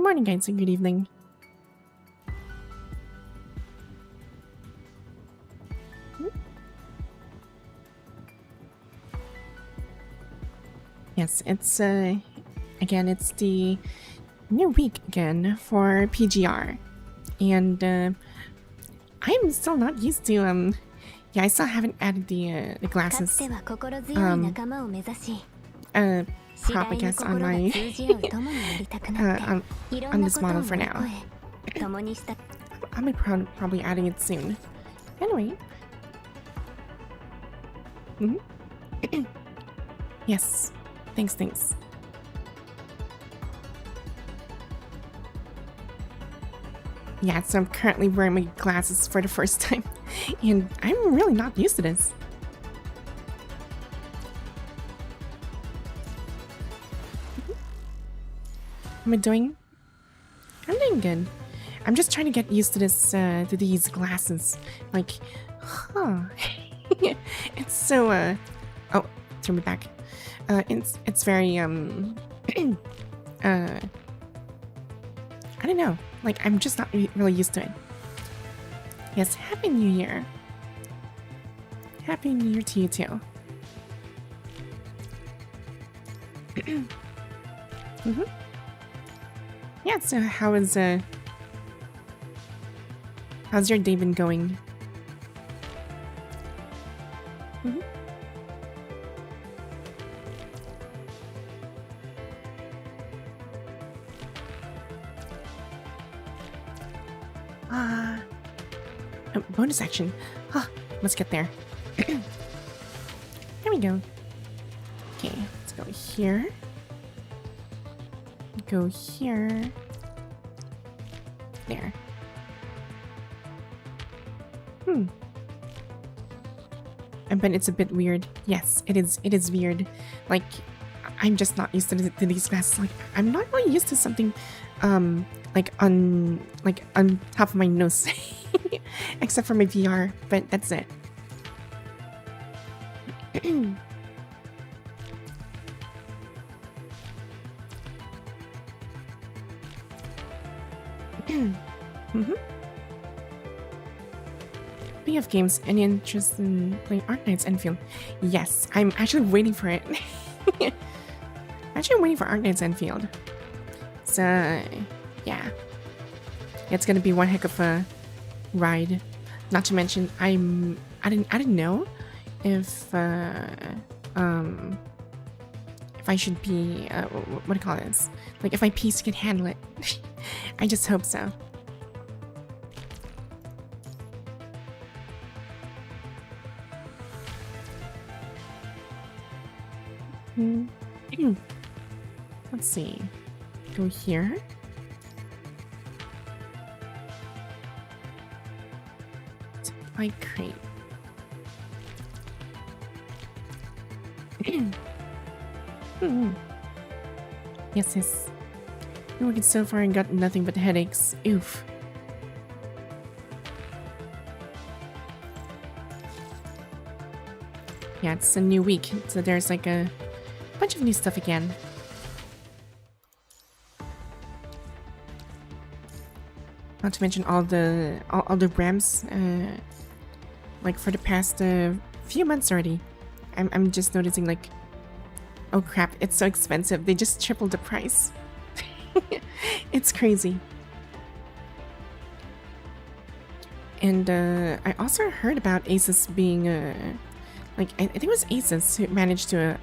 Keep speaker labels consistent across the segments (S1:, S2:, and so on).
S1: morning, guys, and good evening. Yes, it's again, it's the new week again for PGR, and I'm still not used to yeah, I still haven't added the glasses prop, I guess, on my on this model for now. I'll be probably adding it soon. Anyway. Yes. Thanks. Yeah, so I'm currently wearing my glasses for the first time, and I'm really not used to this. Am I doing? I'm doing good. I'm just trying to get used to this, to these glasses. Like, huh. It's so, oh, turn me back. It's very, I don't know. Like, I'm just not really used to it. Yes, Happy New Year. Happy New Year to you too. Yeah, so how's your day been going? Bonus action. Let's get there. There we go. Okay, let's go here. Go here. There. I bet it's a bit weird. Yes, it is weird. Like, I'm just not used to these glasses. Like, I'm not really used to something like on top of my nose. Except for my VR, but that's it. Speaking of games, any interest in playing Arknights Enfield? Yes, I'm actually waiting for it. Actually waiting for Arknights Enfield. So, yeah. It's gonna be one heck of a ride. Not to mention, I didn't know if I should be what do you call this? Like, if my PC can handle it. I just hope so. Let's see. Go here. Supply crate. Yes. Been working so far and got nothing but headaches. Oof. Yeah, it's a new week, so there's like a bunch of new stuff again. Not to mention all the RAMs, like for the past few months already. I'm just noticing, like, oh crap, it's so expensive. They just tripled the price. It's crazy. And I also heard about Asus being like, I think it was Asus who managed to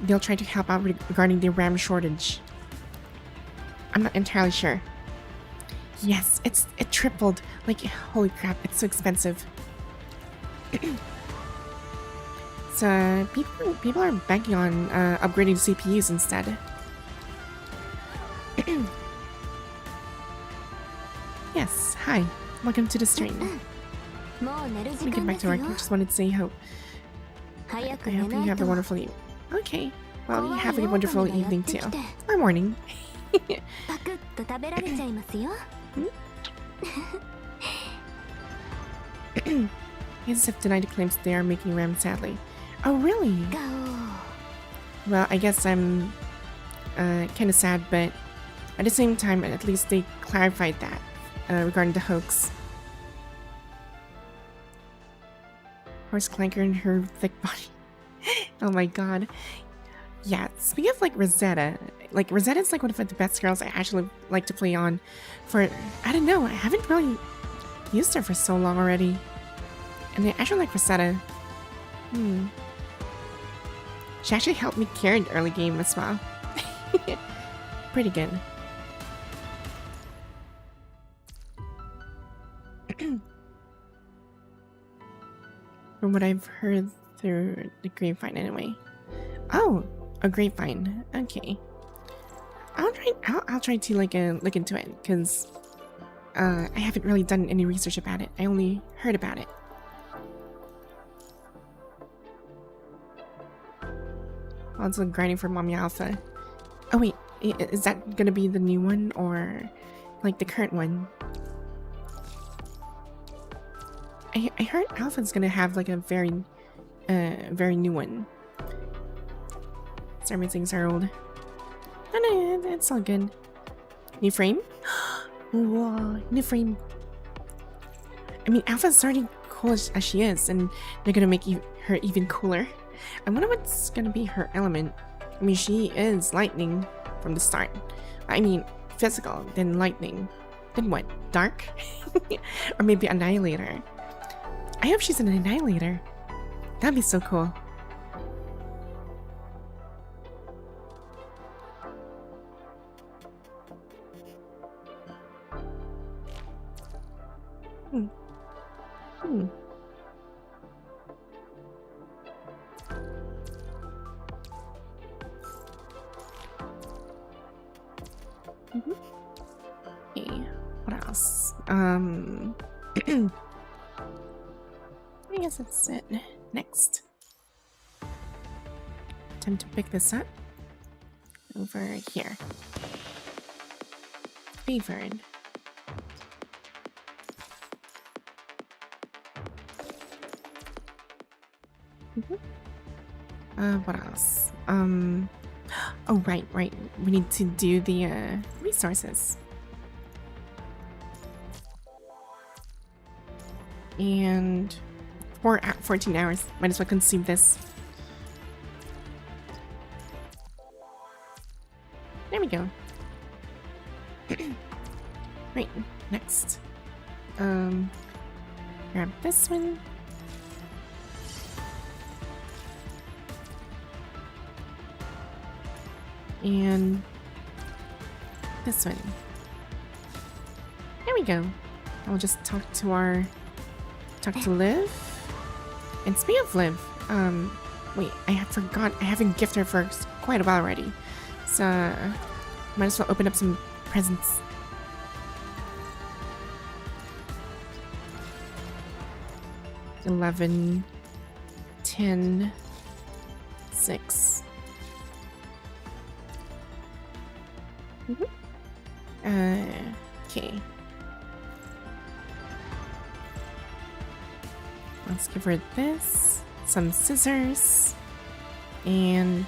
S1: they'll try to help out regarding the RAM shortage. I'm not entirely sure. Yes, it tripled. Like, holy crap, it's so expensive. So people are banking on upgrading CPUs instead. Yes, hi. Welcome to the stream. Let me get back to work. I just wanted to say I hope you have a wonderful evening. Okay. Well, you have a wonderful evening too. Or morning. Asus have denied the claims they are making RAM, sadly. Oh, really? Well, I guess I'm kind of sad, but at the same time, at least they clarified that regarding the hoax. Horse clanker and her thick body. Oh my god. Yeah, speaking of like Rosetta, like Rosetta's like one of the best girls I actually like to play on for, I don't know, I haven't really used her for so long already. And I actually like Rosetta. She actually helped me carry the early game as well. Pretty good. From what I've heard through the grapevine anyway. Oh, a grapevine. Okay. I'll try to like look into it because I haven't really done any research about it. I only heard about it. Also grinding for Mommy Alpha. Oh wait, is that gonna be the new one or like the current one? I heard Alpha's gonna have like a very new one. Some things are old. Oh no, it's all good. New frame? Whoa, new frame. I mean, Alpha's already cool as she is, and they're gonna make her even cooler. I wonder what's gonna be her element. I mean, she is lightning from the start. I mean, physical, then lightning. Then what? Dark? Or maybe Annihilator. I hope she's an Annihilator. That'd be so cool. Okay, what else? I guess that's it. Next. Time to pick this up. Over here. Favored. What else? Oh, right. We need to do the, resources. And 14 hours. Might as well consume this. There we go. Right, next. Grab this one. And this one. There we go. I'll just talk to Liv. And speaking of Liv, wait, I forgot I haven't gifted her for quite a while already. So might as well open up some presents. $11, $10, $6. Okay. Let's give her this, some scissors, and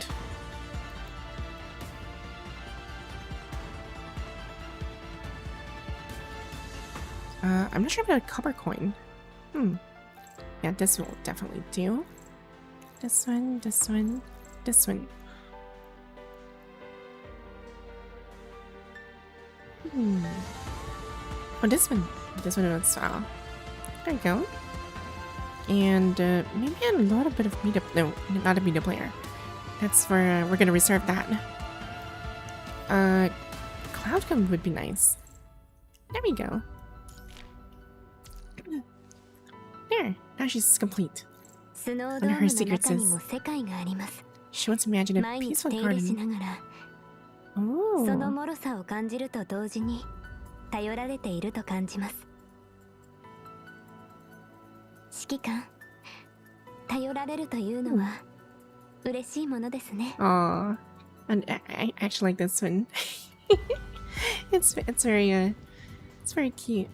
S1: I'm not sure about a copper coin. Yeah, this will definitely do. This one, this one, this one. Oh, this one as well. There you go. And maybe a little bit of meetup. No, not a meetup player. That's for we're gonna reserve that. Cloud Gum would be nice. There we go. There, now she's complete. Under her secrets is she wants to imagine a peaceful garden. Oh.
S2: その脆さを感じると同時に頼られていると感じます。指揮官、頼られるというのは嬉しいものですね。
S1: Aww, and I actually like this one. it's very cute.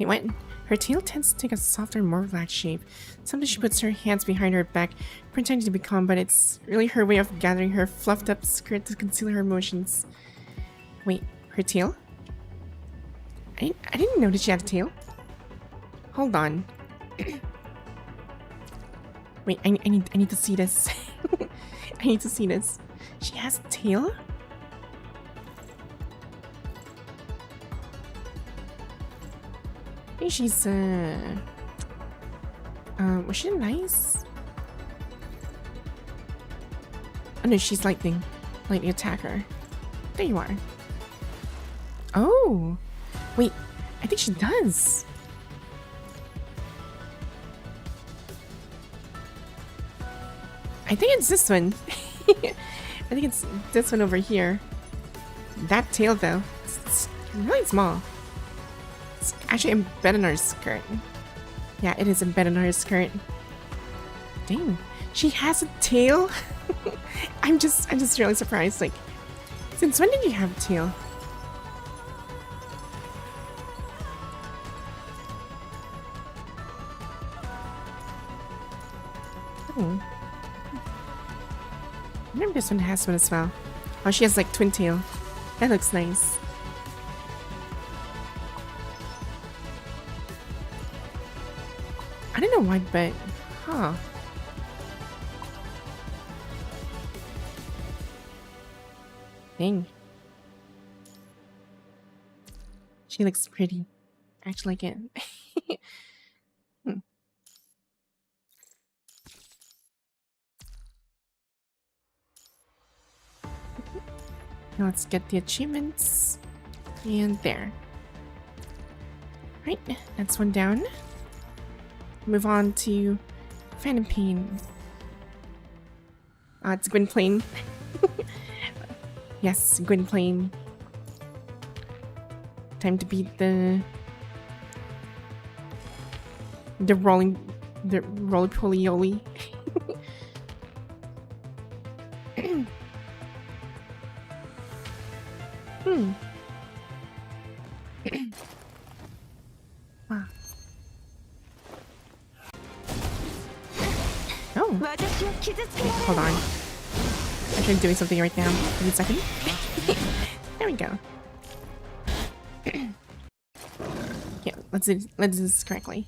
S1: Wait, what? Her tail tends to take a softer, more relaxed shape. Sometimes she puts her hands behind her back, pretending to be calm, but it's really her way of gathering her fluffed up skirt to conceal her emotions. Wait, her tail? I didn't notice she had a tail. Hold on. Wait, I need to see this. I need to see this. She has a tail? Hey, she's was she nice? Oh no, she's lightning. Lightning attacker. There you are. Oh! Wait, I think she does. I think it's this one. I think it's this one over here. That tail though, it's really small. It's actually embedded in her skirt. Yeah, it is embedded in her skirt. Dang, she has a tail? I'm just really surprised. Like, since when did you have a tail? Oh. I remember this one has one as well. Oh, she has like twin tail. That looks nice. I don't know why, but huh. Dang. She looks pretty. I actually like it. Now let's get the achievements. And there. Right, that's one down. Move on to Phantom Pain. It's Gwynplaine. Yes, Gwynplaine. Time to beat the roly-poly-oly. Wow. Oh. Wait, hold on. I'm actually doing something right now. Give me a second. There we go. Yeah, let's do this correctly.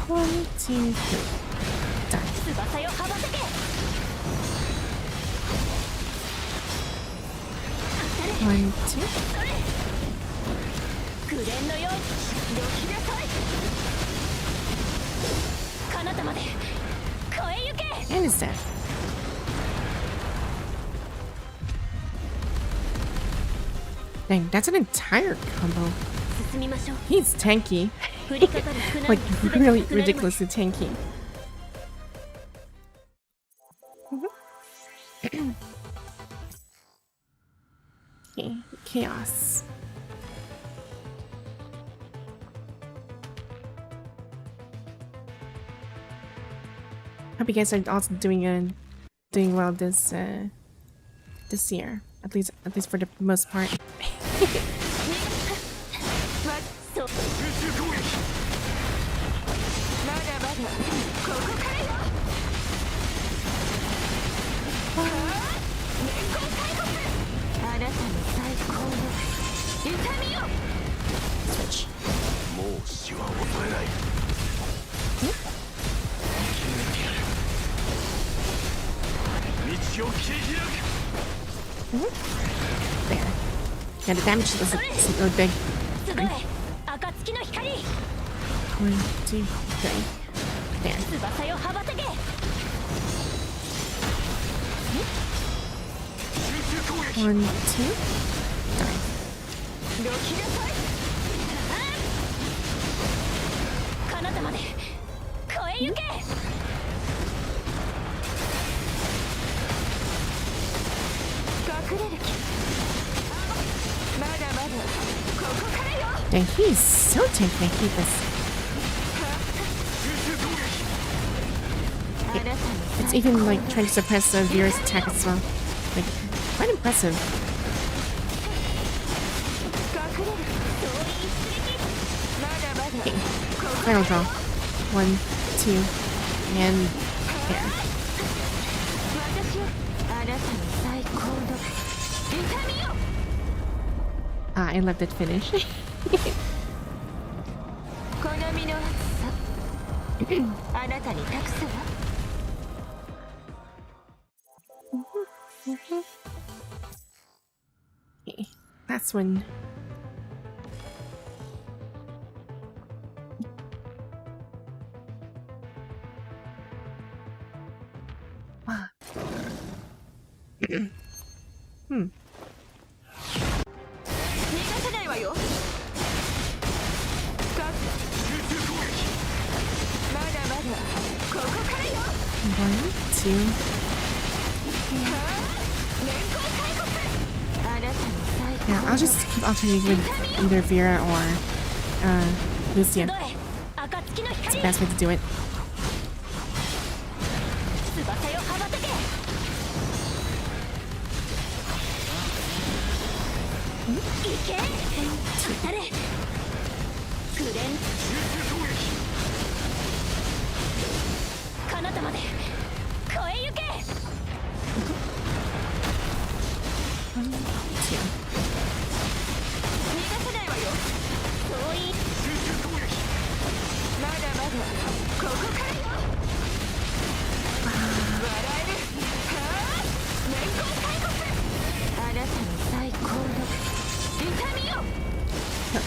S1: One, two, three. Done. One, two. And it's dead. Dang, that's an entire combo. He's tanky. Like, really ridiculously tanky. Okay, chaos. Hope you guys are also doing well this year. At least for the most part. Switch. There. Yeah, the damage isn't really big. 1, 2, 3. There. 1, 2. Die. Dang, he's so tanky. I hate this. It's even like trying to suppress the viewer's attack as well. Like, quite impressive. Okay, final draw. 1, 2, and there. I let it finish. Okay, that's when. Wow. Hmm. One, two. Yeah, I'll just keep alternating with either Vera or Lucia. It's the best way to do it.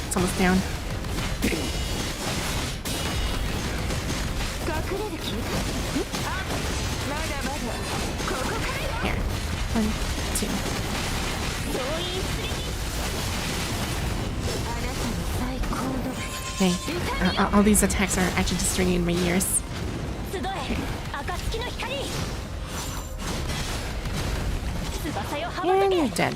S1: It's almost down. Here. 1, 2. Okay. All these attacks are actually just ringing in my ears. And you're dead.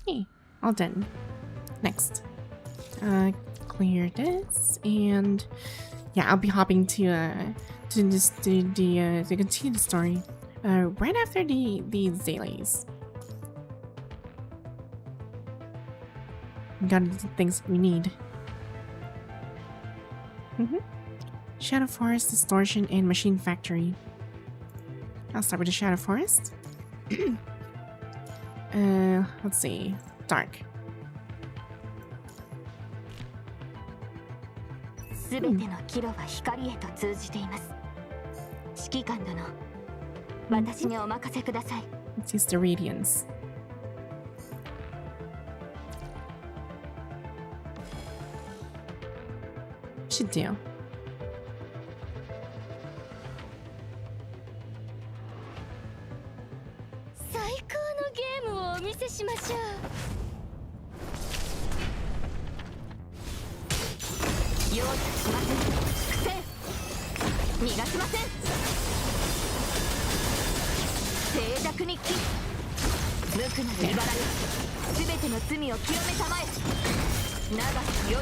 S1: Okay, all done. Next. Clear this, and yeah, I'll be hopping to continue the story right after the Zayleys. We got the things we need. Shadow Forest, Distortion, and Machine Factory. I'll start with the Shadow Forest. Let's see. Dark.
S2: すべての岐路は光へと通じています。指揮官殿、私にお任せください。
S1: Let's use the Radiance. Should do.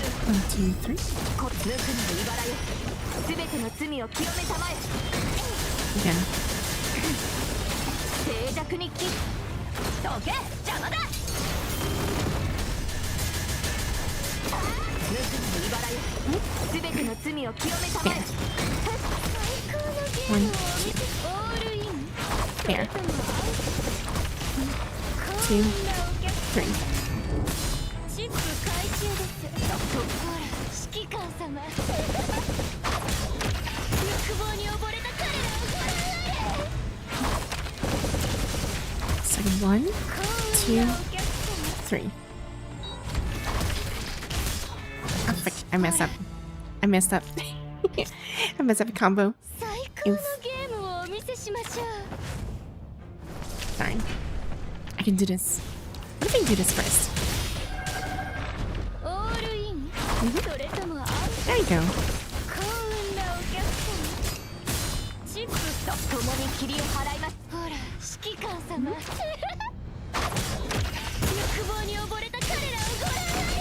S1: One, two, three. Yeah. One, two. There. 2, 3. Second 1, 2, 3. Oh, frick. I messed up. I messed up. I messed up a combo. Oof. Darn. can do this. What if I do this first? There you go.
S2: 共に霧を払います。ほら、指揮官様。欲望に溺れた彼らをご覧あれ。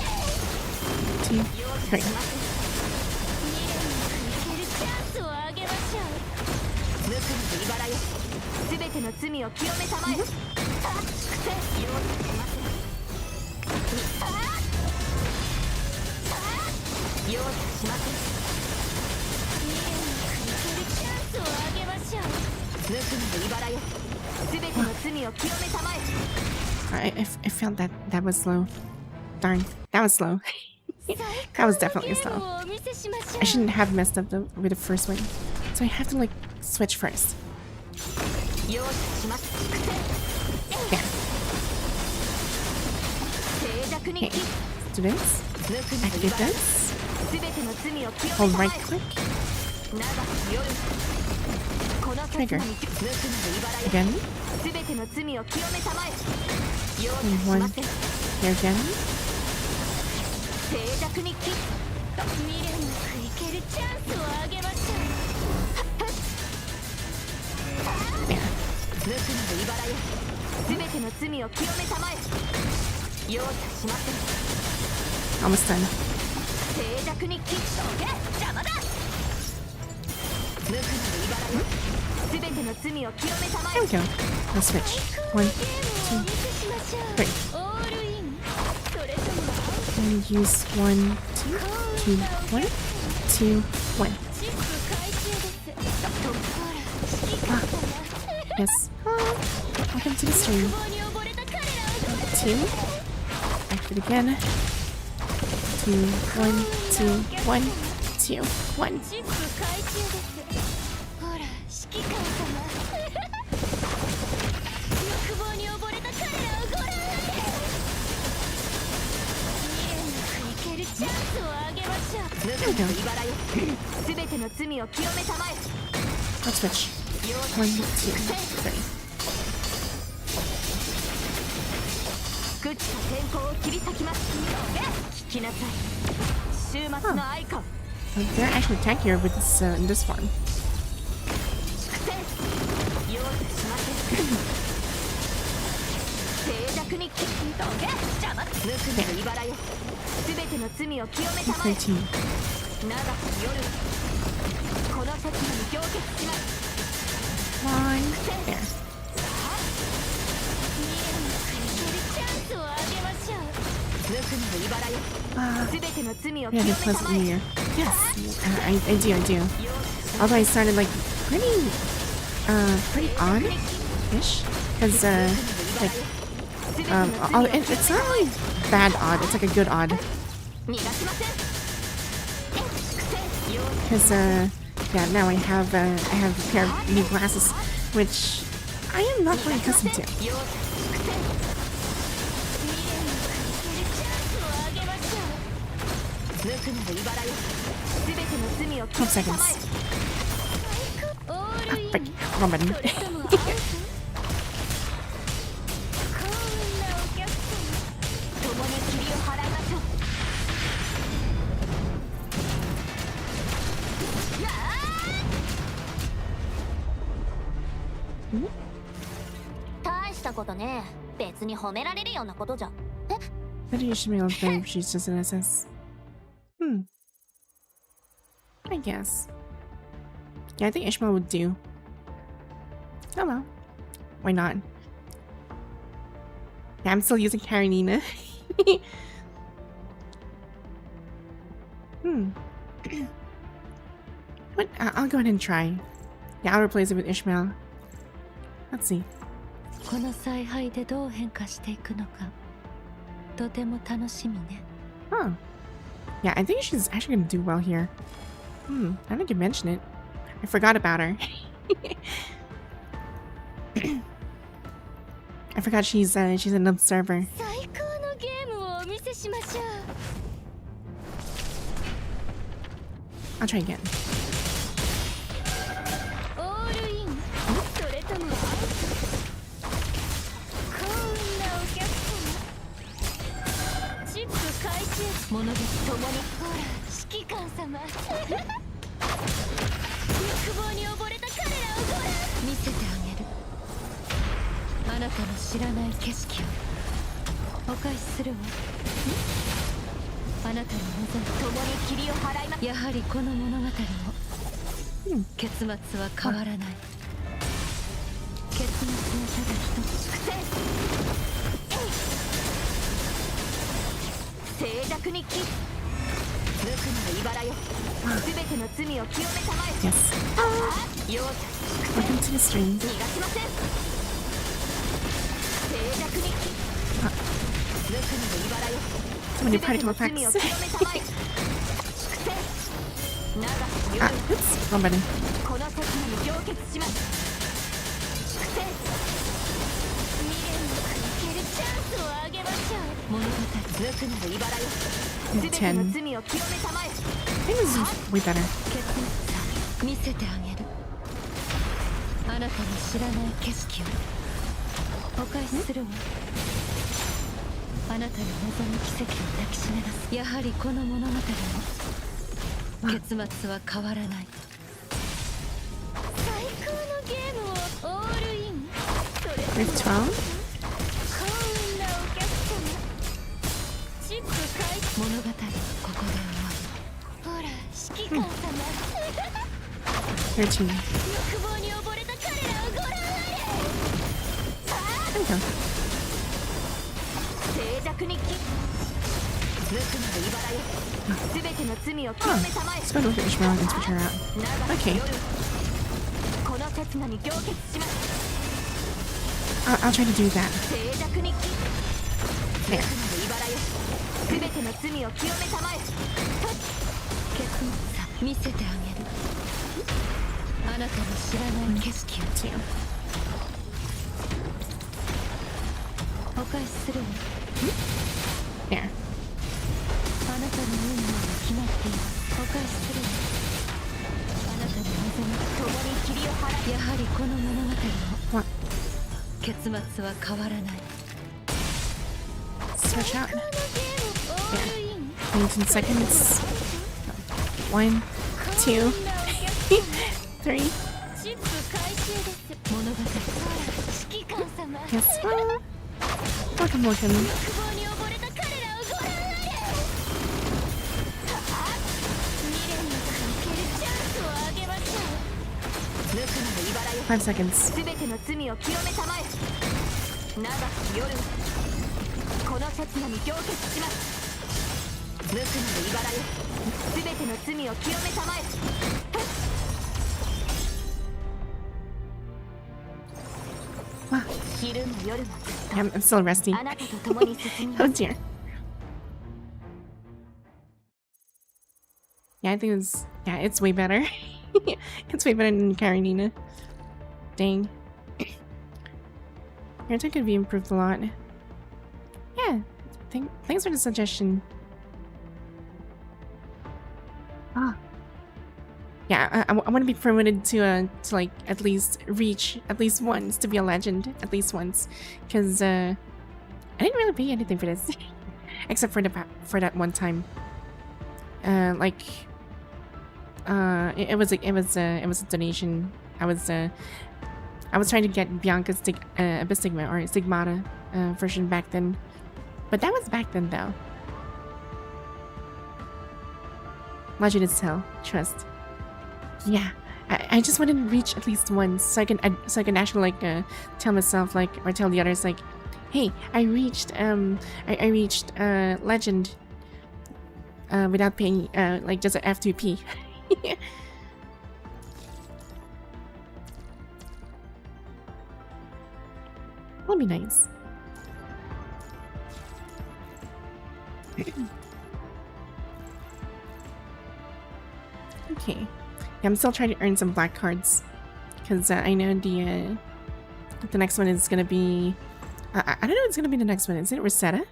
S1: 2, 3.
S2: 未練にいけるチャンスをあげましょう。無垢の茨よ。すべての罪を清めたまえ。さあ、粛清。容赦しません。さあ、容赦しません。未練にいけるチャンスをあげましょう。無垢の茨よ。すべての罪を清めたまえ。
S1: I felt that was slow. Darn, that was slow. That was definitely slow. I shouldn't have messed up with the first one. So I have to like switch first. Yeah. Okay, let's do this. Activate this. Hold right click. Trigger. Again. And one. Here again. There. Almost done. There we go. Now switch. 1, 2, 3. And use 1, 2, 2, 1, 2, 1. Ah, yes. Welcome to the stream. 2. Activate again. 2, 1, 2, 1, 2, 1. There we go. Let's switch. 1, 2, 3. Oh. They're actually tankier with this in this form. There. 13. One. There. Yeah, they pleasant new year. Yes, I do. Although I started like pretty odd-ish, because like it's not really bad odd. It's like a good odd. Because yeah, now I have a pair of new glasses, which I am not really accustomed to. 12 seconds. Ah, frick. Wrong button. But you should be able to if she's just an SS. I guess. Yeah, I think Ishmael would do. Oh well. Why not? Yeah, I'm still using Karenina. But I'll go ahead and try. Yeah, I'll replace it with Ishmael. Let's see. Oh. Yeah, I think she's actually gonna do well here. I think you mentioned it. I forgot about her. I forgot she's an observer. I'll try again.
S2: 物々共にほら指揮官様欲望に溺れた彼らをご覧見せてあげるあなたの知らない景色をお返しするわあなたの望み共に霧を払いますやはりこの物語も結末は変わらない結末はただ一つ静寂に帰無垢な茨よすべての罪を清めたまえ
S1: Yes.
S2: 容赦
S1: Welcome to the stream.
S2: 逃がしません静寂に帰無垢な茨よ
S1: So many particle effects.
S2: 罪を清めたまえ粛清長き
S1: Ah,
S2: 夜
S1: oops, wrong button.
S2: この刹那に凝結します粛清未練にかけるチャンスをあげましょう物語無垢なる茨よすべての罪を清めたまえ
S1: I think this is way better.
S2: 結末さ見せてあげるあなたの知らない景色をお返しするわあなたの望む奇跡を抱きしめ出すやはりこの物語も結末は変わらない最高のゲームをオールインそれ
S1: We have 12.
S2: 幸運なお客様チップ開始物語ここで終わるほら指揮官様
S1: 13.
S2: 欲望に溺れた彼らをご覧あれ
S1: There we go.
S2: 静寂に帰無垢なる茨よすべての罪を清めたまえ
S1: Let's go to look at Ishmael and switch her out.
S2: 長き
S1: Okay.
S2: 夜この刹那に凝結します
S1: I'll try to do that.
S2: 静寂に帰
S1: There.
S2: 無垢なる茨よすべての罪を清めたまえ結末さ見せてあげるあなたの知らない景色を
S1: Two.
S2: お返しするわ
S1: There.
S2: あなたの運命は決まっていますお返しするわあなたの望み共に霧を払いやはりこの物語も
S1: What?
S2: 結末は変わらない
S1: Switch out.
S2: このゲームオールイン
S1: 19 seconds. 1, 2, 3.
S2: チップ回収です物語指揮官様
S1: Yes. Welcome, welcome.
S2: 欲望に溺れた彼らをご覧あれ未練にかけるチャンスをあげましょう無垢なる茨よ
S1: 5 seconds.
S2: すべての罪を清めたまえ長き夜この刹那に凝結します無垢なる茨よすべての罪を清めたまえ
S1: Wow.
S2: 昼も夜も
S1: I'm still rusty.
S2: あなたと共に進み
S1: Oh
S2: ます
S1: dear. Yeah, I think it's it's way better. It's way better than Karenina. Dang. Your turn could be improved a lot. Yeah, thanks for the suggestion. Ah. Yeah, I want to be promoted to like at least reach at least once to be a legend at least once, because I didn't really pay anything for this, except for that one time. It was a donation. I was trying to get Bianca's Abystigma or Stigmata version back then, but that was back then though. Legend is hell. Trust. Yeah, I just wanted to reach at least once, so I can actually like tell myself like, or tell the others like, hey, I reached legend without paying like just an F2P. That'll be nice. Okay. Yeah, I'm still trying to earn some black cards, because I know the next one is gonna be I don't know what's gonna be the next one. Is it Rosetta?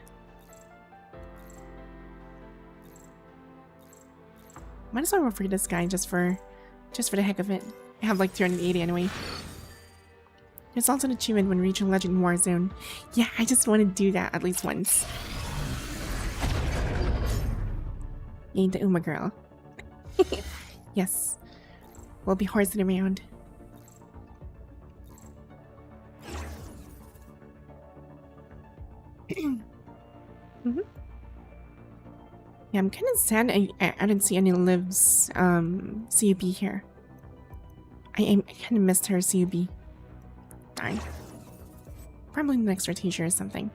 S1: Might as well go for this guy just for the heck of it. I have like 380 anyway. There's also an achievement when reaching Legend Warzone. Yeah, I just want to do that at least once. You ain't the Uma girl. Yes. We'll be horsing around. Mm-hmm. Yeah, I'm kind of sad I didn't see any Liv's CUB here. I kind of missed her CUB. Darn. Probably in the next rotation or something.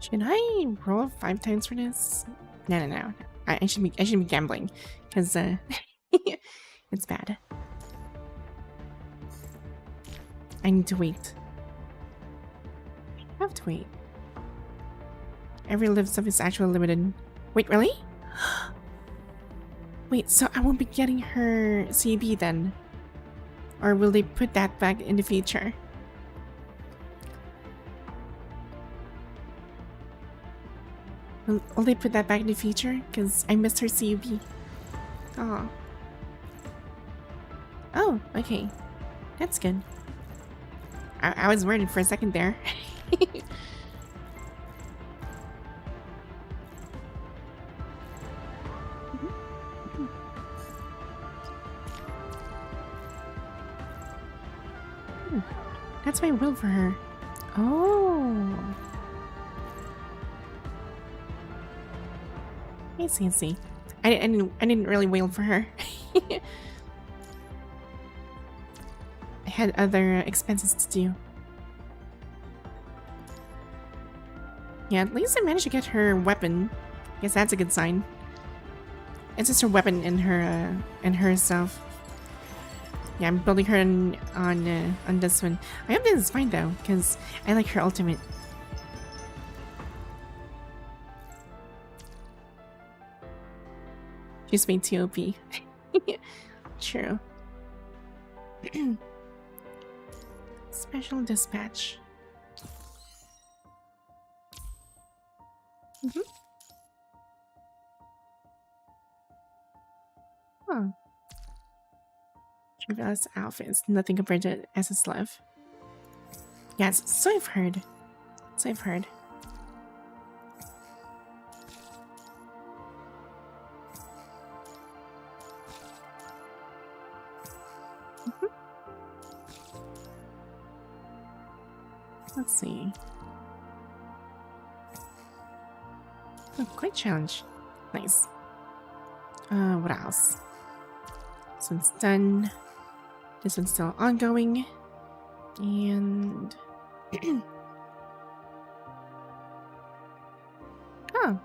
S1: Should I roll 5 times for this? No. I should be gambling because it's bad. I need to wait. I have to wait. Every live stuff is actually limited. Wait, really? Wait, so I won't be getting her CB then? Or will they put that back in the future? Will they put that back in the future? Because I missed her CUB. Oh. Oh, okay. That's good. I was worried for a second there. That's my will for her. Oh. I see. I didn't really wail for her. I had other expenses to do. Yeah, at least I managed to get her weapon. Guess that's a good sign. It's just her weapon and her stuff. Yeah, I'm building her on this one. I hope this is fine though, because I like her ultimate. She's made too OP. True. Special dispatch. Oh. Trivia's outfits, nothing compared to SS Love. Yes, so I've heard. Let's see. Oh, quick challenge. Nice. What else? This one's done. This one's still ongoing. And oh.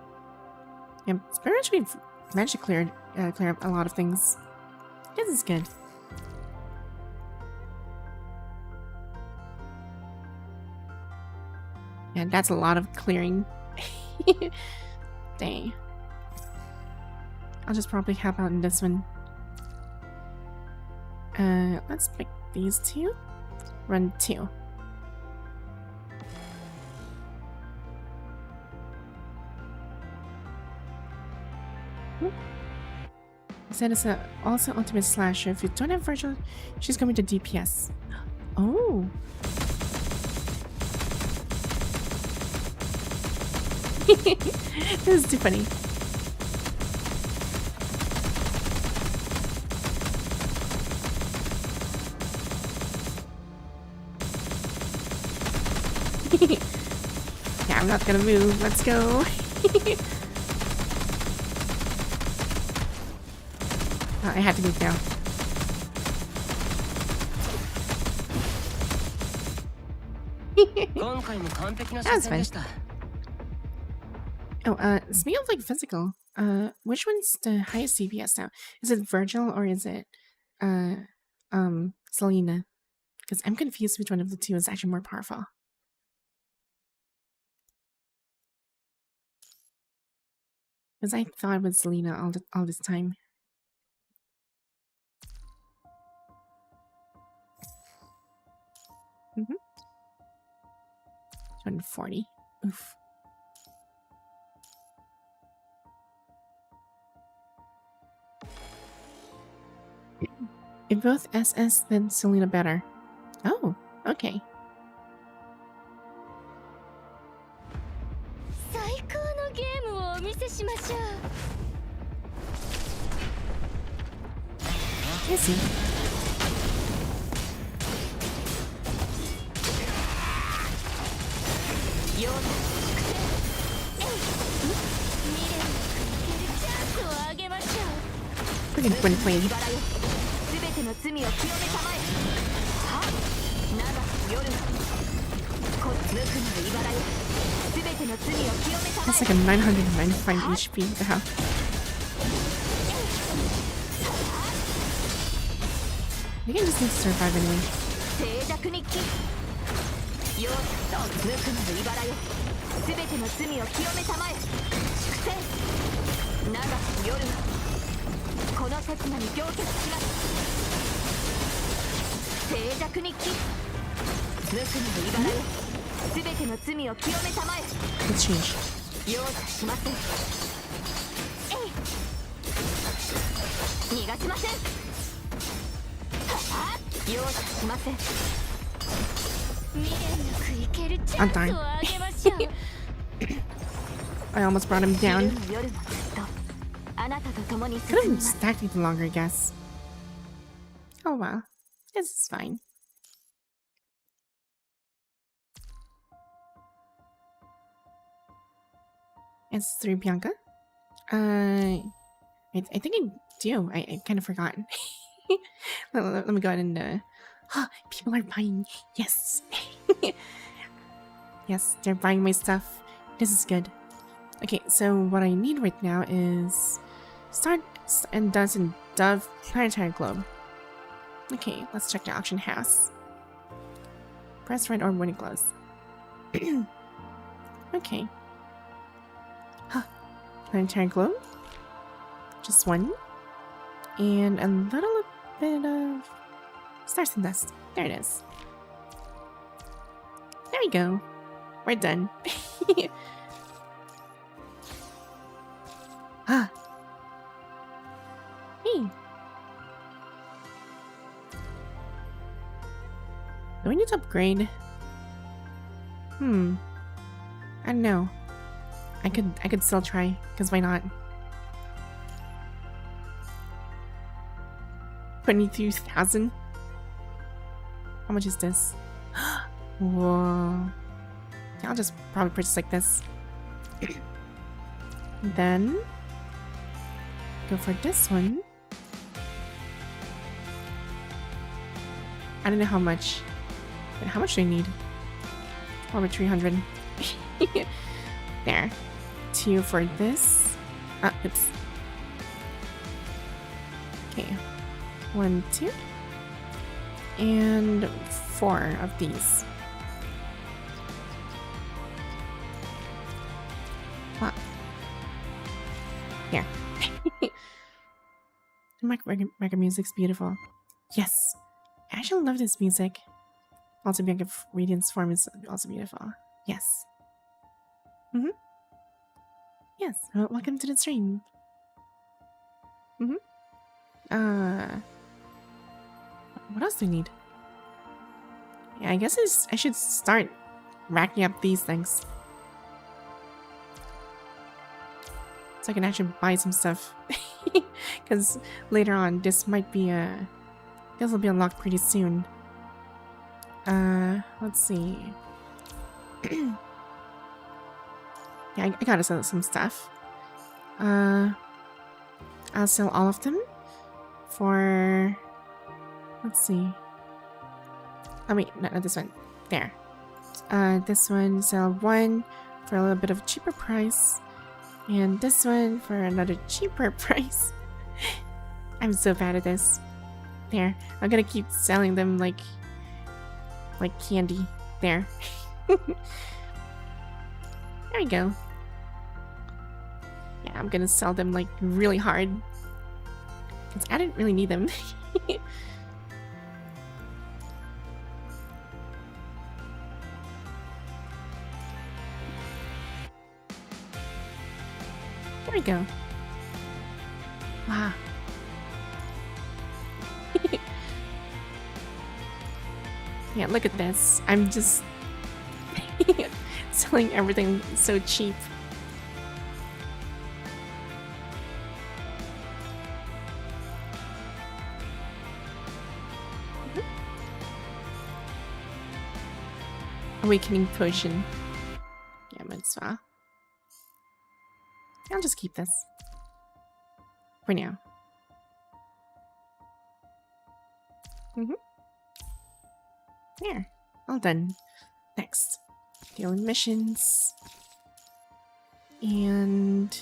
S1: Yeah, it's pretty much we've managed to clear up a lot of things. This is good. Yeah, that's a lot of clearing. Dang. I'll just probably help out in this one. Let's pick these two. Run 2. Said it's also ultimate slasher. If you don't have virtual, she's coming to DPS. Oh. This is too funny. Yeah, I'm not gonna move. Let's go. Oh, I had to move now. That was fun. Oh, speaking of like physical, which one's the highest CPS now? Is it Virgil or is it Selena? Because I'm confused which one of the two is actually more powerful. Because I thought it was Selena all this time. Mm-hmm. 240. Oof. If both SS, then Selena better. Oh, okay.
S2: 最高のゲームをお見せしましょう。
S1: I see.
S2: ようだ。未練なくいけるチャンスをあげましょう。
S1: Freaking Gwyn Plague.
S2: すべての罪を清めたまえ。は長き夜のこ無垢な茨よ。すべての罪を清めたま
S1: That's
S2: え。
S1: like a 995 HP. What the hell? You can just need to survive anyway.
S2: 静寂に帰ようだ。無垢な茨よ。すべての罪を清めたまえ。粛清長き夜のこの刹那に凝結します。静寂に帰無垢な茨よ。すべての罪を清めたまえ。
S1: Let's change.
S2: 容赦しません。逃がしません。容赦しません。未練なくいけるチャンスをあげましょう。
S1: I almost brought him down.
S2: 昼も夜もずっとあなたと共に進
S1: Could
S2: み
S1: have
S2: ます。
S1: stacked it longer, I guess. Oh well. This is fine. It's 3 Bianca. I think I do. I kind of forgot. Let me go ahead and people are buying. Yes. Yes, they're buying my stuff. This is good. Okay, so what I need right now is Start and Dozen Dove Planetary Globe. Okay, let's check the auction house. Press right orb when it glows. Okay. Huh. Planetary globe. Just one. And a little bit of stars and dust. There it is. There we go. We're done. Ah. Hey. Do we need to upgrade? I don't know. I could still try, because why not? 23,000? How much is this? Whoa. Yeah, I'll just probably purchase like this. Then go for this one. I don't know how much. Wait, how much do I need? Over 300. There. 2 for this. Oops. Okay. 1, 2. And 4 of these. Wow. Here. The record music's beautiful. Yes. I actually love this music. Also, Bianca Radiant's form is also beautiful. Yes. Yes. Welcome to the stream. What else do I need? Yeah, I guess I should start racking up these things. So I can actually buy some stuff. Because later on, this will be unlocked pretty soon. Let's see. Yeah, I gotta sell some stuff. I'll sell all of them for... Let's see. Oh wait, not this one. There. This one, sell 1 for a little bit of a cheaper price. And this one for another cheaper price. I'm so bad at this. There. I'm gonna keep selling them like candy. There. There we go. Yeah, I'm gonna sell them like really hard. Because I didn't really need them. There we go. Wow. Yeah, look at this. I'm just selling everything so cheap. Awakening potion. Yeah, might as well. I'll just keep this for now. There, all done. Next, daily missions, and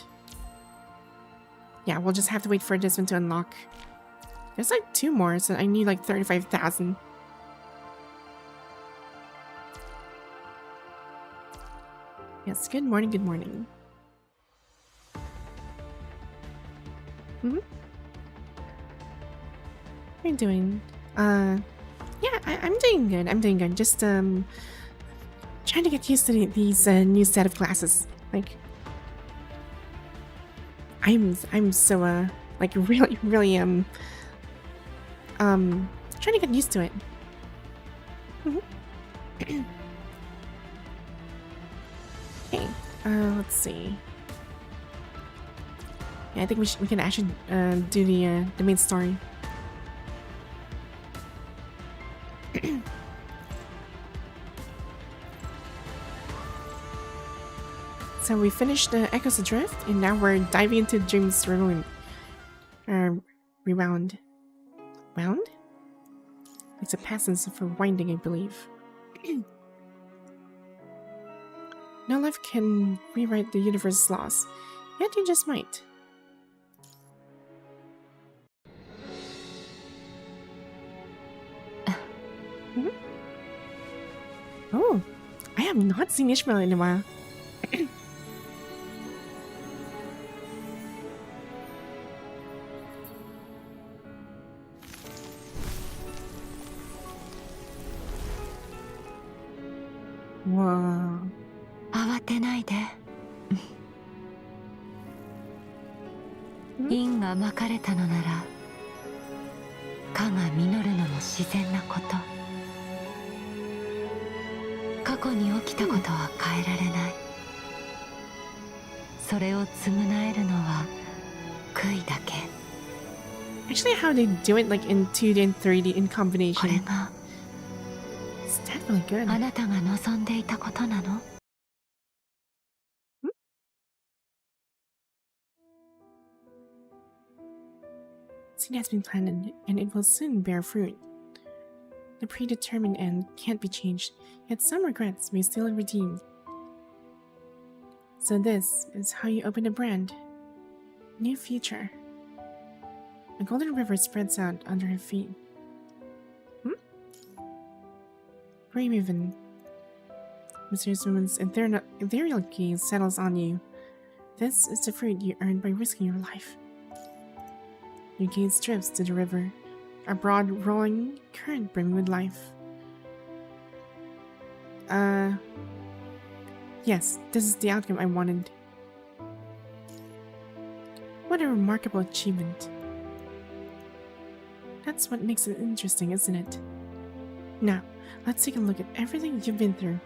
S1: yeah, we'll just have to wait for this one to unlock. There's like 2 more, so I need like 35,000. Yes, good morning, good morning. How are you doing? Yeah, I'm doing good. I'm doing good. Just trying to get used to these new set of classes. Like, I'm so like really trying to get used to it. Okay, let's see. Yeah, I think we can actually do the main story. So we finished the Echoes Adrift, and now we're diving into Dreams Rewound. Rewound. Wound? It's a passage for winding, I believe. No life can rewrite the universe's laws, yet you just might. Oh, I have not seen Ishmael in a while. Wow.
S2: 慌てないで。因がまかれたのなら、果が実るのも自然なこと。過去に起きたことは変えられない。それを償えるのは悔いだけ。
S1: Actually, how they do it, like in 2D and 3D in
S2: こ
S1: combination,
S2: れが
S1: it's definitely good.
S2: あなたが望んでいたことなの?
S1: Seed has been planted, and it will soon bear fruit. The predetermined end can't be changed, yet some regrets may still be redeemed. So this is how you open a brand. New future. A golden river spreads out under her feet. Raven. Mysterious woman's ethereal gaze settles on you. This is the fruit you earned by risking your life. Your gaze drifts to the river, a broad, rolling current brimming with life. Yes, this is the outcome I wanted. What a remarkable achievement. That's what makes it interesting, isn't it? Now, let's take a look at everything you've been through.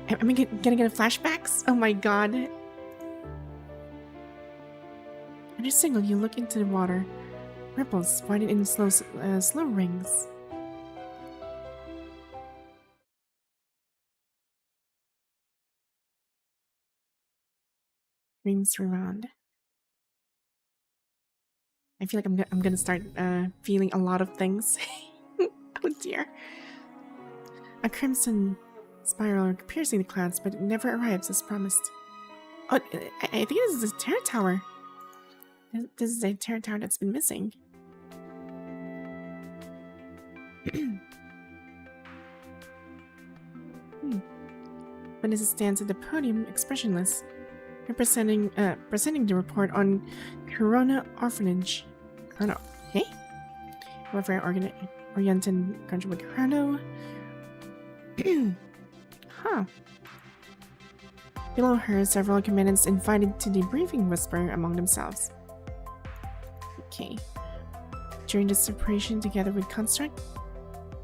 S1: Am I gonna get flashbacks? Oh my god. At a single, you look into the water. Ripples widen in slow rings. Dreams rewound. I feel like I'm gonna start feeling a lot of things. Oh dear. A crimson spiral piercing the clouds, but it never arrives as promised. Oh, I think this is the Terror Tower. This is a Terror Tower that's been missing. Vanessa stands at the podium, expressionless, presenting the report on Corona Orphanage. Corona, hey? Welfare oriented country with Corona. Huh. Below her, several commandants invited to the briefing whisper among themselves. Okay. During the separation together with Construct,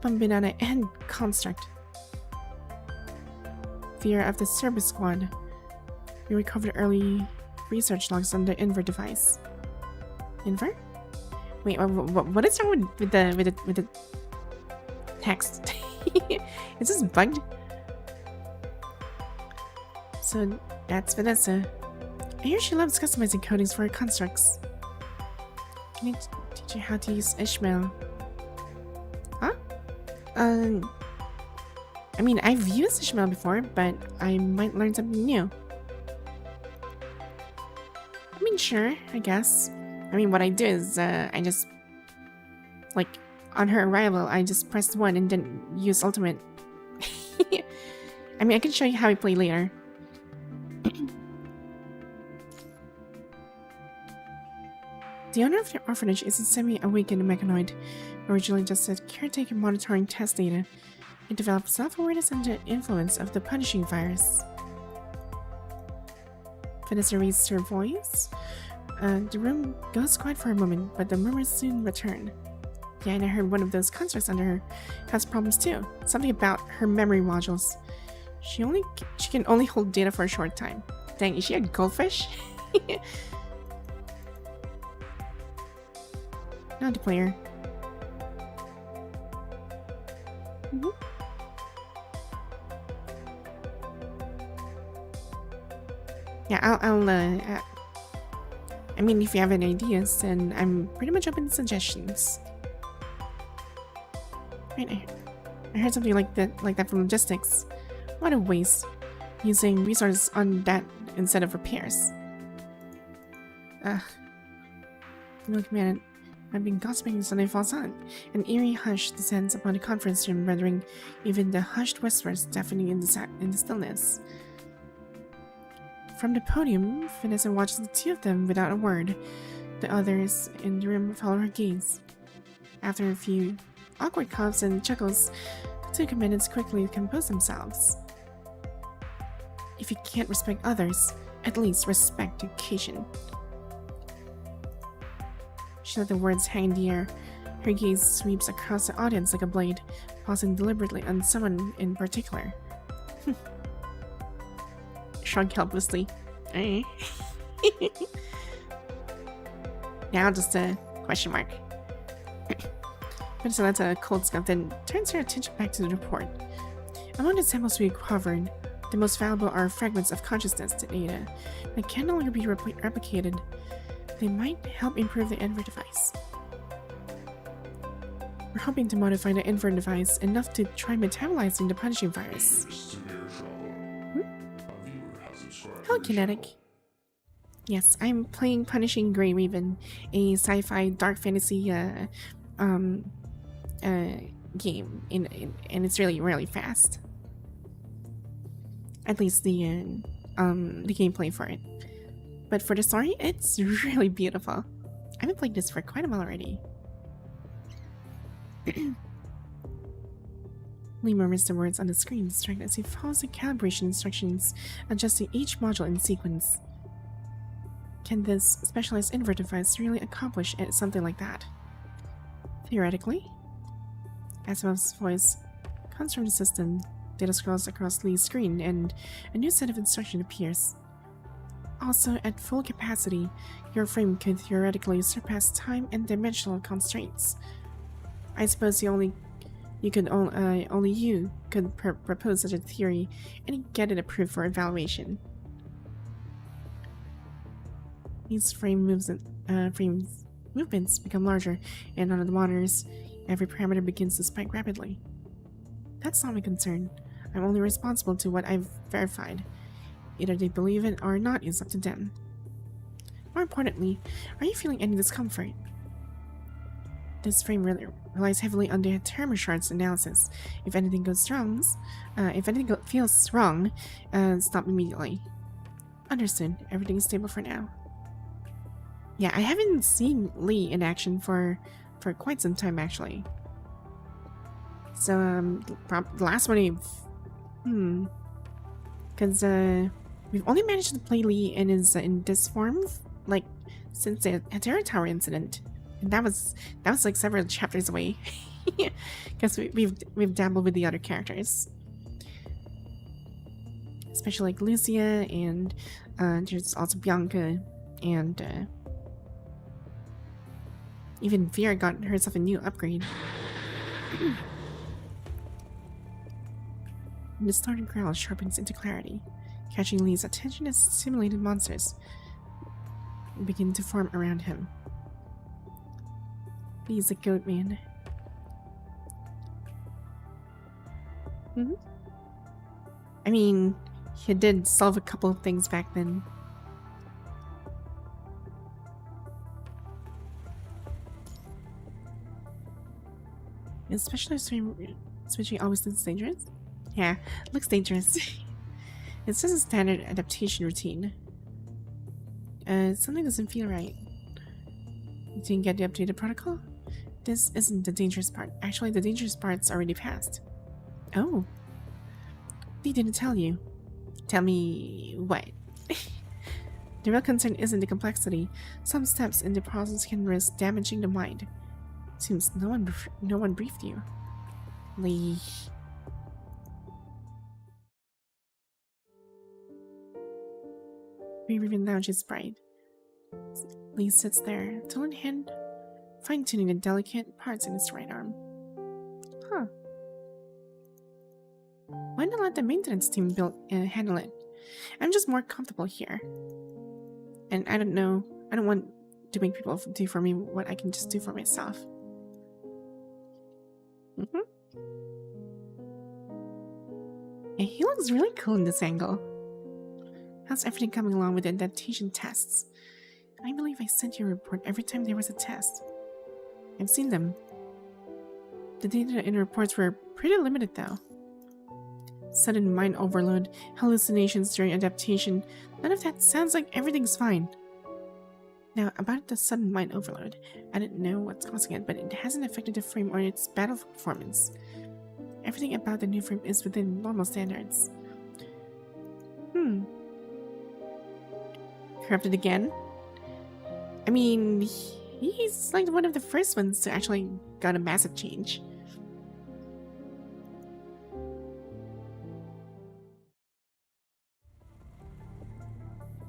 S1: Banana, and Construct. Fear of the Service Squad. We recovered early research logs on the Inver device. Inver? Wait, what is wrong with the text? Is this bugged? So that's Vanessa. I hear she loves customizing codings for her constructs. Can I teach you how to use Ishmael? Huh? I mean, I've used Ishmael before, but I might learn something new. I mean, sure, I guess. I mean, what I do is, I just, like, on her arrival, I just pressed 1 and then use ultimate. I mean, I can show you how I play later. The owner of the orphanage is a semi-awakened mechanoid, originally just a caretaker monitoring test data. It developed self-awareness under the influence of the punishing virus. Vanessa raised her voice. The room goes quiet for a moment, but the murmurs soon return. Yeah, and I heard one of those constructs under her has problems too. Something about her memory modules. She can only hold data for a short time. Dang, is she a goldfish? Not the player. Yeah, I mean, if you have any ideas, then I'm pretty much open to suggestions. Right, I heard something like that from logistics. What a waste, using resources on that instead of repairs. Look, man, I've been gossiping and Sunday falls on. An eerie hush descends upon the conference room, rendering even the hushed whispers deafening in the stillness. From the podium, Vanessa watches the two of them without a word. The others in the room follow her gaze. After a few awkward coughs and chuckles, the two companions quickly compose themselves. If you can't respect others, at least respect the occasion. She let the words hang in the air. Her gaze sweeps across the audience like a blade, pausing deliberately on someone in particular. Shrug helplessly. Now just a question mark. So that's a cold scuff, then turns her attention back to the report. Among the samples we recovered, the most valuable are fragments of consciousness data that can no longer be replicated. They might help improve the Inver device. We're hoping to modify the Inver device enough to try metabolizing the punishing virus. Hello, Kinetic. Yes, I'm playing Punishing Grey Raven, a sci-fi dark fantasy game, and it's really fast. At least the gameplay for it. But for the story, it's really beautiful. I've been playing this for quite a while already. Lee murmurs the words on the screen, distracted as he follows the calibration instructions, adjusting each module in sequence. Can this specialized Inver device really accomplish something like that? Theoretically. Asimov's voice comes from the system. Data scrolls across Lee's screen, and a new set of instructions appears. Also, at full capacity, your frame could theoretically surpass time and dimensional constraints. I suppose only you could propose such a theory and get it approved for evaluation. These frames movements become larger, and on the monitors, every parameter begins to spike rapidly. That's not my concern. I'm only responsible to what I've verified. Either they believe it or not is up to them. More importantly, are you feeling any discomfort? This frame relies heavily on the thermoshards analysis. If anything feels wrong, stop immediately. Understood. Everything is stable for now. Yeah, I haven't seen Lee in action for quite some time actually. So the last one because we've only managed to play Lee in this form since the Terra Tower incident, and that was like several chapters away. Because we've dabbled with the other characters, especially like Lucia, and there's also Bianca, and even Vera got herself a new upgrade. The distorted growl sharpens into clarity, catching Lee's attention as simulated monsters begin to form around him. He's a goat man. I mean, he did solve a couple of things back then. Especially switching always looks dangerous? Yeah, looks dangerous. It's just a standard adaptation routine. Something doesn't feel right. You didn't get the updated protocol? This isn't the dangerous part. Actually, the dangerous part's already passed. Oh. They didn't tell you. Tell me what? The real concern isn't the complexity. Some steps in the process can risk damaging the mind. Seems no one briefed you. Lee. Even now she's bright. Lee sits there, tool in hand, fine-tuning the delicate parts in his right arm. Huh. Why not let the maintenance team handle it? I'm just more comfortable here. And I don't know, I don't want to make people do for me what I can just do for myself. And he looks really cool in this angle. How's everything coming along with the adaptation tests? I believe I sent you a report every time there was a test. I've seen them. The data in the reports were pretty limited though. Sudden mind overload, hallucinations during adaptation, none of that sounds like everything's fine. Now, about the sudden mind overload, I don't know what's causing it, but it hasn't affected the frame or its battle performance. Everything about the new frame is within normal standards. Corrupted again? I mean, he's like one of the first ones to actually got a massive change.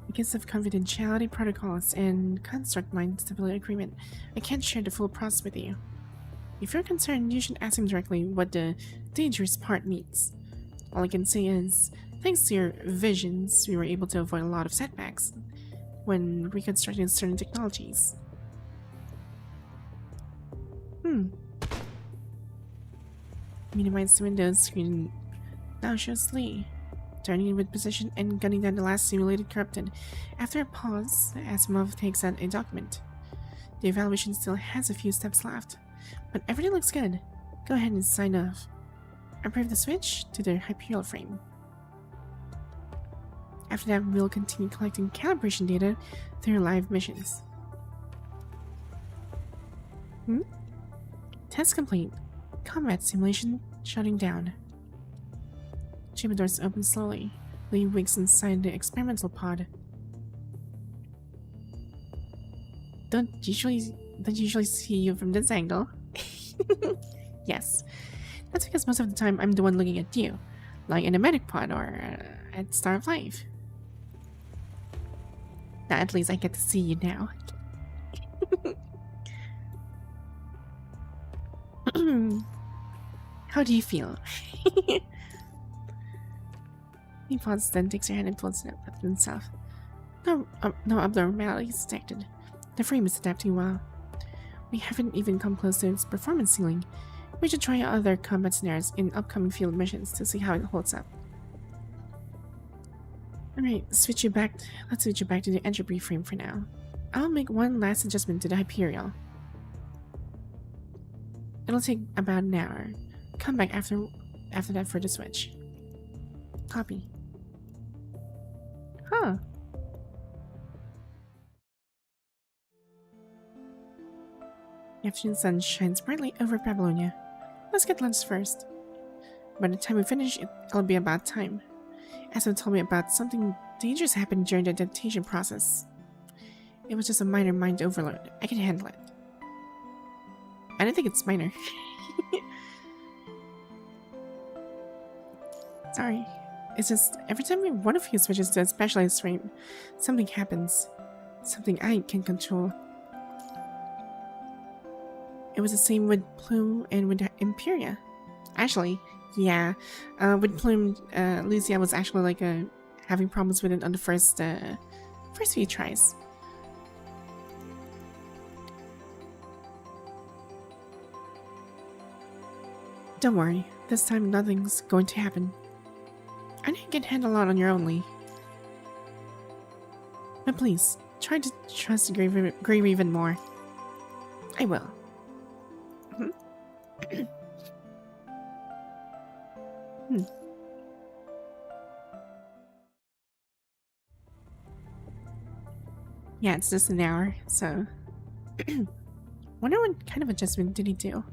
S1: Because of confidentiality protocols and construct mind stability agreement, I can't share the full process with you. If you're concerned, you should ask him directly what the dangerous part means. All I can say is, thanks to your visions, we were able to avoid a lot of setbacks when reconstructing certain technologies. Minimize the Windows screen now shows Lee, turning in with position and gunning down the last simulated corrupted. After a pause, Asimov takes out a document. The evaluation still has a few steps left, but everything looks good. Go ahead and sign off. Approve the switch to the Hyperial frame. After that, we'll continue collecting calibration data through live missions. Test complete. Combat simulation shutting down. Chamber doors open slowly. Lee winks inside the experimental pod. Don't usually see you from this angle. Yes. That's because most of the time I'm the one looking at you, like in a medic pod or at Star of Life. Now at least I get to see you now. How do you feel? He pauses, then takes her hand and pulls it up himself. No abnormalities detected. The frame is adapting well. We haven't even come close to its performance ceiling. We should try other combat scenarios in upcoming field missions to see how it holds up. Alright, let's switch you back to the entropy frame for now. I'll make one last adjustment to the Hyperial. It'll take about an hour. Come back after that for the switch. Copy. Huh. The afternoon sun shines brightly over Babylonia. Let's get lunch first. By the time we finish, it'll be about time. Asa told me about something dangerous happened during the adaptation process. It was just a minor mind overload. I can handle it. I don't think it's minor. Sorry. It's just every time one of you switches to a specialized frame, something happens. Something I can control. It was the same with Plume and with Imperia. Actually, yeah. With Plume, Lucia was actually like having problems with it on the first few tries. Don't worry, this time nothing's going to happen. I know you can handle a lot on your own, Lee. But please, try to trust Grey Raven more. I will. Yeah, it's just an hour, so... Wonder what kind of adjustment did he do?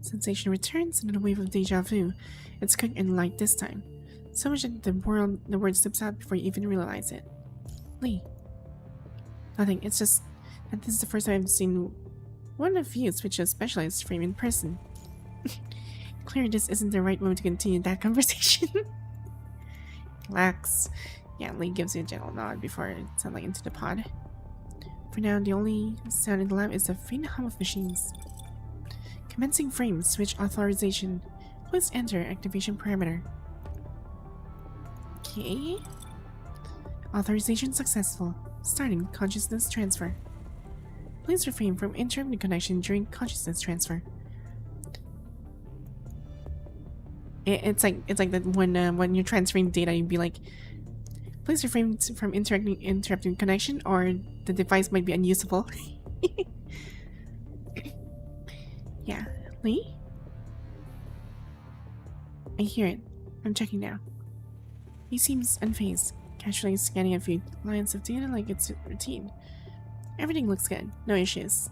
S1: Sensation returns and a wave of deja vu. It's quick and light this time. So much that the word slips out before you even realize it. Lee. Nothing, it's just that this is the first time I've seen one of you switch to a specialized frame in person. Clearly this isn't the right moment to continue that conversation. Relax. Yeah, Lee gives you a gentle nod before settling into the pod. For now, the only sound in the lab is the faint hum of machines. Commencing frame, switch authorization. Please enter activation parameter. Okay. Authorization successful. Starting consciousness transfer. Please refrain from interrupting connection during consciousness transfer. It's like that when you're transferring data, you'd be like, please refrain from interrupting connection, or the device might be unusable. Yeah, Lee? I hear it. I'm checking now. He seems unfazed, casually scanning a few lines of data like it's routine. Everything looks good. No issues.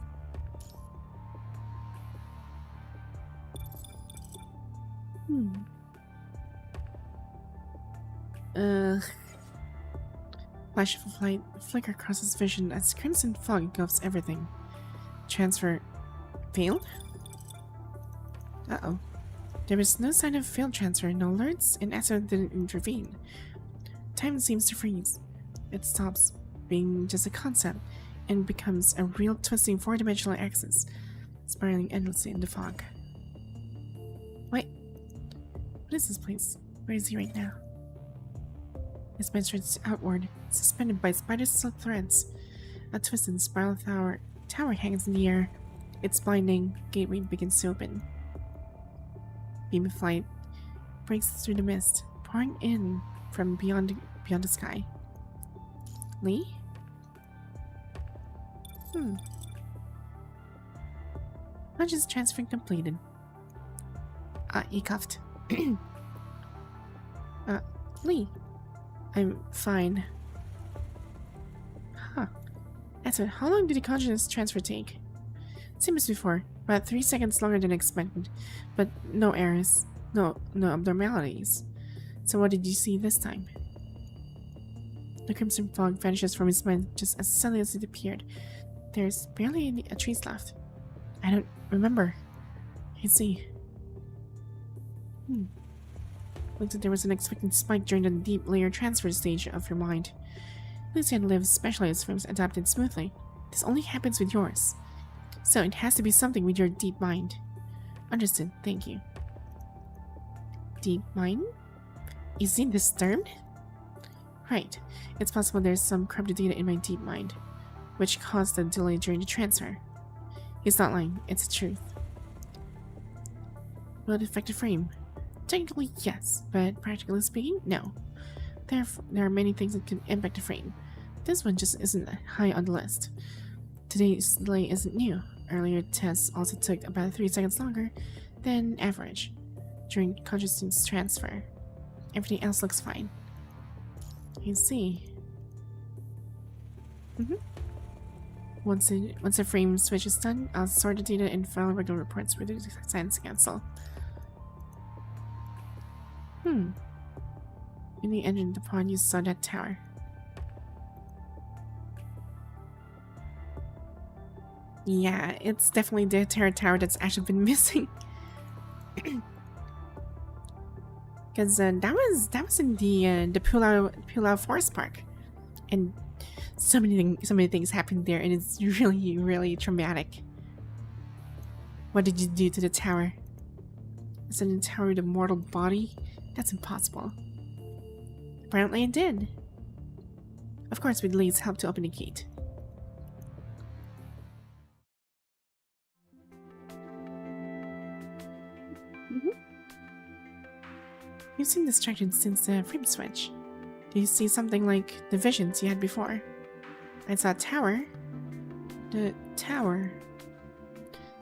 S1: Flash of light flicker across his vision as crimson fog engulfs everything. Transfer failed? Uh-oh. There was no sign of failed transfer, no alerts, and Ezra didn't intervene. Time seems to freeze. It stops being just a concept and becomes a real twisting four-dimensional axis, spiraling endlessly in the fog. Wait. What is this place? Where is he right now? His mind stretches outward, suspended by spider silk threads. A twisted spiral tower hangs in the air. Its blinding gateway begins to open. Beam of light breaks through the mist, pouring in from beyond the sky. Lee? Conscious transfer completed. He coughed. Lee. I'm fine. Huh. That's it. How long did the consciousness transfer take? Same as before. About 3 seconds longer than expected. But no errors. No abnormalities. So what did you see this time? The crimson fog vanishes from his mind just as suddenly as it appeared. There's barely a trace left. I don't remember. I see. Looks like there was an unexpected spike during the deep layer transfer stage of your mind. Lucian lives specialized frames adapted smoothly. This only happens with yours. So it has to be something with your deep mind. Understood, thank you. Deep mind? Is he disturbed? Right. It's possible there's some corrupted data in my deep mind, which caused the delay during the transfer. He's not lying, it's the truth. Will it affect the frame? Technically, yes, but practically speaking, no. There are many things that can impact the frame. This one just isn't high on the list. Today's delay isn't new. Earlier tests also took about 3 seconds longer than average during consciousness transfer. Everything else looks fine. I see. Once the frame switch is done, I'll sort the data and file regular reports with the science council. When you entered the pod, you saw that tower. Yeah, it's definitely the Terra Tower that's actually been missing. Because that was in the Pulau Forest Park, and so many things happened there, and it's really traumatic. What did you do to the tower? Is it a tower with a mortal body? That's impossible. Apparently, it did. Of course, with Lee's help to open the gate. You've seen distracted since the frame switch. Do you see something like the visions you had before? I saw a tower. The tower.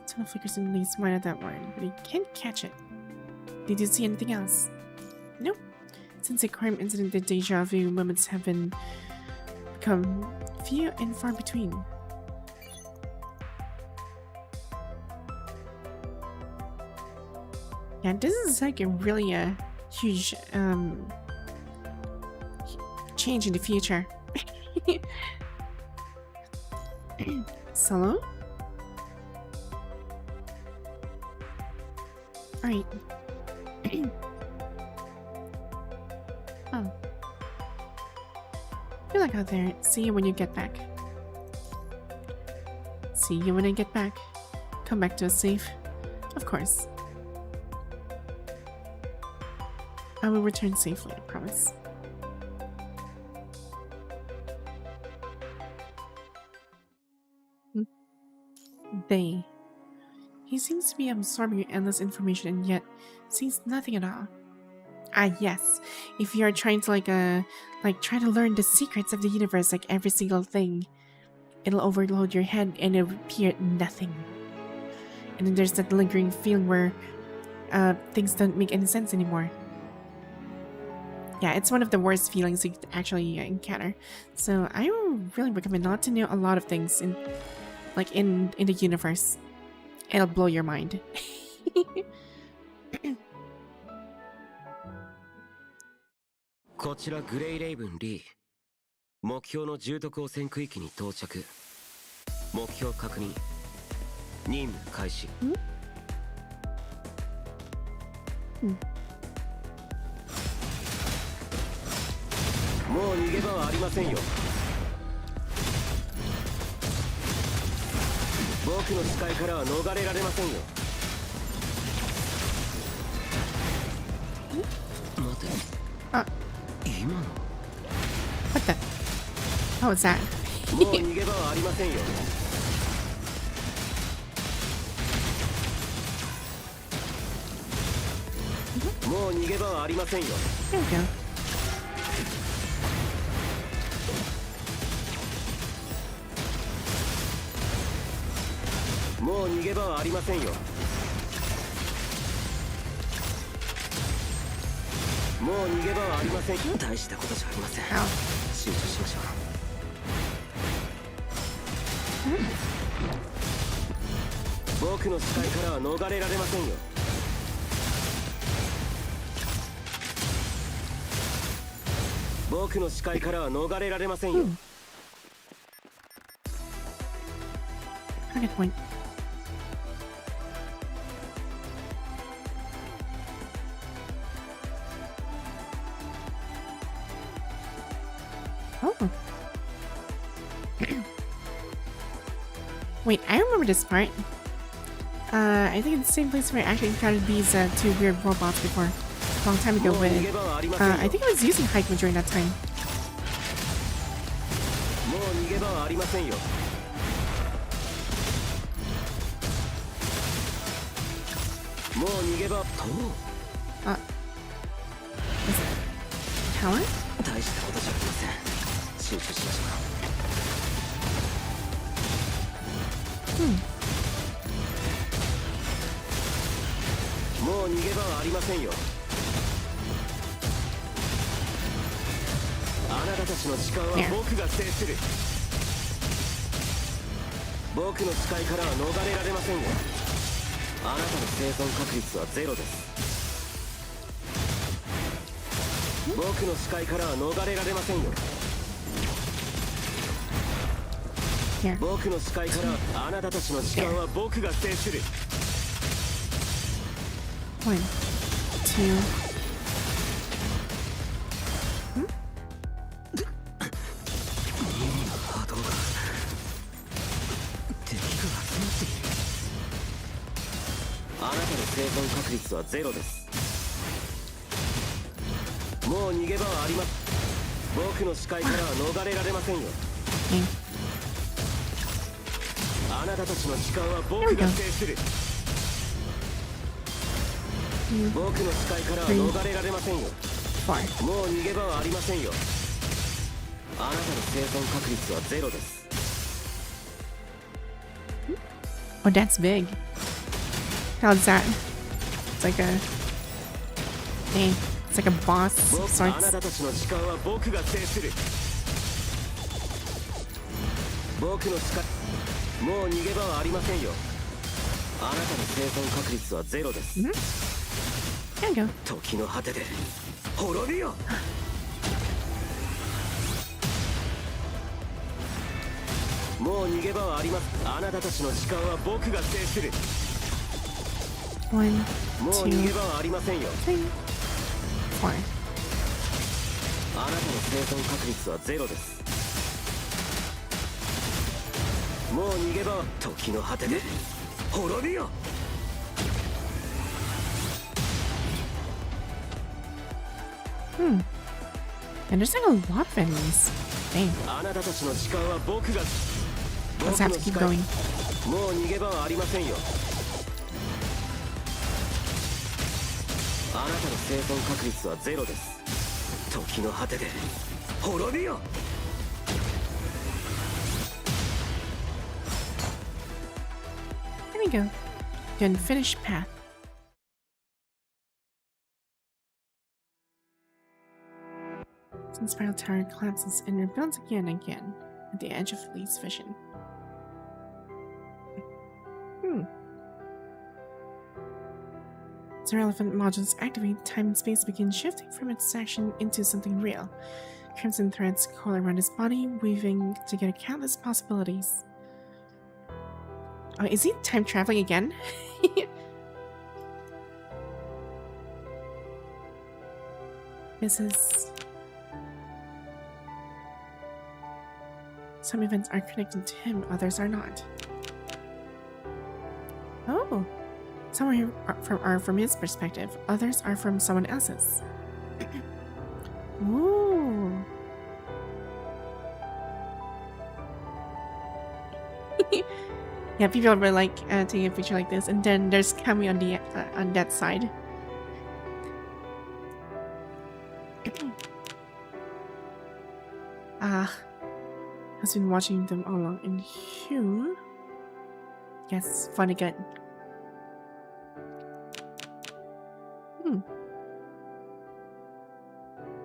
S1: Tunnel flickers in Lee's mind at that word, but he can't catch it. Did you see anything else? Nope. Since the crime incident, the deja vu moments have become few and far between. Yeah, this is like a really huge change in the future. Solo? Alright. Oh. Good luck out there. See you when you get back. See you when I get back. Come back to us safe. Of course. I will return safely, I promise. They. He seems to be absorbing your endless information and yet sees nothing at all. Ah, yes. If you are trying to try to learn the secrets of the universe, like every single thing, it'll overload your head and it'll appear nothing. And then there's that lingering feeling where things don't make any sense anymore. Yeah, it's one of the worst feelings you could actually encounter. So I would really recommend not to know a lot of things in the universe. It'll blow your mind.
S3: こちらグレイレイブンリー。目標の重篤汚染区域に到着。目標確認。任務開始。もう逃げ場はありませんよ。僕の視界からは逃れられませんよ。待て。
S1: あ、
S3: 今の。
S1: What the? How was that?
S3: もう逃げ場はありませんよ。もう逃げ場はありませんよ。
S1: There we go.
S3: もう逃げ場はありませんよ。もう逃げ場はありません。大したことじゃありません。集中しましょう。僕の視界からは逃れられませんよ。僕の視界からは逃れられませんよ。
S1: Target point. Oh. Wait, I remember this part. I think it's the same place where I actually encountered these two weird robots before. A long time ago, but I think I was using Haiku during that time.
S3: もう逃げ場はありませんよ。もう逃げ場と。
S1: Is it tower?
S3: 大したことじゃありません。集中しましょう。もう逃げ場はありませんよ。あなたたちの時間は僕が制する。僕の視界からは逃れられませんよ。あなたの生存確率はゼロです。僕の視界からは逃れられませんよ。
S1: here.
S3: 僕の視界からあなたたちの時間は僕が制する。
S1: 1, 2. Hmm?
S3: 波動が敵が集まっている。あなたの生存確率はゼロです。もう逃げ場はあります。僕の視界からは逃れられませんよ。
S1: Okay.
S3: あなたたちの時間は僕が制する。僕の視界からは逃れられませんよ。
S1: 4.
S3: もう逃げ場はありませんよ。あなたの生存確率はゼロです。
S1: Oh, that's big. How's that? It's like a... Dang. It's like a boss of
S3: あな
S1: sorts.
S3: たたちの時間は僕が制する。僕の視界、もう逃げ場はありませんよ。あなたの生存確率はゼロです。
S1: There you go.
S3: 時の果てで滅びよ。もう逃げ場はあります。あなたたちの時間は僕が制する。
S1: 1,
S3: もう逃げ
S1: 2,
S3: 場はありませんよ。
S1: 3, 4.
S3: あなたの生存確率はゼロです。もう逃げ場は時の果てで滅びよ。
S1: And there's like a lot of enemies. Dang.
S3: あなたたちの時間は僕が
S1: Let's have to keep going.
S3: もう逃げ場はありませんよ。あなたの生存確率はゼロです。時の果てで滅びよ。
S1: There we go. The unfinished path. The spiral tower collapses and rebuilds again and again at the edge of Lee's vision. As the relevant modules activate, time and space begin shifting from its section into something real. Crimson threads coil around his body, weaving together countless possibilities. Oh, is he time traveling again? This is... Some events are connected to him, others are not. Oh! Some are from his perspective, others are from someone else's. Ooh! Yeah, people are like taking a picture like this, and then there's Cammy on the on that side. Has been watching them all along, and Hugh. Yes, fun again.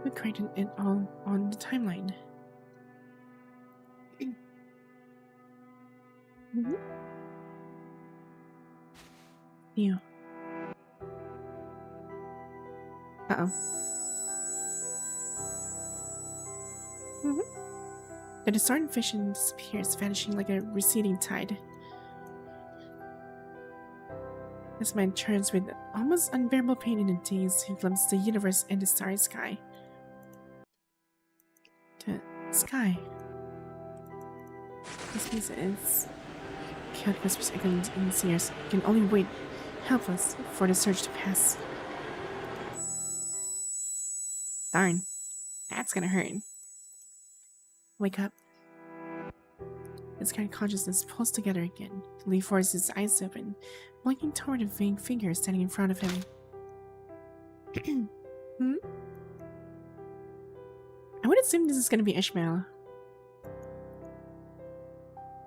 S1: We created it all on the timeline. New. Uh-oh. The distorted vision disappears, vanishing like a receding tide. His mind turns with almost unbearable pain in a daze. He glimpses the universe and the starry sky. The sky. This means it's... Chaotic whispers echoing in his ears. He can only wait, helpless, for the surge to pass. Darn. That's gonna hurt. Wake up. His kind of consciousness pulls together again. Lee forces his eyes open, blinking toward a vague figure standing in front of him. I would assume this is gonna be Ishmael.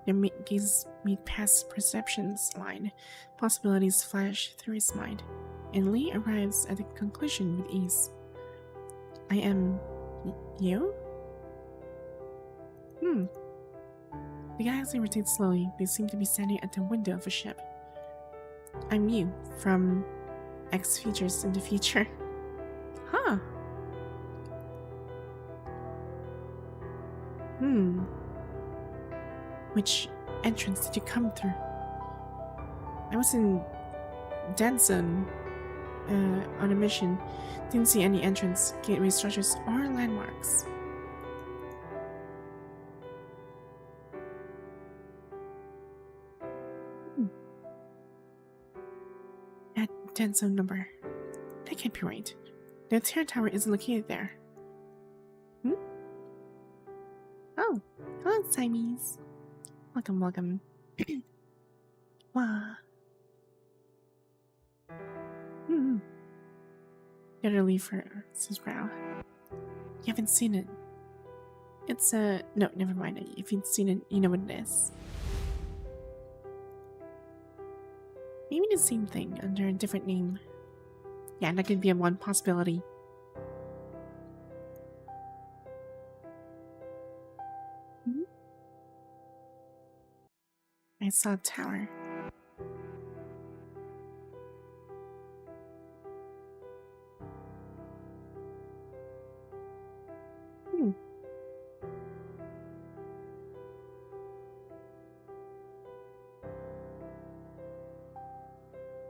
S1: Their gazes meet past perception's line. Possibilities flash through his mind, and Lee arrives at the conclusion with ease. I am... you? The galaxy rotates slowly. They seem to be standing at the window of a ship. I'm you, from X Futures in the future. Huh. Which entrance did you come through? I was in dead zone on a mission. Didn't see any entrance, gateway structures, or landmarks. At dead zone number. That can't be right. The Terra Tower isn't located there. Oh, hello, Siamese. Welcome, welcome. Wow. Gotta leave her, says Brow. You haven't seen it. It's no, never mind. If you'd seen it, you know what it is. Maybe the same thing under a different name. Yeah, that could be a one possibility. I saw a tower.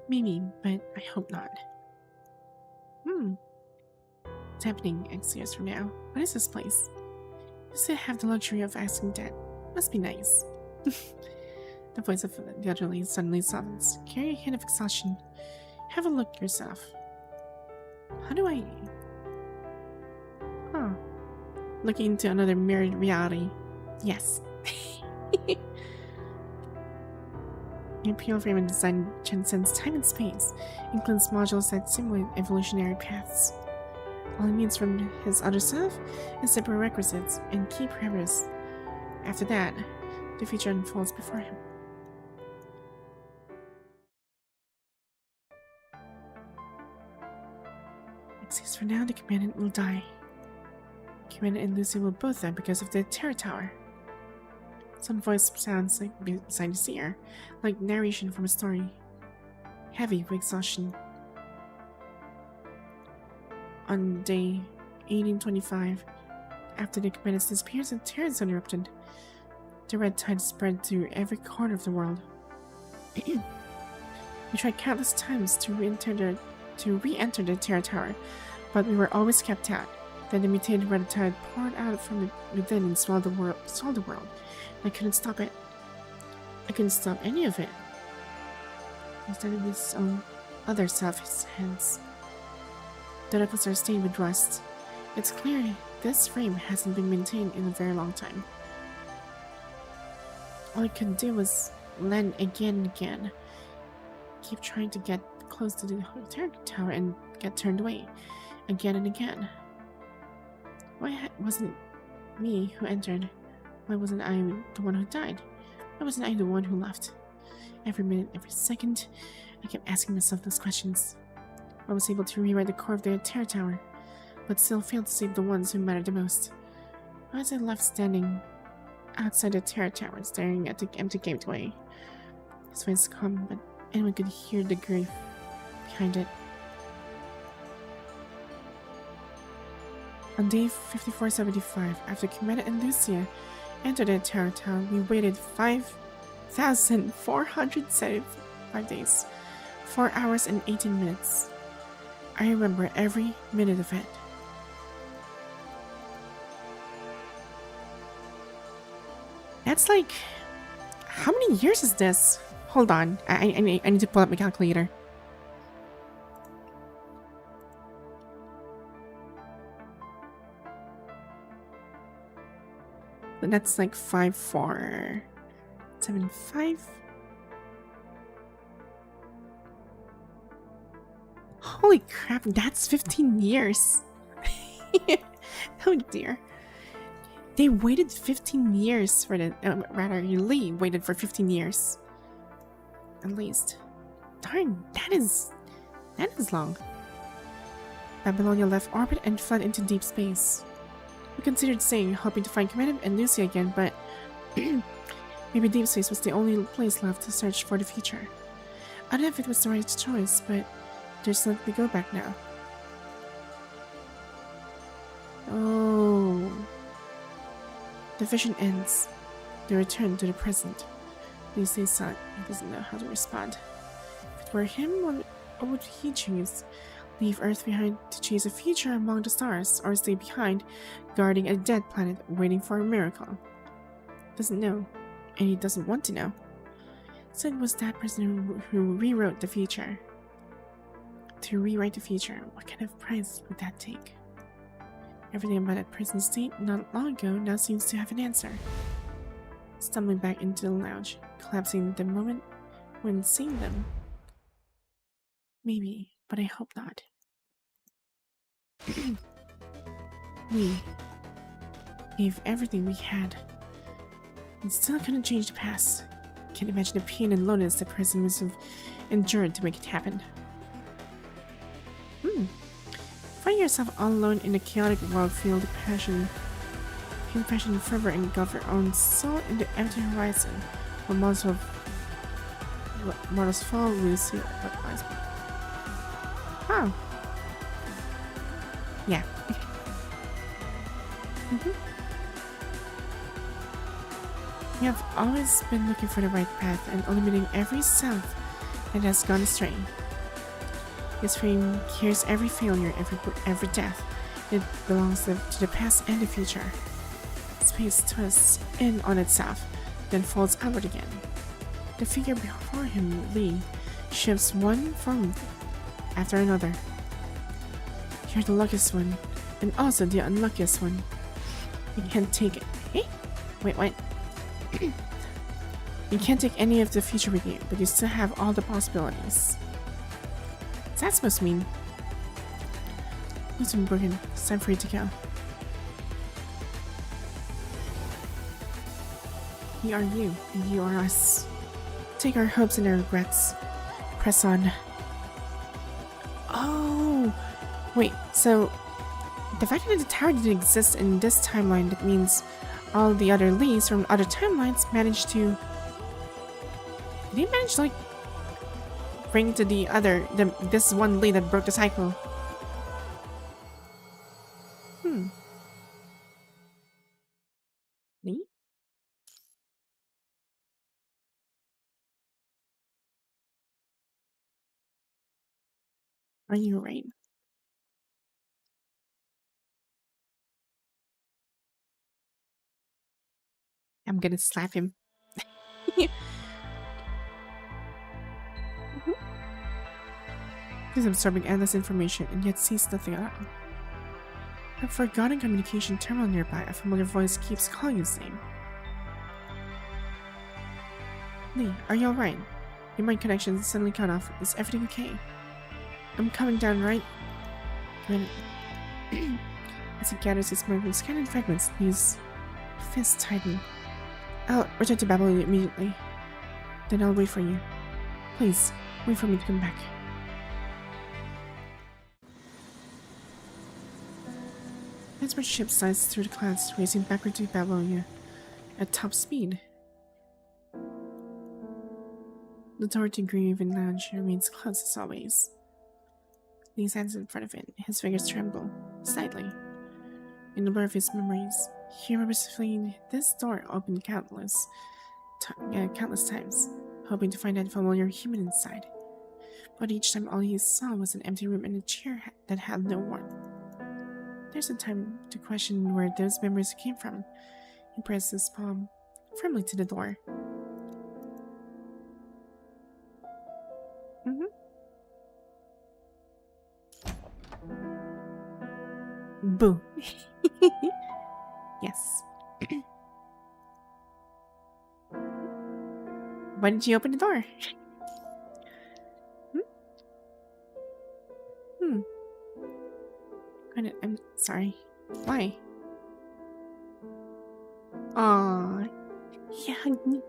S1: Maybe, but I hope not. What's happening X years from now? What is this place? Does it have the luxury of asking debt? Must be nice. The voice of the elderly suddenly softens. Carry a hint of exhaustion. Have a look yourself. How do I... Huh. Looking into another mirrored reality. Yes. The imperial frame and design transcends time and space, includes modules that simulate evolutionary paths. All he needs from his other self is the prerequisites and key parameters. After that, the future unfolds before him. Except for now, the commandant will die. Commandant and Lucy will both die because of the Terra Tower. Some voice sounds like beside the seer, like narration from a story. Heavy with exhaustion. On day 1825, after the commandant's disappearance and Terra Zone erupted, the red tide spread to every corner of the world. We tried countless times to re-enter the Terra Tower, but we were always kept out. Then the mutated red tide poured out from within and swallowed the world. I couldn't stop it. I couldn't stop any of it. Instead of his own other self hands. The knuckles are stained with rust. It's clear this frame hasn't been maintained in a very long time. All I could do was land again and again. Keep trying to get close to the Terra Tower and get turned away. Again and again. Why wasn't me who entered? Why wasn't I the one who died? Why wasn't I the one who left? Every minute, every second, I kept asking myself those questions. I was able to rewrite the core of the Terra Tower, but still failed to save the ones who mattered the most. Why was I left standing outside the Terra Tower, staring at the empty gateway? His voice calm, but anyone could hear the grief behind it. On day 5475, after Commander and Lucia entered the Terra Tower, we waited 5,475 days, 4 hours and 18 minutes. I remember every minute of it. That's like... How many years is this? Hold on, I need to pull up my calculator. That's like 5,475. Holy crap, that's 15 years. Oh dear. They waited 15 years for the... rather, Lee waited for 15 years. At least. Darn, that is long. Babylonia left orbit and fled into deep space. We considered staying, hoping to find Commander and Lucy again, but maybe deep space was the only place left to search for the future. I don't know if it was the right choice, but there's nothing to go back now. Oh. The vision ends. They return to the present. Lee stays silent. He doesn't know how to respond. If it were him, what would he choose? Leave Earth behind to chase a future among the stars, or stay behind, guarding a dead planet, waiting for a miracle? Doesn't know, and he doesn't want to know. So it was that person who rewrote the future. To rewrite the future, what kind of price would that take? Everything about that person's state not long ago now seems to have an answer. Stumbling back into the lounge, collapsing the moment when seeing them. Maybe, but I hope not. We gave everything we had, and still couldn't change the past. Can't imagine the pain and loneliness the person must have endured to make it happen. Find yourself all alone in a chaotic world filled with passion, fervor, and engulf your own soul in the empty horizon, where models fall, really see what lies beneath. Oh. Yeah. You have always been looking for the right path and eliminating every self that has gone astray. His frame hears every failure, every death. It belongs to the past and the future. Space twists in on itself, then folds outward again. The figure before him, Lee, shifts one form after another. You're the luckiest one, and also the unluckiest one. You can't take it. Eh? Wait, what? You can't take any of the future with you, but you still have all the possibilities. What's that supposed to mean? Listen, broken. It's time for you to go. We are you, and you are us. Take our hopes and our regrets. Press on. Oh! Wait, so the fact that the tower didn't exist in this timeline, that means all the other Lees from other timelines managed to... Did he manage to, like, bring to this one Lee that broke the cycle? Lee? Are you right? I'm gonna slap him. He's absorbing endless information and yet sees nothing at all. A forgotten communication terminal nearby, a familiar voice keeps calling his name. Lee, are you alright? Your mind connection suddenly cut off. Is everything okay? I'm coming down, right? Good. As he gathers his mind from scattered fragments, his fists tighten. I'll return to Babylon immediately. Then I'll wait for you. Please, wait for me to come back. That's where the ship slides through the clouds, racing backward to Babylonia at top speed. The door to Grieving Lounge remains closed as always. Lee stands in front of it, his fingers tremble slightly. In the blur of his memories, he remembers feeling this door open countless times, hoping to find that familiar human inside. But each time all he saw was an empty room and a chair that had no warmth. There's no time to question where those memories came from. He pressed his palm firmly to the door. Boo. Yes. Why didn't you open the door? I'm sorry. Why? Aww. He hugged me.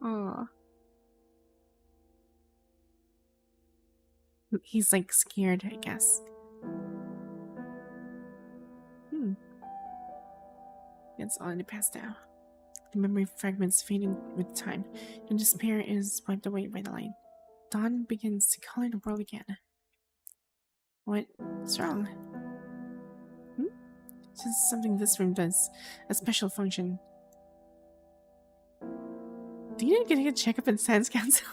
S1: Aww. He's like scared, I guess. It's all in the past now. The memory fragments fading with time, and despair is wiped away by the light. Dawn begins to color the world again. What's wrong? Just something this room does. A special function. Do you need to get a checkup in Sans Council?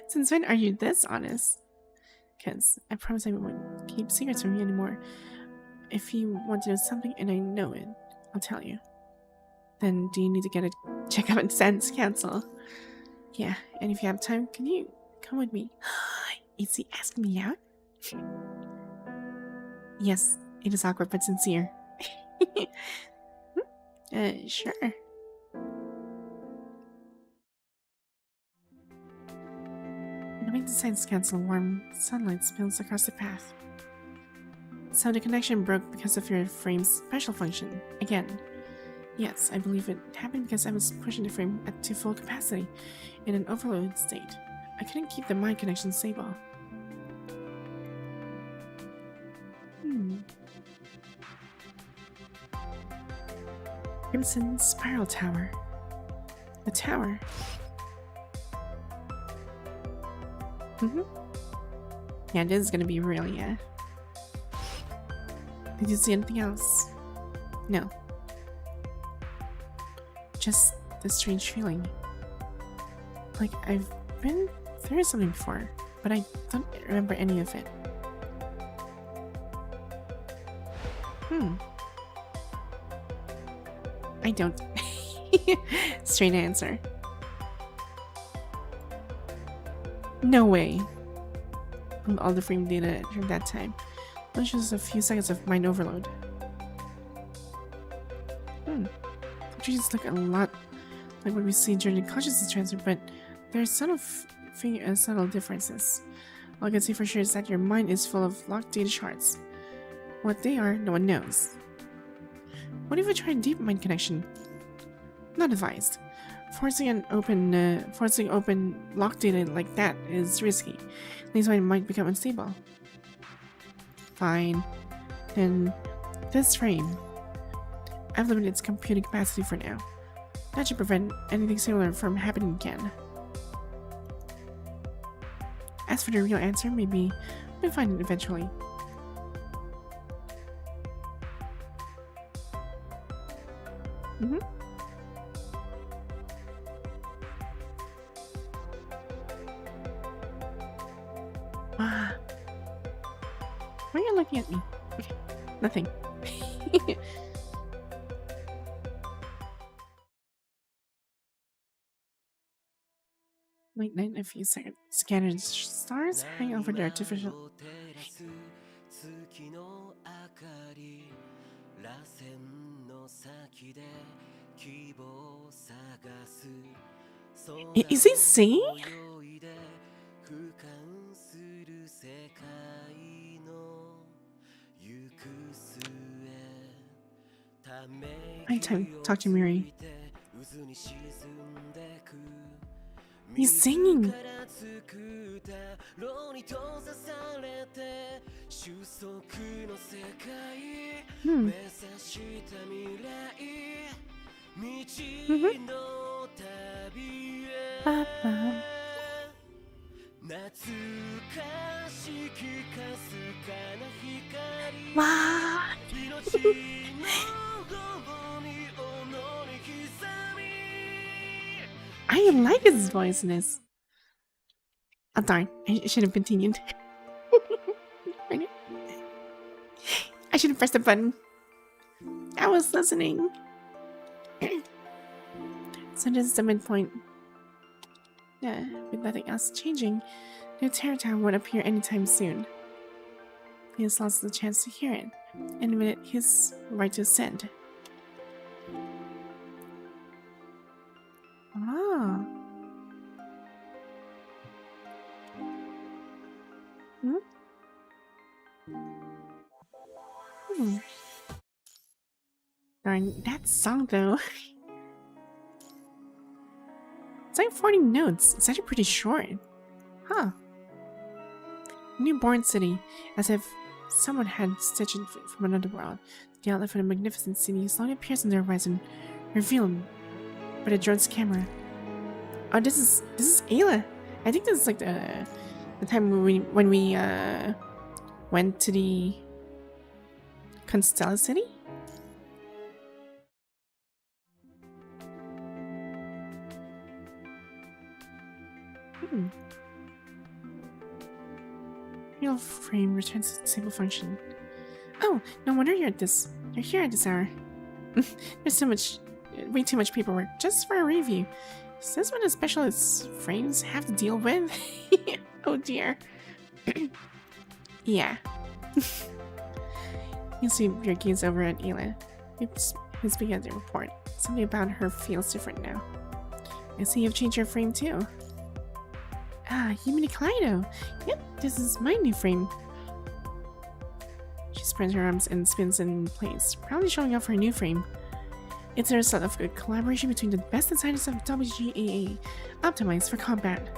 S1: Since when are you this honest? Because I promise I won't keep secrets from you anymore. If you want to know something and I know it, I'll tell you. Then do you need to get a checkup in Sans Council? Yeah, and if you have time, can you come with me? Is he asking me out? Yes, it is awkward but sincere. Sure. Knowing the Science Council, warm sunlight spills across the path. So the connection broke because of your frame's special function. Again. Yes, I believe it happened because I was pushing the frame to full capacity in an overloaded state. I couldn't keep the mind connection stable. Crimson Spiral Tower. The tower. Yeah, this is gonna be really, Did you see anything else? No. Just this strange feeling. Like I've been through something before, but I don't remember any of it. I don't. Straight answer. No way. From all the frame data from that time. It was just a few seconds of mind overload. Trees look a lot like what we see during the consciousness transfer, but there are subtle differences. All I can see for sure is that your mind is full of locked data shards. What they are, no one knows. What if we try deep mind connection? Not advised. Forcing open locked data like that is risky. Things might become unstable. Fine. Then this frame. I've limited its computing capacity for now. That should prevent anything similar from happening again. As for the real answer, maybe we'll find it eventually. Why are you looking at me? Okay, nothing. Late night, a few seconds. Scattered stars hang over the artificial. Is he singing? Time talk to Miri. He's singing. Papa. Wow. I like his voice in this. Oh darn, I should have continued. I should have pressed the button. I was listening. So this is the midpoint. With nothing else changing, new Terror Town won't appear anytime soon. He has lost the chance to hear it, and admitted his right to ascend. Ah. Darn, that song though. It's like 40 notes. It's actually pretty short. Huh. Newborn city, as if someone had stitched it from another world. The outlet for the magnificent city slowly appears on the horizon, revealed by the drone's camera. Oh, this is Ayla. I think this is like the time when we went to the Constella City? Real frame returns to stable function. Oh, no wonder you're here at this hour. There's way too much paperwork just for a review. Is this what the specialist frames have to deal with? Oh dear. Yeah. You'll see your gaze over at Ayla. Who's began to report. Something about her feels different now. I see you've changed your frame too. Ah, Yumini Kaleido. Yep, this is my new frame. She spreads her arms and spins in place, proudly showing off her new frame. It's a result of a collaboration between the best designers of WGAA, optimized for combat.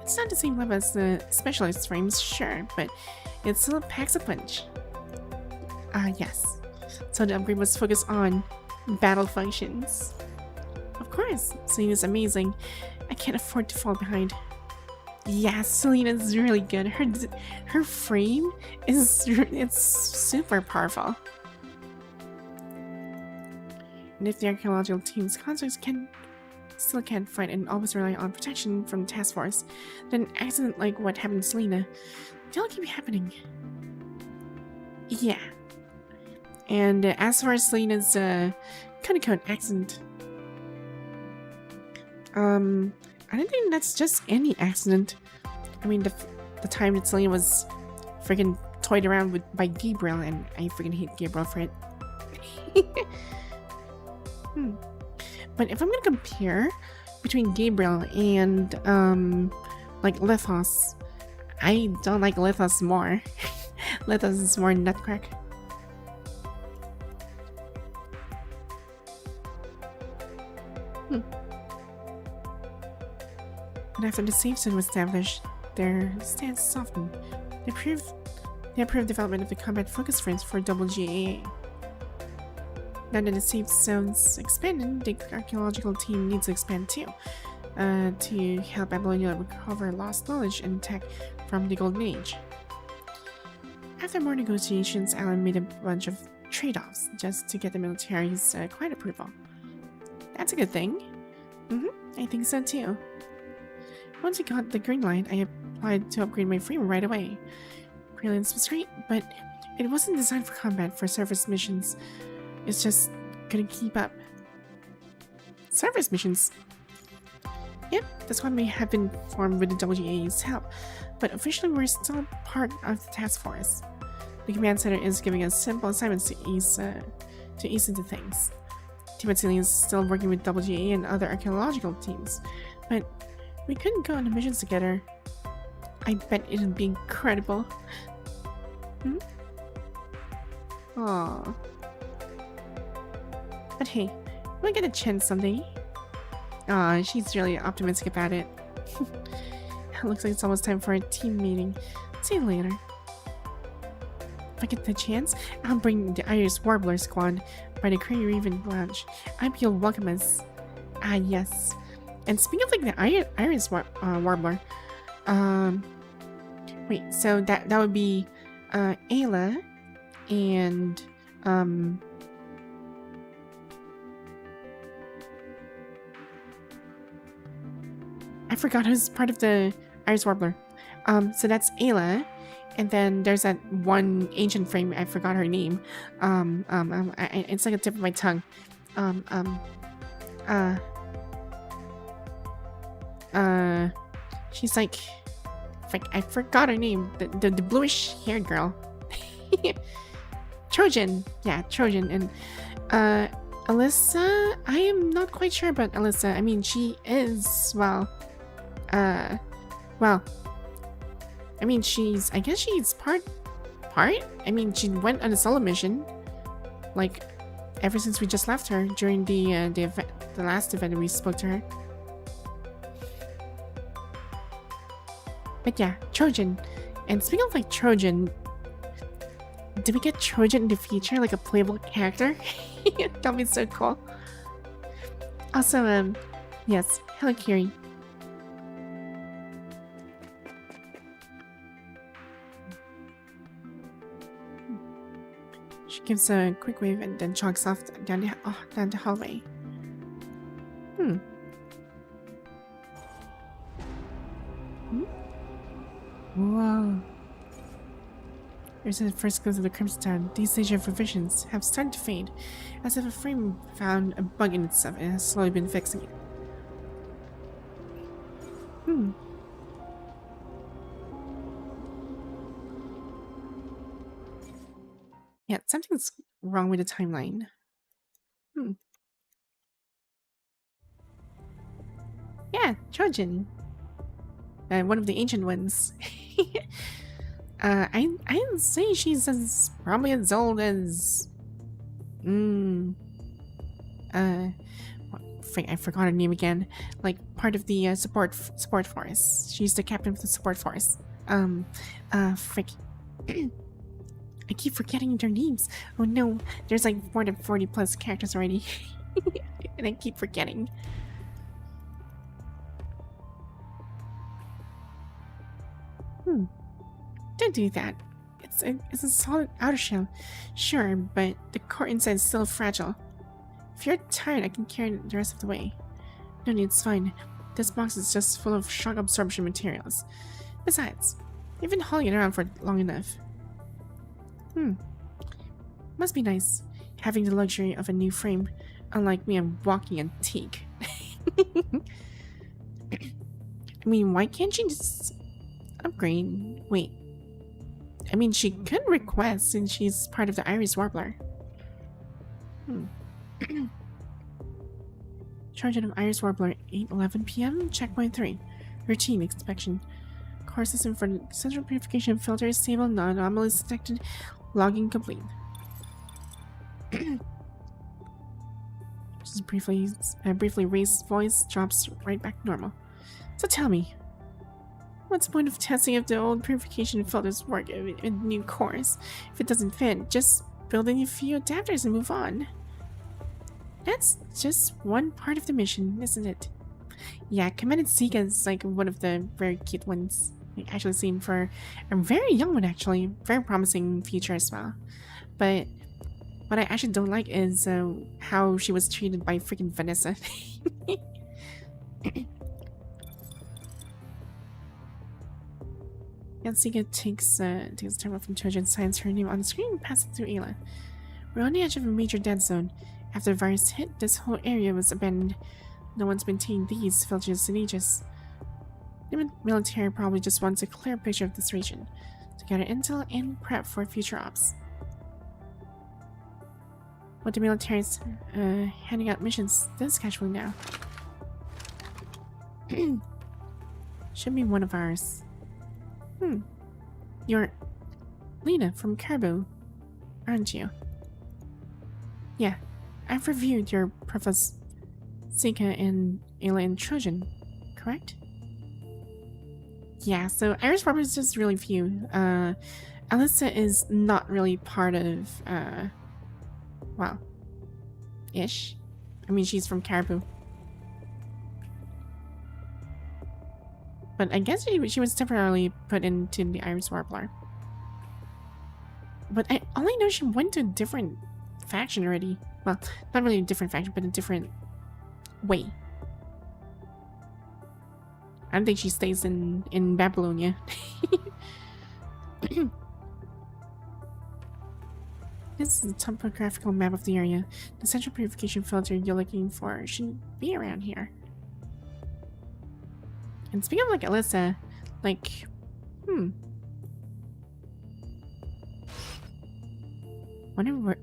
S1: It's not the same level as the specialist frames, sure, but it still packs a punch. Ah, yes. So the upgrade was focused on battle functions. Of course, Selena's amazing. I can't afford to fall behind. Yeah, Selena's really good. Her frame it's super powerful. And if the archaeological team's constructs still can't fight and always rely on protection from the task force, then an accident like what happened to Selena, they'll keep happening. Yeah. And as far as Selena's code accident, I don't think that's just any accident. I mean, the time that Selena was freaking toyed around by Gabriel, and I freaking hate Gabriel for it. But if I'm gonna compare between Gabriel and like Lithos, I don't like Lithos more. Lithos is more nutcrack. But after the safe zone was established, their stance softened. They approved development of the combat focus frames for WGAA. Now that the safe zone's expanded, the archaeological team needs to expand too, to help Babylonia recover lost knowledge and tech from the Golden Age. After more negotiations, Alan made a bunch of trade-offs just to get the military's quiet approval. That's a good thing. I think so too. Once I got the green light, I applied to upgrade my frame right away. Brilliance was great, but it wasn't designed for combat, for surface missions. It's just gonna keep up. Surface missions? Yep, the squad may have been formed with the WGA's help, but officially we're still part of the task force. The command center is giving us simple assignments to ease into things. Team Excelynne is still working with WGA and other archaeological teams, but we couldn't go on the missions together. I bet it'd be incredible. Aww. But hey, we'll get a chance someday. Aw, she's really optimistic about it. Looks like it's almost time for a team meeting. See you later. If I get the chance, I'll bring the Iris Warbler squad by the Craven Lounge. I hope you'll welcome us. Ah, yes. And speaking of like the Iris Warbler, wait, so that would be Ayla and I forgot who's part of the Iris Warbler. So that's Ayla, and then there's that one ancient frame. I forgot her name. It's like a tip of my tongue. She's like, I forgot her name. The bluish haired girl. Trojan. Yeah, Trojan. And Alyssa, I am not quite sure about Alyssa. I mean, she is, well, I mean, I guess she's part? I mean, she went on a solo mission, like, ever since we just left her during the last event we spoke to her. But yeah, Trojan. And speaking of like Trojan, did we get Trojan in the future, like a playable character? That'd be so cool. Also, yes, hello Kiri. She gives a quick wave and then jogs off down the hallway. Whoa. There's the first glimpse of the Crimson Town. These stage of revisions have started to fade, as if a frame found a bug in itself and has slowly been fixing it. Yeah, something's wrong with the timeline. Yeah, Trojan. One of the ancient ones. I'd say she's probably as old as... I forgot her name again. Like, part of the support force. She's the captain of the support force. Frick. I keep forgetting their names. Oh no, there's like more than 40 plus characters already. And I keep forgetting. Don't do that. It's a solid outer shell. Sure, but the core inside is still fragile. If you're tired, I can carry it the rest of the way. No need, it's fine. This box is just full of shock absorption materials. Besides, you've been hauling it around for long enough. Must be nice, having the luxury of a new frame. Unlike me, I'm walking antique. I mean, why can't she just upgrade? Wait. I mean, she could request since she's part of the Iris Warbler. Charging of Iris Warbler, 8:11 p.m. Checkpoint 3. Routine inspection. Core system for the central purification filter is stable. No anomalies detected. Logging complete. Just briefly raised voice drops right back to normal. So tell me, what's the point of testing if the old purification filters work in new cores? If it doesn't fit, just build in a few adapters and move on. That's just one part of the mission, isn't it? Yeah, Commander Zika is like one of the very cute ones. I've actually seen for a very young one, actually. Very promising future as well. But what I actually don't like is how she was treated by freaking Vanessa. Yatsika takes time from Trojan, signs her name on the screen, and passes through Ayla. We're on the edge of a major dead zone. After the virus hit, this whole area was abandoned. No one's maintained these filters in ages. The military probably just wants a clear picture of this region, to gather intel and prep for future ops. What the military's handing out missions this casually now. Should be one of ours. You're Lynne from Carbo, aren't you? Yeah, I've reviewed your profiles, Zika and Ayla and Trojan, correct? Yeah, so Iris Warbler is just really few. Alyssa is not really part of, well, ish. I mean, she's from Caribou. But I guess she was temporarily put into the Iris Warbler. But I only know she went to a different faction already. Well, not really a different faction, but a different way. I don't think she stays in Babylonia. This is a topographical map of the area. The central purification filter you're looking for shouldn't be around here. And speaking of like Alyssa, like, wonder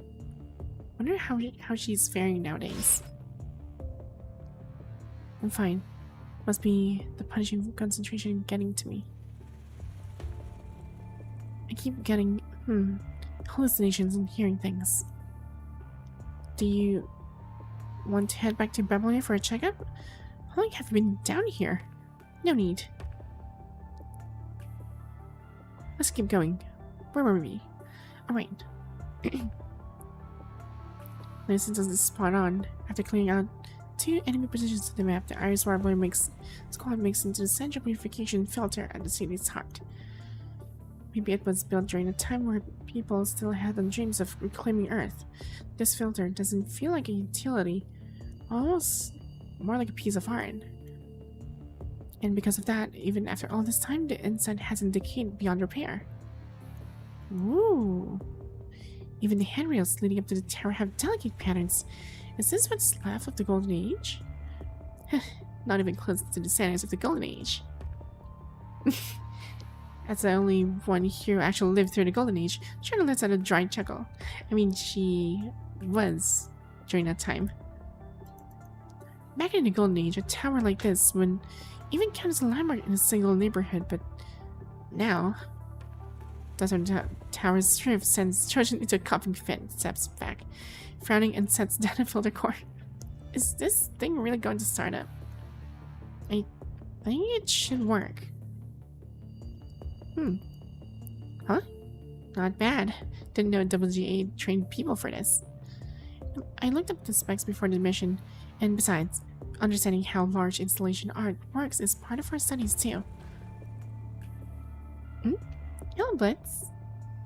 S1: how she's faring nowadays. I'm fine. Must be the punishing concentration getting to me. I keep getting hallucinations and hearing things. Do you want to head back to Babylonia for a checkup? How long have you been down here? No need. Let's keep going. Where were we? Alright. This is spot on. After clearing out 2 enemy positions to the map, the Iris Warbler squad makes into the central purification filter at the city's heart. Maybe it was built during a time where people still had dreams of reclaiming Earth. This filter doesn't feel like a utility, almost more like a piece of art. And because of that, even after all this time, the inside hasn't decayed beyond repair. Ooh. Even the handrails leading up to the tower have delicate patterns. Is this what's left of the Golden Age? Not even close to the standards of the Golden Age. As the only one here who actually lived through the Golden Age, Trina lets out a dry chuckle. I mean, she was during that time. Back in the Golden Age, a tower like this would even count as a landmark in a single neighborhood, but now, Desert Tower's strength sends Trojan into a coughing fit and steps back, frowning and sets down a filter core. Is this thing really going to start up? I think it should work. Huh? Not bad. Didn't know WGA trained people for this. I looked up the specs before the mission, and besides, understanding how large installation art works is part of our studies too. Hello, Blitz.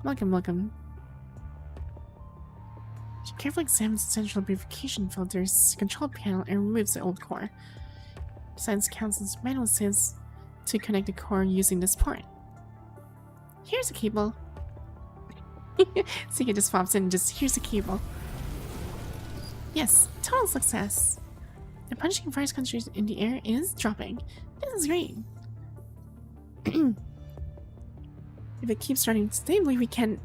S1: Welcome. She carefully examines the central purification filter's control panel and removes the old core. Besides, Council's manual says to connect the core using this port. Here's a cable. Sika just pops in and just, here's a cable. Yes, total success. The punishing virus concentration in the air is dropping. This is great. If it keeps running stably, we can...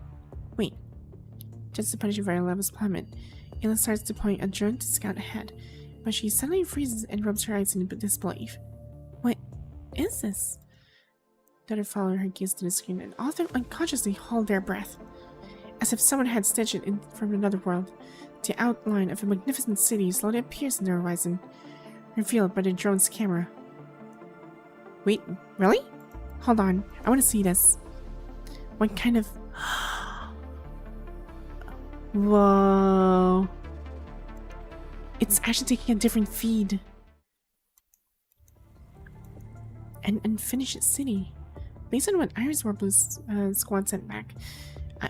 S1: Wait. Just the punishing virus levels plummet. Ayla starts deploying a drone to scout ahead, but she suddenly freezes and rubs her eyes in disbelief. What is this? The other follow her gaze to the screen, and all of them unconsciously hold their breath. As if someone had stitched it in from another world, the outline of a magnificent city slowly appears in the horizon, revealed by the drone's camera. Wait, really? Hold on, I want to see this. What kind of... Whoa. It's actually taking a different feed. An unfinished city. Based on what Iris Warbler's squad sent back,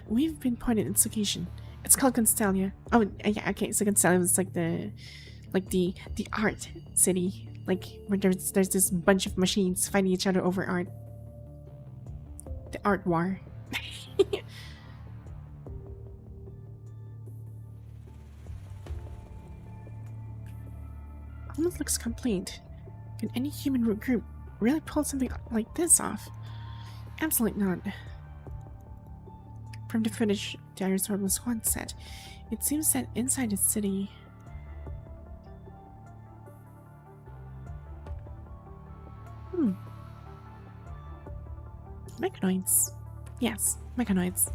S1: we've been pointed its location. It's called Constellia. Oh, yeah, okay, so Constellia is like the art city. Like, where there's this bunch of machines fighting each other over art. The art war. Almost looks complete. Can any human group really pull something like this off? Absolutely not. From the footage the Iris Warbler squad set, it seems that inside the city... Mechanoids. Yes, mechanoids.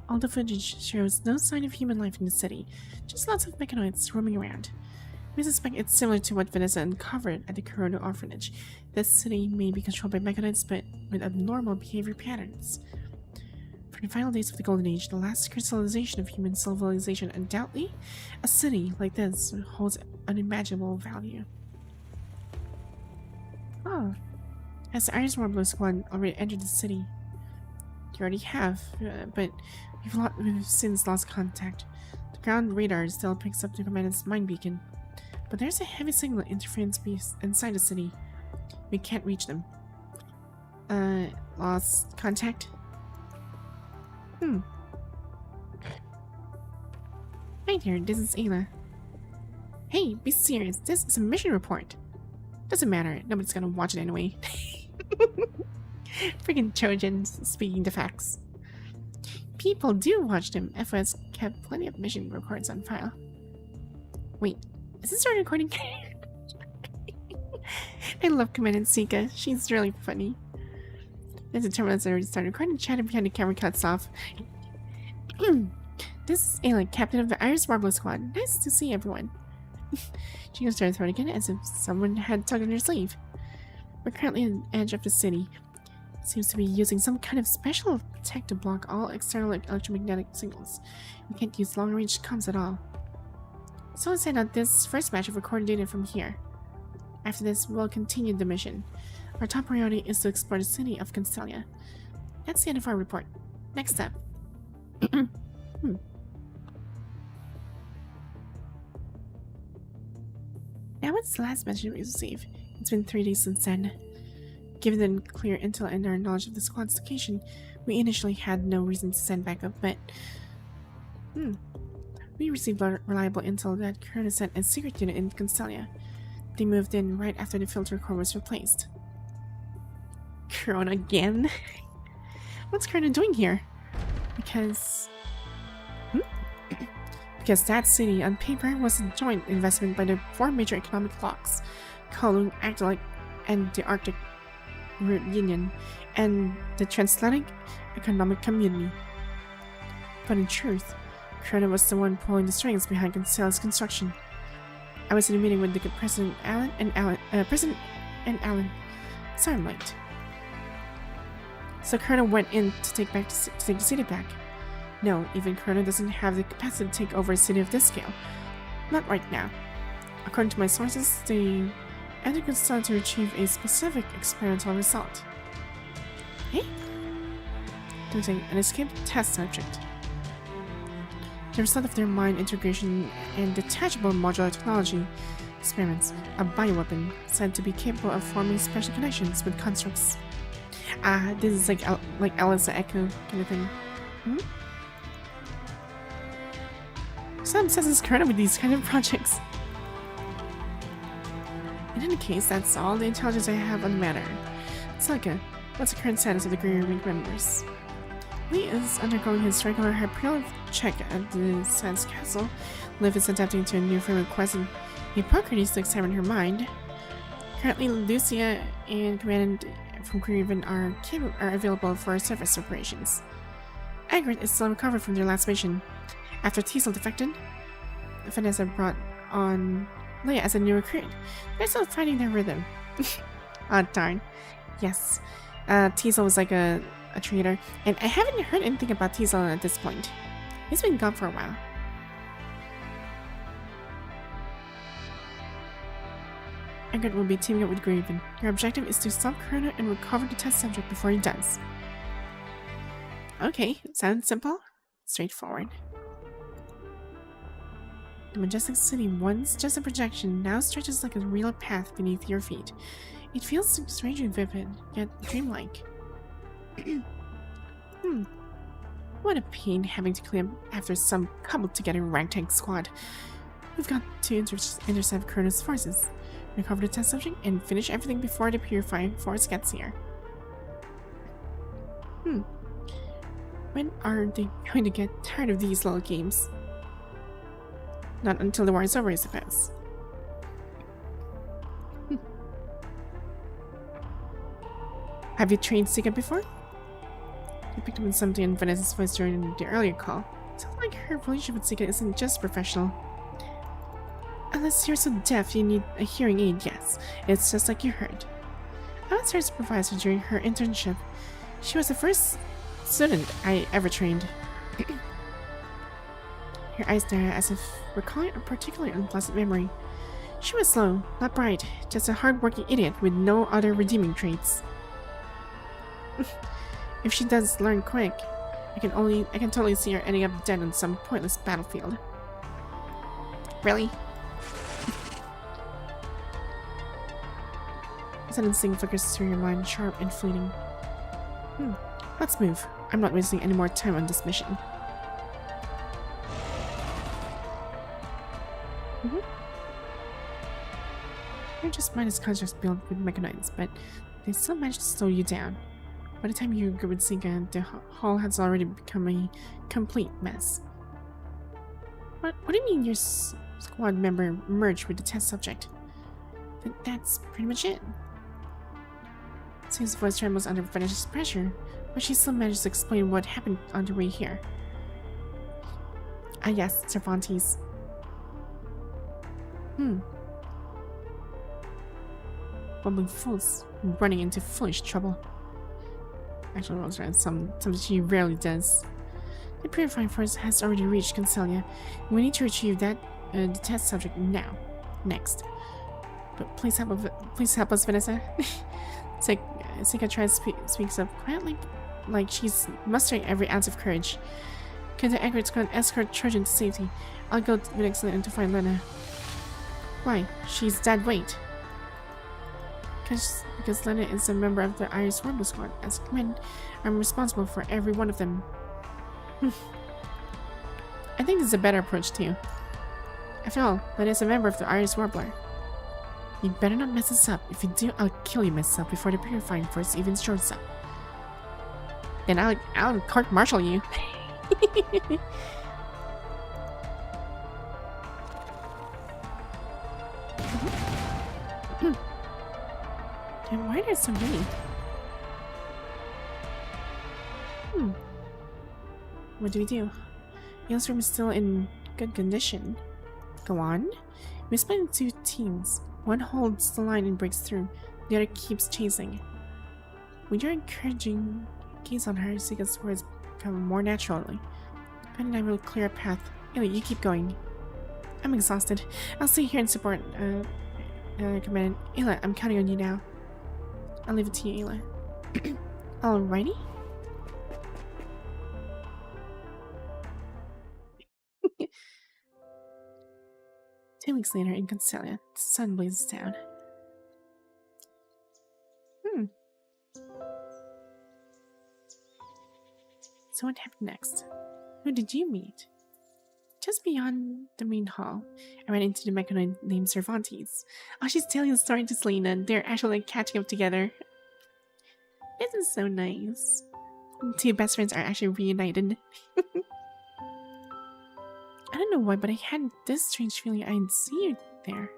S1: All the footage shows no sign of human life in the city, just lots of mechanoids roaming around. We suspect it's similar to what Vanessa uncovered at the Corona orphanage. This city may be controlled by mechanoids, but with abnormal behavior patterns. For the final days of the Golden Age, the last crystallization of human civilization, undoubtedly, a city like this holds unimaginable value. Oh. Has the Iris Warbler squad already entered the city? You already have, but we've since lost contact. The ground radar still picks up the commandant's mind beacon, but there's a heavy signal interference piece inside the city. We can't reach them. Lost contact? Hi there, this is Ayla. Hey, be serious, this is a mission report. Doesn't matter, nobody's gonna watch it anyway. Freaking Trojans speaking the facts. People do watch them. FOS kept plenty of mission records on file. Wait, is this our recording? I love Commandant Sika. She's really funny. There's a terminal already started recording. Chatting behind the camera cuts off. This is Ayla, captain of the Iris Warbler squad. Nice to see everyone. She goes to her throat again as if someone had tugged on her sleeve. We're currently on the edge of the city. It seems to be using some kind of special tech to block all external electromagnetic signals. We can't use long-range comms at all. Someone sent out this first batch of recorded data from here. After this, we'll continue the mission. Our top priority is to explore the city of Constelia. That's the end of our report. Next step. Now what's the last message we received? It's been 3 days since then. Given the clear intel and our knowledge of the squad's location, we initially had no reason to send backup, but... We received reliable intel that Corona sent a secret unit in Constelia. They moved in right after the filter core was replaced. Corona again? What's Corona doing here? Because that city on paper was a joint investment by the 4 major economic blocs, Kowloon, Agdalek, and the Arctic Route Union, and the Transatlantic Economic Community. But in truth, Corona was the one pulling the strings behind Constelia's construction. I was in a meeting with the President Allen. Sorry I'm late. So Corona went in to take the city back. No, even Corona doesn't have the capacity to take over a city of this scale. Not right now. According to my sources, they entered Constelia to achieve a specific experimental result. Eh? An escaped test subject. The result of their mind integration and detachable modular technology experiments, a bioweapon said to be capable of forming special connections with constructs. This is like Elisa Echo kind of thing. Some says it's Corona with these kind of projects. In any case, that's all the intelligence I have on the matter. Selika, what's the current status of the Grey Ring members? Lee is undergoing his regular hyperionic check at the Sands Castle. Liv is adapting to a new frame request, and Hippocrates to examine her mind. Currently, Lucia and Command from Grieven are available for surface operations. Agrit is still recovered from their last mission. After Teasel defected, Vanessa brought on Leia as a new recruit. They're still finding their rhythm. Darn. Yes. Teasel was like a traitor, and I haven't heard anything about Teasel at this point. He's been gone for a while. Agrit will be teaming up with Graven. Your objective is to stop Corona and recover the test subject before he does. Okay, sounds simple, straightforward. The majestic city, once just a projection, now stretches like a real path beneath your feet. It feels strangely vivid, yet dreamlike. What a pain having to clean up after some cobbled-together ragtag squad. We've got to intercept Corona's forces, recover the test subject, and finish everything before the purifying force gets here. When are they going to get tired of these little games? Not until the war is over, I suppose. Have you trained Sika before? I picked up on something in Vanessa's voice during the earlier call. It sounds like her relationship with Sika isn't just professional. Unless you're so deaf you need a hearing aid, yes. It's just like you heard. I was her supervisor during her internship. She was the first student I ever trained. Her eyes narrow as if recalling a particularly unpleasant memory. She was slow, not bright, just a hard-working idiot with no other redeeming traits. If she does learn quick, I can totally see her ending up dead on some pointless battlefield. Really? A sudden thing flickers through your mind, sharp and fleeting. Let's move. I'm not wasting any more time on this mission. You're just minus constructs built with mechanites, but they still manage to slow you down. By the time you go with Sika, the hall has already become a complete mess. What do you mean your squad member merged with the test subject? That's pretty much it. Sika's voice trembles under Vanessa's pressure, but she still manages to explain what happened on the way here. Ah yes, Cervantes. Bumbling fools running into foolish trouble. Actually, Rose ran something she rarely does. The purifying force has already reached Constelia. We need to retrieve that the test subject now. Next. But please help us, Vanessa. Sika speaks up quietly, like she's mustering every ounce of courage. Can the Eggerts go and escort Trojan to safety? I'll go with Excelynne to find Lynne. Why? She's dead weight. Because Lynne is a member of the Iris Rumble Squad. As command, I'm responsible for every one of them. I think this is a better approach too. After all, Lynne is a member of the Iris Warbler. You better not mess this up. If you do, I'll kill you myself before the purifying force even shows up. Then I'll court-martial you. And why are there so many? What do we do? Yale's room is still in good condition. Go on. We split into 2 teams. One holds the line and breaks through. The other keeps chasing. With your encouraging gaze on her, Sika's words become more naturally. Ben and I will clear a path. Ayla, you keep going. I'm exhausted. I'll stay here and support, Command. Ayla, I'm counting on you now. I'll leave it to you, Ayla. Alrighty. 2 weeks later in Constelia, the sun blazes down. So what happened next? Who did you meet? Just beyond the main hall, I ran into the mechanoid named Cervantes. Oh, she's telling the story to Selena. They're actually catching up together. This is so nice. 2 best friends are actually reunited. I don't know why, but I had this strange feeling I'd see you there.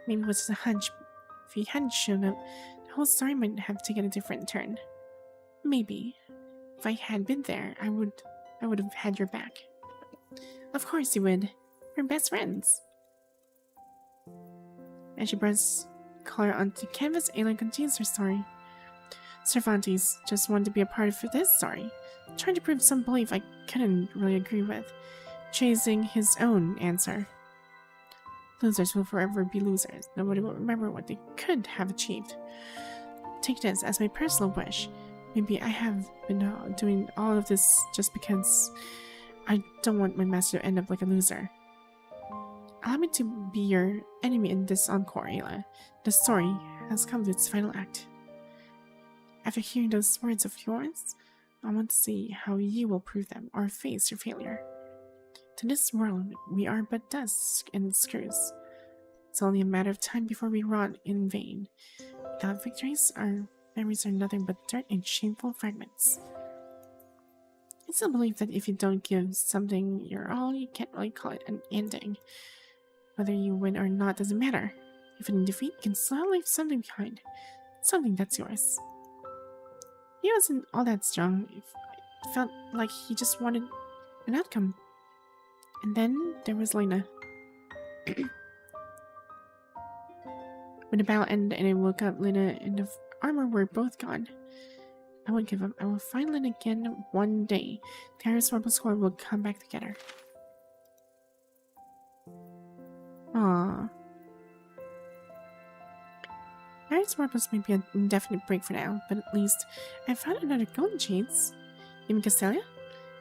S1: Maybe it was just a hunch. If you hadn't shown up, the whole story might have taken a different turn. Maybe. If I had been there, I would have had your back. Of course you would. We're best friends. As she brings color onto canvas, Ayla continues her story. Cervantes just wanted to be a part of this story, trying to prove some belief I couldn't really agree with, chasing his own answer. Losers will forever be losers. Nobody will remember what they could have achieved. Take this as my personal wish. Maybe I have been doing all of this just because I don't want my master to end up like a loser. Allow me to be your enemy in this encore, Ayla. The story has come to its final act. After hearing those words of yours, I want to see how you will prove them or face your failure. To this world, we are but dust and screws. It's only a matter of time before we rot in vain. Without victories, our memories are nothing but dirt and shameful fragments. I still believe that if you don't give something your all, you can't really call it an ending. Whether you win or not doesn't matter. Even in defeat, you can still leave something behind. Something that's yours. He wasn't all that strong. It felt like he just wanted an outcome. And then there was Lynne. When the battle ended and I woke up, Lynne and the armor were both gone. I won't give up. I will find Lynne again one day. The Iris Rumble Squad will come back together. Aww. Iris Rumbles might be an indefinite break for now, but at least I found another golden chance. You mean Castelia?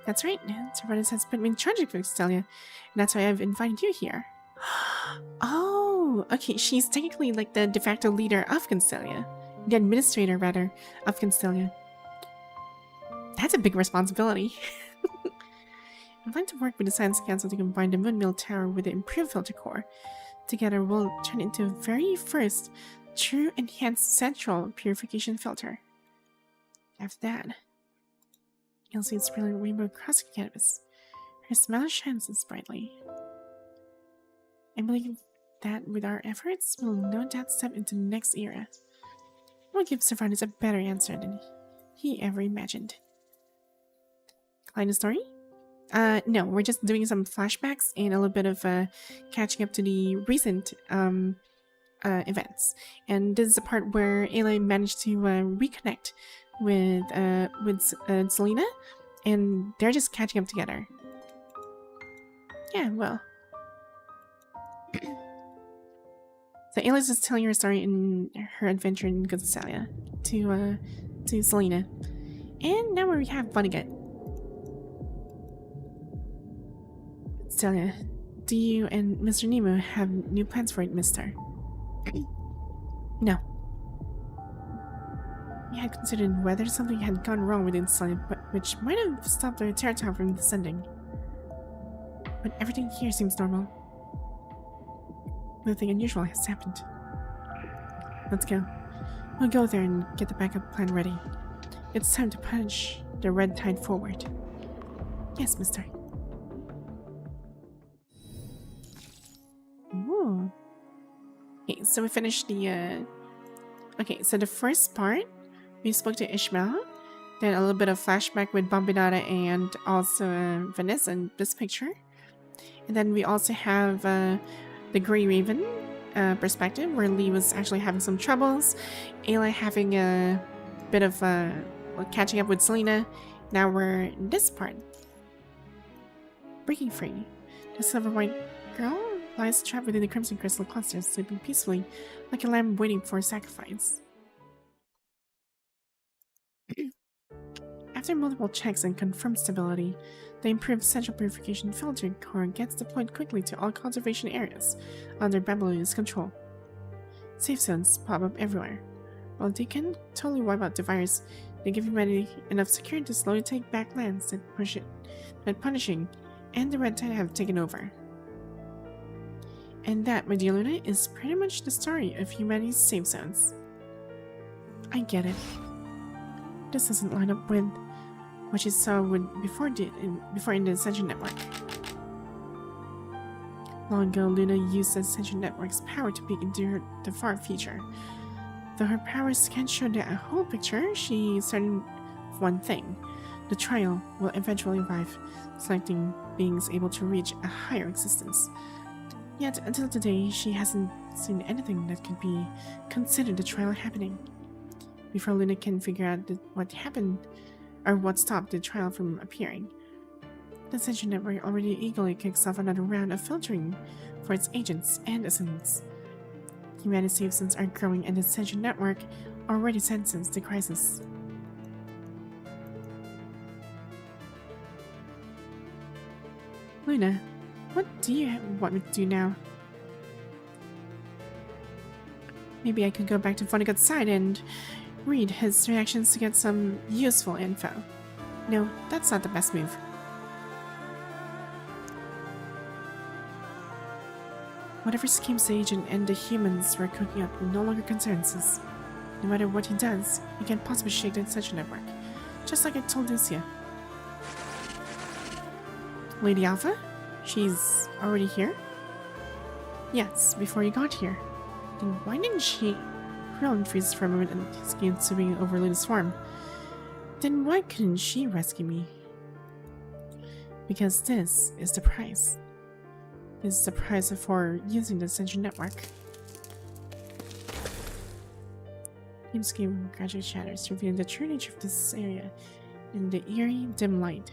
S1: That's right. Cervantes has put me in charge of Castelia, and that's why I've invited you here. Oh, okay. She's technically like the de facto leader of Castelia. The administrator, rather, of Castelia. That's a big responsibility. I'm going to work with the Science Council to combine the Moonmill Tower with the improved filter core. Together, we'll turn it into the very first true enhanced central purification filter. After that, you'll see its brilliant rainbow across the canvas. Her smile shines as brightly. I believe that with our efforts, we'll no doubt step into the next era. We'll give Cervantes a better answer than he ever imagined. Kind of story? No, we're just doing some flashbacks and a little bit of catching up to the recent events. And this is the part where Ayla managed to reconnect with Selena, and they're just catching up together. Yeah, well. So Alice is telling her story in her adventure in Godzilla to Selena. And now we have fun again. Celia, do you and Mr. Nemo have new plans for it, mister? No. We had considered whether something had gone wrong with inside, but which might have stopped the Pterodactyl from descending. But everything here seems normal. Nothing unusual has happened. Let's go. We'll go there and get the backup plan ready. It's time to push the red tide forward. Yes, mister. Ooh. Okay, so we finished the, Okay, so the first part, we spoke to Ishmael, then a little bit of flashback with Bambinata and also Venice in this picture. And then we also have the Grey Raven perspective, where Lee was actually having some troubles, Ayla having a bit of catching up with Selena. Now we're in this part. Breaking free. The silver white girl lies trapped within the crimson crystal cluster, sleeping peacefully like a lamb waiting for sacrifice. After multiple checks and confirmed stability, the improved central purification filter core gets deployed quickly to all conservation areas under Babylonian's control. Safe zones pop up everywhere. While they can totally wipe out the virus, they give humanity enough security to slowly take back lands that punishing and the Red Tide have taken over. And that, my dear Luna, is pretty much the story of humanity's safe zones. I get it. This doesn't line up with what you saw before in the Ascension Network. Long ago, Luna used the Ascension Network's power to peek into the far future. Though her powers can't show the whole picture, she's certain of one thing. The trial will eventually arrive, selecting beings able to reach a higher existence. Yet, until today, she hasn't seen anything that could be considered the trial happening. Before Luna can figure out what happened, or what stopped the trial from appearing, the Ascension Network already eagerly kicks off another round of filtering for its agents and assassins. Humanity's safe zones are growing, and the Ascension Network already senses the crisis. Luna, what do you want me to do now? Maybe I could go back to Vonnegut's side and read his reactions to get some useful info. No, that's not the best move. Whatever schemes the agent and the humans were cooking up no longer concerns us. No matter what he does, he can't possibly shake the Ascension Network. Just like I told Lucia. Lady Alpha? She's already here? Yes, before you got here. Then why didn't she... Krillin freezes for a moment and his skin sweeping over Luna's form. Then why couldn't she rescue me? Because this is the price. This is the price for using the Ascension Network. Game's game gradually shatters, revealing the true nature of this area in the eerie, dim light.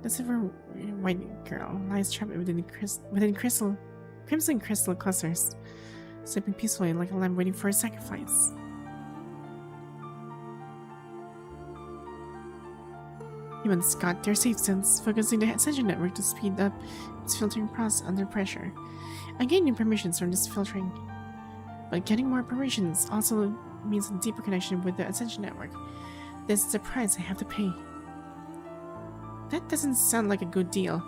S1: The silver white girl lies trapped within crimson crystal clusters, sleeping peacefully like a lamb waiting for a sacrifice. Humans got their safe zones, focusing the Ascension Network to speed up its filtering process under pressure. I gained new permissions from this filtering, but getting more permissions also means a deeper connection with the Ascension Network. This is the price I have to pay. That doesn't sound like a good deal.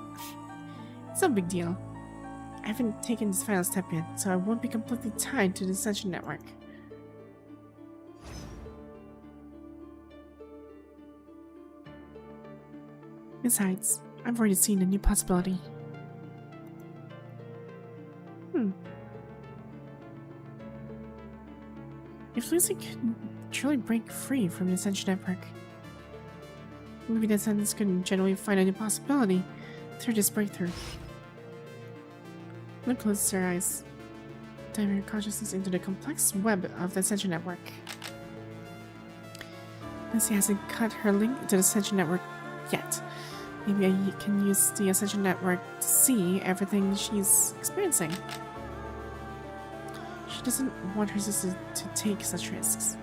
S1: It's no big deal. I haven't taken this final step yet, so I won't be completely tied to the Ascension Network. Besides, I've already seen a new possibility. If Lucy could truly break free from the Ascension Network, maybe the Ascendants could generally find a new possibility through this breakthrough. Lynne closes her eyes, diving her consciousness into the complex web of the Ascension Network. Lucy hasn't cut her link to the Ascension Network yet. Maybe I can use the Ascension Network to see everything she's experiencing. doesn't want her sister to take such risks.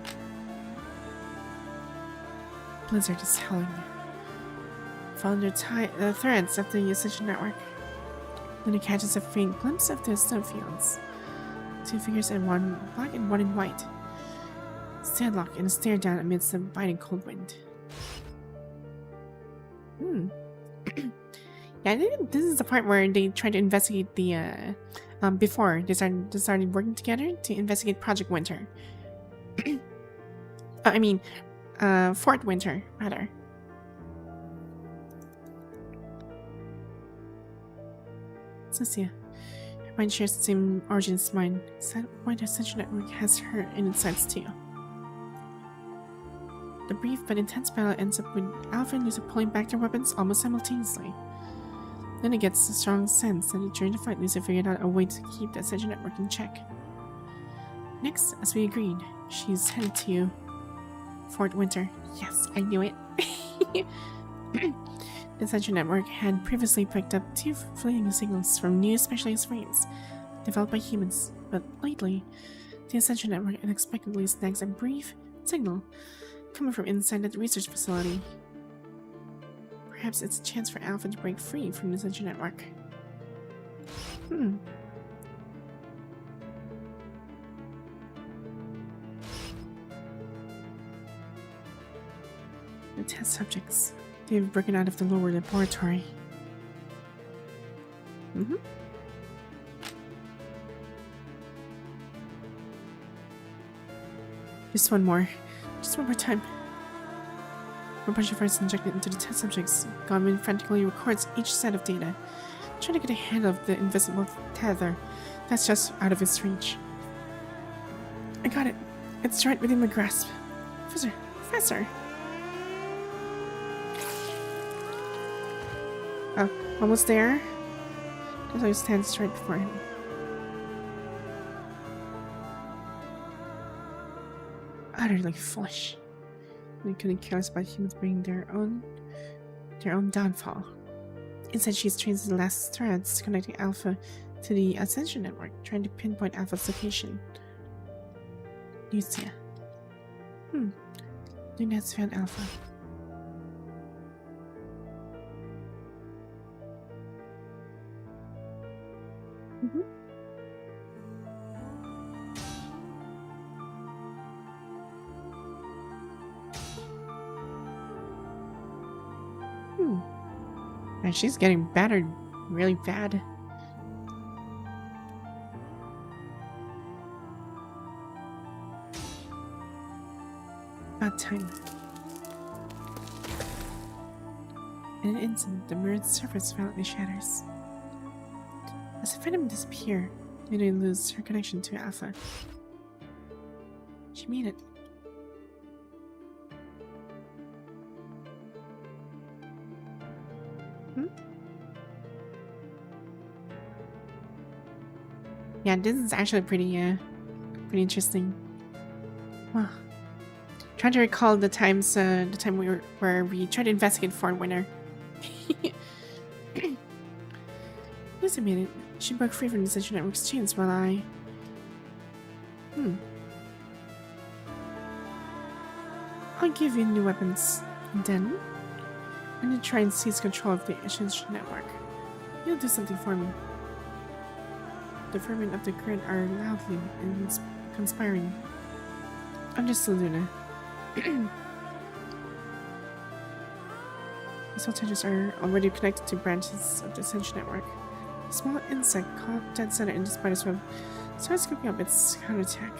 S1: Blizzard is howling. Following the threads of the Ascension network, Lynne catches a faint glimpse of the snowfields. 2 figures and one black and one in white stand locked and stare down amidst the biting cold wind. Yeah, I think this is the part where they try to investigate the before they started working together to investigate Project Winter. I mean, Fort Winter, rather. Cecilia. Her mind shares the same origins as mine. Is that why the Ascension Network has her in its sights too? The brief but intense battle ends up with Alpha and Lucy pulling back their weapons almost simultaneously. Then it gets a strong sense that during the fight, Lucy figured out a way to keep the Ascension Network in check. Next, as we agreed, she's headed to Fort Winter. Yes, I knew it. The Ascension Network had previously picked up 2 fleeting signals from new specialized frames developed by humans, but lately, the Ascension Network unexpectedly snags a brief signal coming from inside the research facility. Perhaps it's a chance for Alpha to break free from the Ascension Network. The test subjects. They've broken out of the lower laboratory. Just one more time. A bunch of first injected into the test subjects. Godwin frantically records each set of data, trying to get a handle of the invisible tether that's just out of his reach. I got it. It's right within my grasp. Professor! Oh, almost there? That's how he stands straight before him. Utterly foolish. They couldn't care less about humans bringing their own downfall. Instead, she's tracing the last threads connecting Alpha to the Ascension Network, trying to pinpoint Alpha's location. Lucia. Lynne has found Alpha. And she's getting battered really bad. About time. In an instant, the mirrored surface violently shatters. As the Phantom disappears, Lynne loses her connection to Alpha. She made it. Yeah, this is actually pretty interesting. Wow. Trying to recall the time where we tried to investigate Fort Winter. Wait a minute. She broke free from the Ascension Network's chains while I... I'll give you new weapons. And then, I'm gonna try and seize control of the Ascension Network. You'll do something for me. The ferment of the grid are loudly and conspiring. Understood, Luna. These voltages are already connected to branches of the Ascension Network. A small insect caught dead center in the spider's web starts cooking up its counterattack.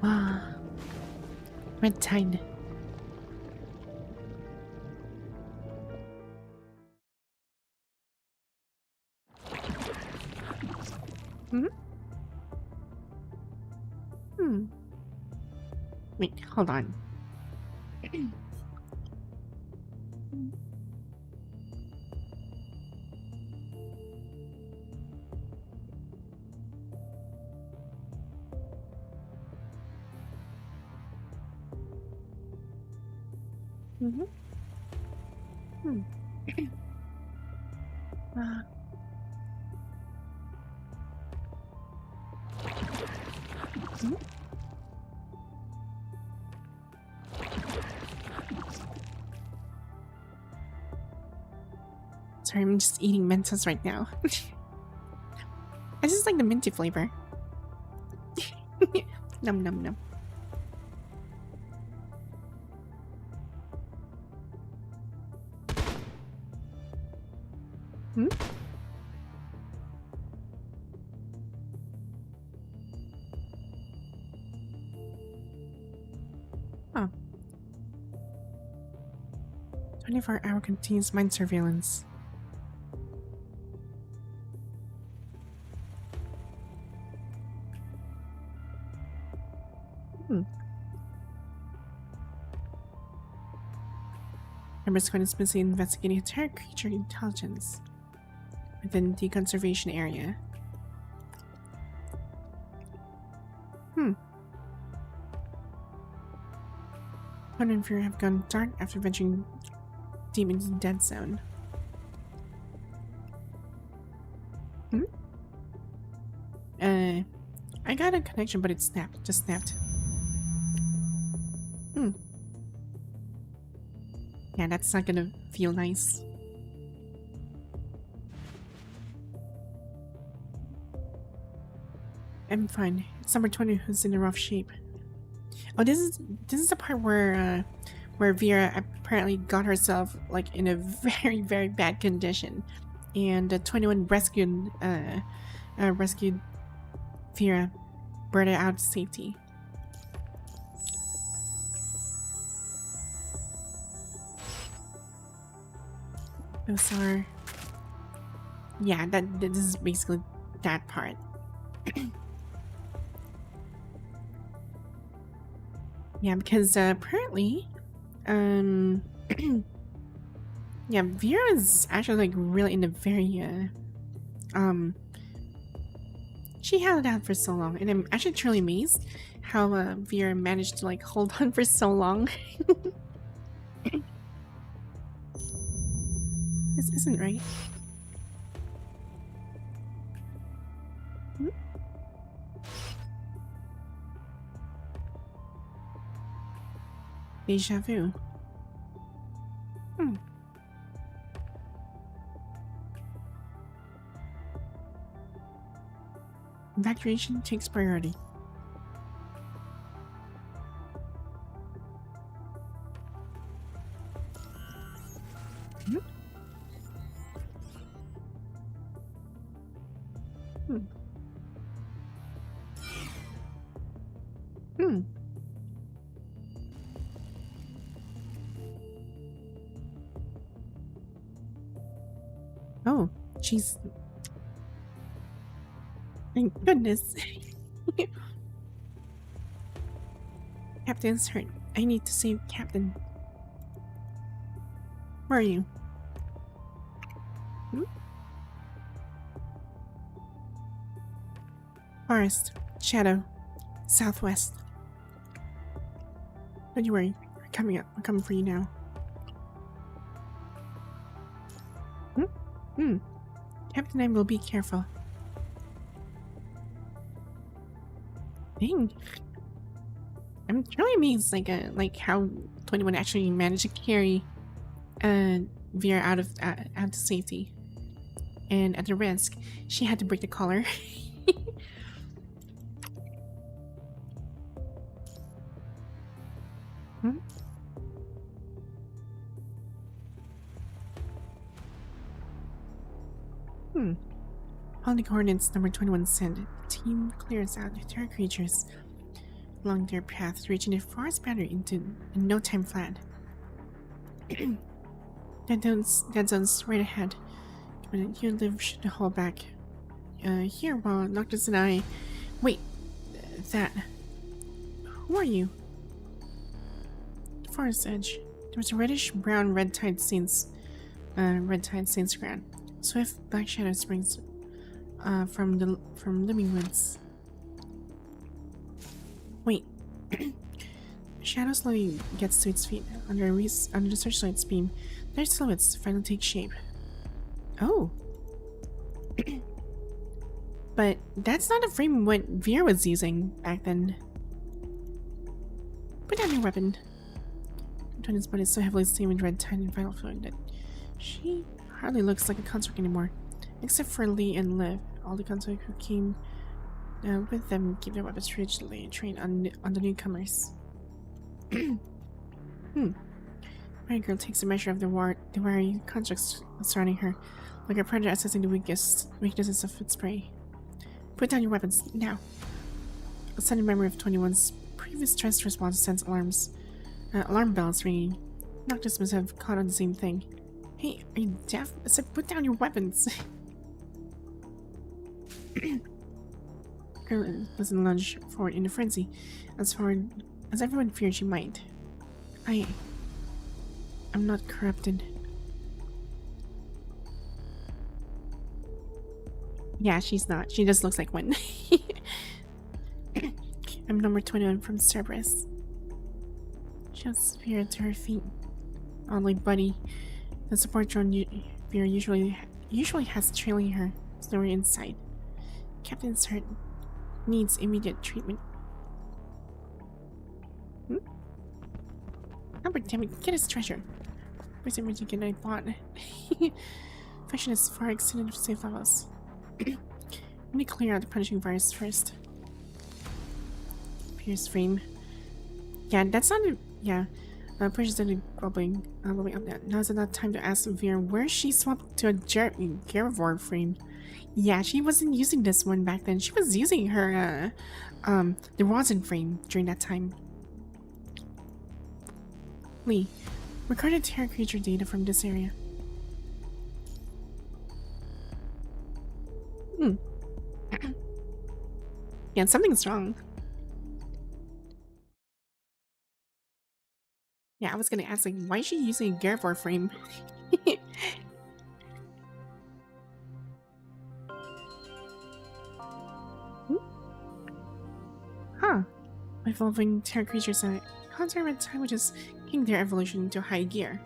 S1: Wow. Red Tide. Wait, hold on. Mm-hmm. Hmm. uh, hmm? Sorry, I'm just eating Mentos right now. I just like the minty flavor. Num num num. Hmm? Oh. 24-hour continuous mind surveillance. Hmm. Number Squad is busy investigating entire creature intelligence within the conservation area. Hmm. Fun and Fury have gone dark after venturing deep into the dead zone. Hmm? I got a connection, but it snapped. Just snapped. Hmm. Yeah, that's not gonna feel nice. I'm fine. It's number 20 who's in a rough shape. Oh, this is the part where Vera apparently got herself like in a very bad condition, and 21 rescued Vera, brought her out to safety. Those are, yeah, this is basically that part. Yeah, because apparently, yeah, Vera is actually like really in a very she held out for so long, and I'm actually truly amazed how Vera managed to like hold on for so long. This isn't right. Hmm? Deja vu. Hmm. Evacuation takes priority. Hmm? Hmm. Hmm. Oh, jeez. Thank goodness. Captain's hurt. I need to save Captain. Where are you? Hmm? Forest. Shadow. Southwest. Don't you worry. We're coming up. We're coming for you now. Hmm? Hmm. Captain and I will be careful. Dang. I'm truly amazed, like how 21 actually managed to carry Vera out to safety, and at the risk, she had to break the collar. Hmm? Hmm. On the coordinates number 21 sent, the team clears out terror creatures along their path, reaching the forest boundary in no time flat. That zone's right ahead. But you live should hold back. Here, while Noctis and I. Wait, that. Who are you? The forest edge. There was a reddish brown red tide since ground. Swift black shadow springs from living woods. Wait. Shadow slowly gets to its feet. Under the searchlight's beam, their silhouettes finally take shape. Oh. But that's not a frame what Vera was using back then. Put down your weapon. Antonio's body is so heavily stained with red tide and vital fluid that she hardly looks like a construct anymore. Except for Lee and Liv, all the constructs who came with them keep their weapons rigidly trained on the newcomers. Right girl takes a measure of the wary constructs surrounding her, like a predator assessing the weaknesses of its prey. Put down your weapons, now. A sudden memory of 21's previous stress response sends alarm bells ringing. Noctis must have caught on the same thing. Hey, are you deaf? I said put down your weapons. Girl doesn't lunge forward in a frenzy, as everyone feared she might. I'm not corrupted. Yeah, she's not. She just looks like one. I'm number 21 from Cerberus. She has spirit to her feet. Oddly, Buddy, the support drone Vera usually has trailing her, somewhere inside. Captain's hurt. Needs immediate treatment. Albert, damn it, get his treasure. Where's everything good I bought? Fashion is far exceeded safe levels. Let me clear out the punishing virus first. Pierce frame. Yeah, that's not a... Yeah. Pushes into bubbling up now. Now's not time to ask Vera where she swapped to a Garivore frame. Yeah, she wasn't using this one back then. She was using her, the rosin frame during that time. Lee, recorded terror creature data from this area. Yeah, something's wrong. Yeah, I was gonna ask, like, why is she using a Garivore frame? Huh. Evolving terror creatures that conserve at time which is kicking their evolution into high gear.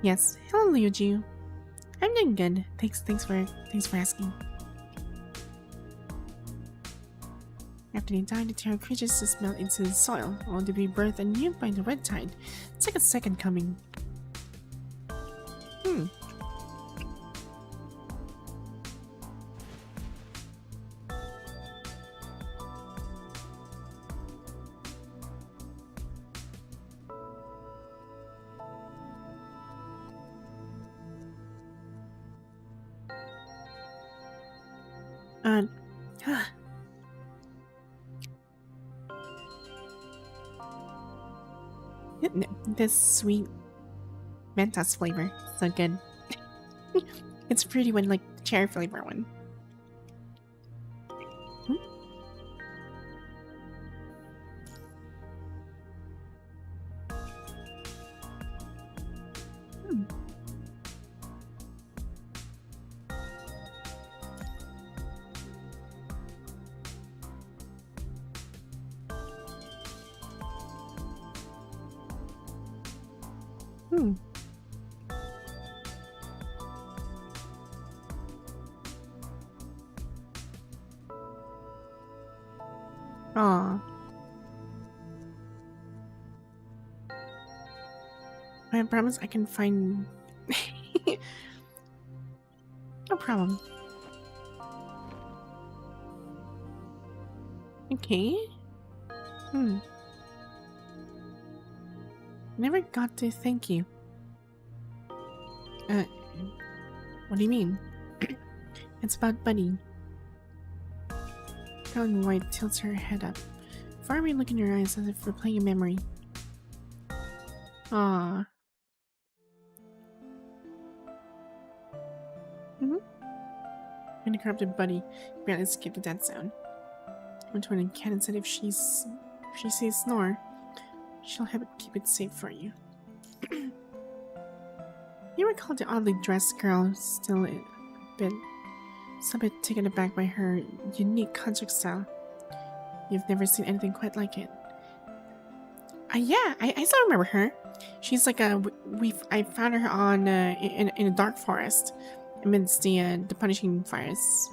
S1: Yes. Hello, Liuju. I'm doing good. Thanks for asking. After they die, the terror creatures just melt into the soil, only to be birthed anew by the red tide. It's like a second coming. This sweet Mentos flavor, so good. It's pretty when like cherry flavor one. Aw. I promise I can find... No problem. Okay. Never got to thank you. What do you mean? It's about Buddy. Helen White tilts her head up. Far away look in your eyes as if replaying a memory. Ah. When the corrupted Buddy barely skipped that sound. Antoine and Cannon said if she sees Snore, she'll help keep it safe for you. You recall the oddly dressed girl still a bit taken aback by her unique construct style. You've never seen anything quite like it. Yeah, I still remember her. She's like I found her on in a dark forest amidst the punishing fires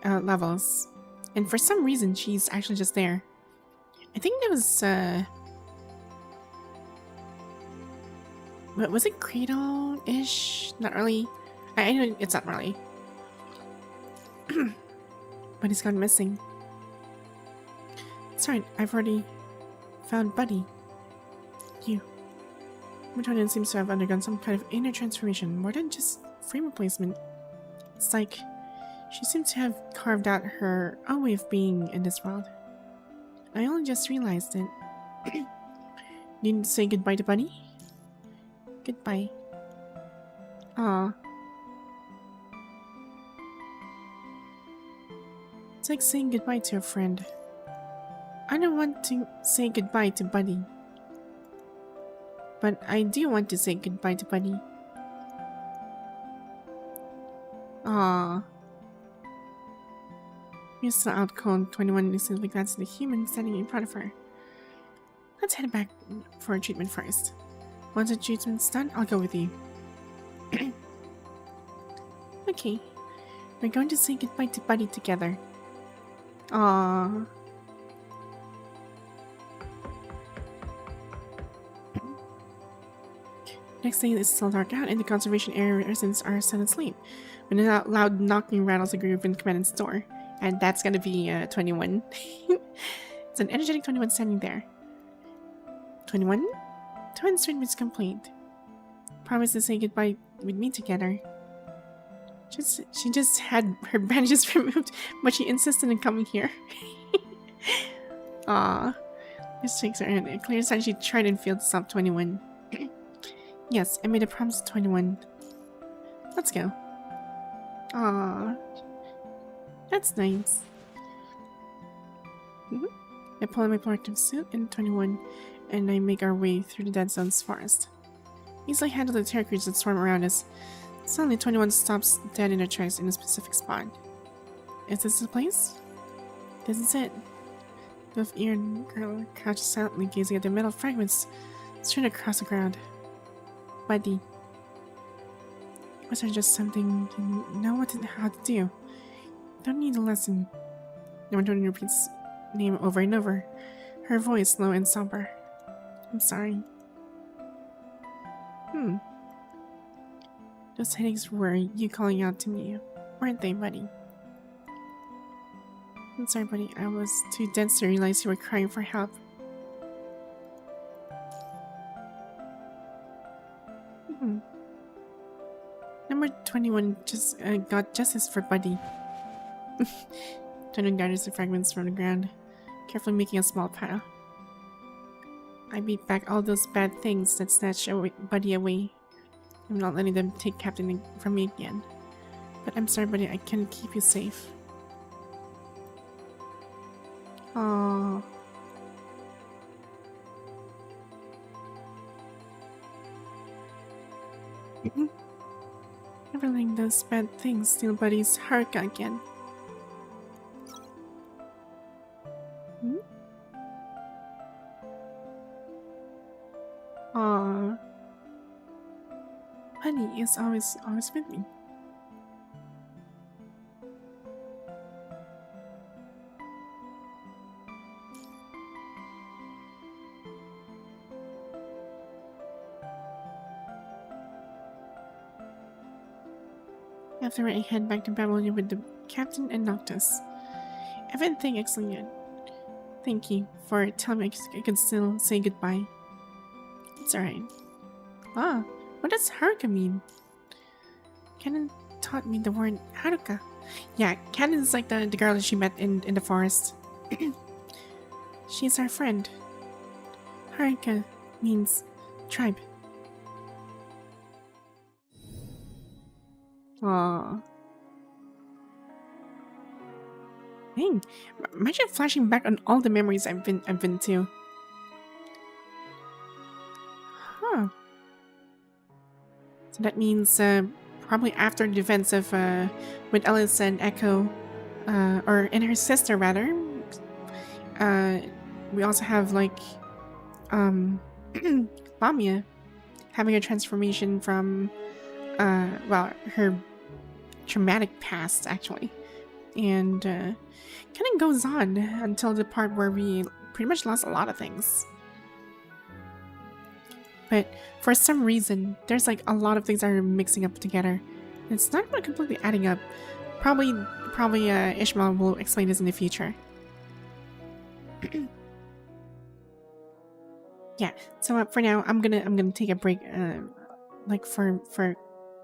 S1: levels, and for some reason she's actually just there. I think that was it Cradle-ish? Not really. I know it's not really. But he's gone missing. That's right, I've already found Buddy. You. Matonian seems to have undergone some kind of inner transformation, more than just frame replacement. It's like she seems to have carved out her own way of being in this world. I only just realized it. Need to say goodbye to Buddy? Goodbye. Aww. It's like saying goodbye to a friend. I don't want to say goodbye to Buddy. But I do want to say goodbye to Buddy. Aww. You're still out cold. 21 instantly glanced at the human standing in front of her. Let's head back for a treatment first. Once the treatment's done, I'll go with you. Okay. We're going to say goodbye to Buddy together. Aww. Next day, it's still dark out, and the conservation area residents are sound asleep when a loud knocking rattles the group in the commandant's door. And that's gonna be 21. It's an energetic 21 standing there. 21? Twins treatment's complete. Promise to say goodbye with me together. She just had her bandages removed, but she insisted on coming here. Aww. This shakes her head. It clear sign she tried and failed to stop 21. Yes, I made a promise to 21. Let's go. Aww. That's nice. I pull on my protective suit in 21, and I make our way through the Dead Zone's forest. Easily handle the terror creatures that swarm around us. Suddenly, 21 stops dead in her tracks in a specific spot. Is this the place? This is it. The eared girl crouches silently, gazing at the metal fragments strewn across the ground. Buddy. Was there just something you know how to do? Don't need a lesson. Number 20 repeats name over and over, her voice low and somber. I'm sorry. Those headaches were you calling out to me, weren't they, Buddy? I'm sorry, Buddy. I was too dense to realize you were crying for help. Number 21 just got justice for Buddy. 21 gathers the fragments from the ground, carefully making a small pile. I beat back all those bad things that snatched Buddy away. I'm not letting them take Captain from me again. But I'm sorry, Buddy, I can't keep you safe. Aww. Never letting those bad things steal Buddy's Haruka again. Aww. Buddy is always with me. After I head back to Babylon with the captain and Noctis. Everything excellent. Thank you for telling me I can still say goodbye. It's alright. Ah, what does Haruka mean? Canon taught me the word Haruka. Yeah, Canon is like the girl that she met in the forest. She's our friend. Haruka means tribe. Aww. Dang, imagine flashing back on all the memories I've been to. Huh. So that means probably after the events of with Ellis and Echo, or and her sister rather. We also have like Lamia having a transformation from well, her traumatic past actually, and kind of goes on until the part where we pretty much lost a lot of things. But for some reason, there's like a lot of things that are mixing up together. It's not really completely adding up. Probably Ishmael will explain this in the future. Yeah. So for now, I'm gonna take a break, like for a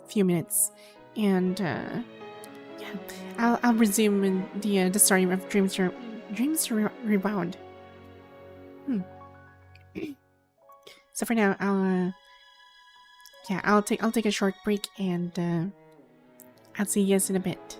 S1: few minutes, and yeah, I'll resume in the story of Rebound. So for now, I'll take a short break, and I'll see you guys in a bit.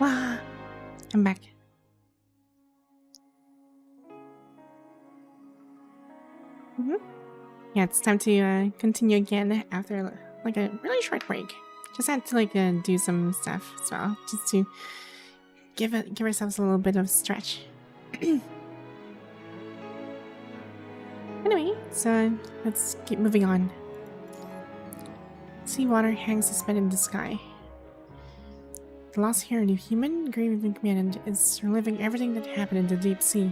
S1: Wow, I'm back. Yeah, it's time to continue again after like a really short break. Just had to like do some stuff as well, just to give ourselves a little bit of stretch. Anyway, so let's keep moving on. Seawater hangs suspended in the sky. The lost hero, human grieving commandant, is reliving everything that happened in the deep sea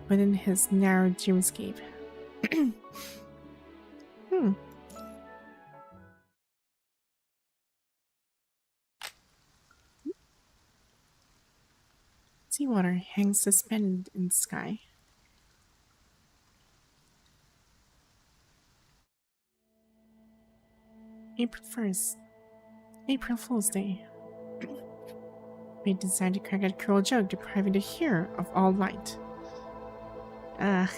S1: within his narrow dreamscape. Seawater hangs suspended in the sky. April 1st. April Fool's Day. We decided to crack a cruel joke depriving the hero of all light. Ugh.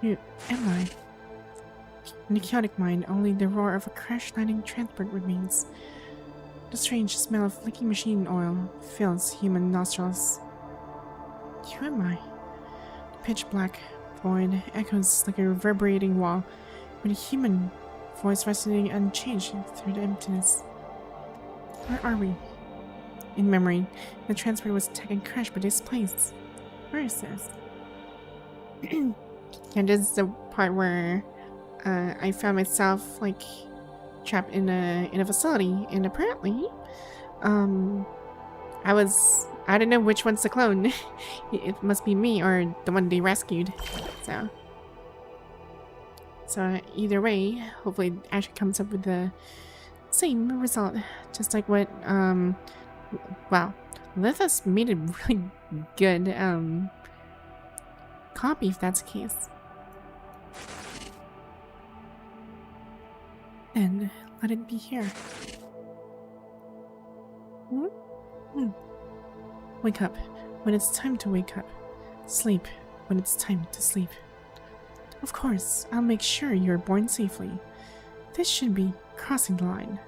S1: Who am I? In the chaotic mind, only the roar of a crash-landing transport remains. The strange smell of leaking machine oil fills human nostrils. Who am I? The pitch-black void echoes like a reverberating wall, with a human voice resonating unchanged through the emptiness. Where are we? In memory, the transport was attacked and crashed but displaced. Where is this? And this is the part where I found myself like trapped in a facility, and apparently I don't know which one's the clone. It must be me or the one they rescued. So either way, hopefully it actually comes up with the same result. Just like what wow, Lithas made a really good copy if that's the case. And let it be here. Wake up when it's time to wake up. Sleep when it's time to sleep. Of course, I'll make sure you're born safely. This should be crossing the line.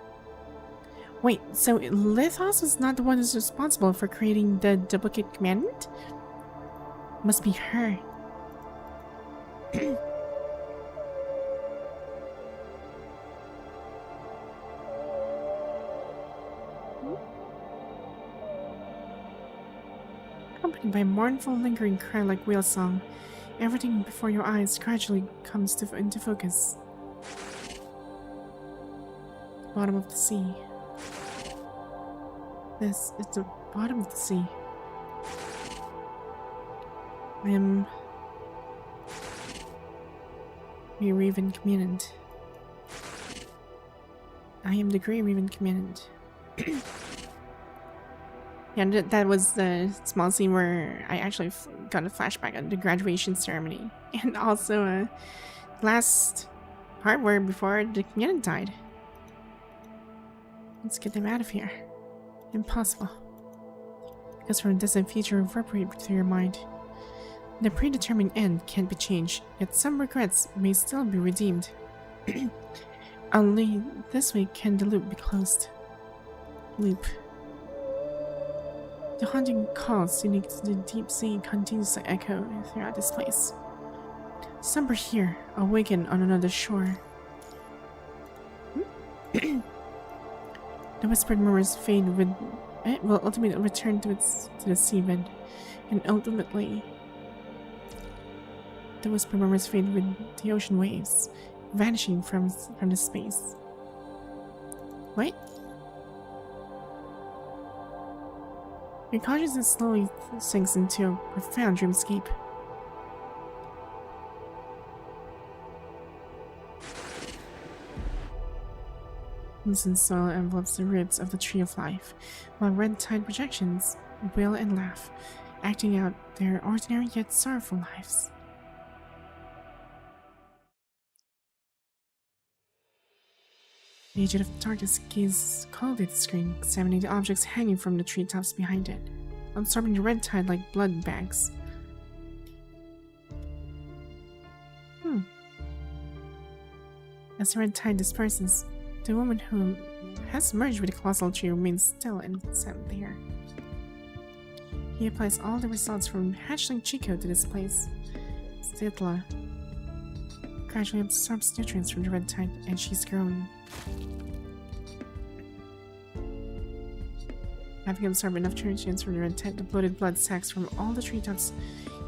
S1: Wait, so Lithos was not the one who's responsible for creating the duplicate commandant? Must be her. Accompanied by mournful, lingering cry like whale song, everything before your eyes gradually comes into focus. Bottom of the sea. This is the bottom of the sea. I am Grey Raven Commandant. I am the Grey Raven Commandant. Yeah, that was the small scene where I actually got a flashback of the graduation ceremony. And also last part where before the commandant died. Let's get them out of here. Impossible. Because from a distant future reverberate through your mind. The predetermined end can't be changed, yet some regrets may still be redeemed. Only this way can the loop be closed. Loop. The haunting calls unique to the deep sea continues to echo throughout this place. Slumber here, awaken on another shore. The whispered murmurs fade with it will ultimately return to the seabed, and ultimately the whispered murmurs fade with the ocean waves, vanishing from the space. What? Your consciousness slowly sinks into a profound dreamscape. Crimson soil envelops the roots of the Tree of Life, while red tide projections wail and laugh, acting out their ordinary yet sorrowful lives. The agent of darkness gazes coldly at the screen, examining the objects hanging from the treetops behind it, absorbing the red tide like blood bags. As the red tide disperses, The woman who has merged with the colossal tree remains still and sat there. He applies all the results from hatchling Chico to this place. Stitla gradually absorbs nutrients from the red tide, and she's grown. Having absorbed enough nutrients from the red tide, the bloated blood sacs from all the treetops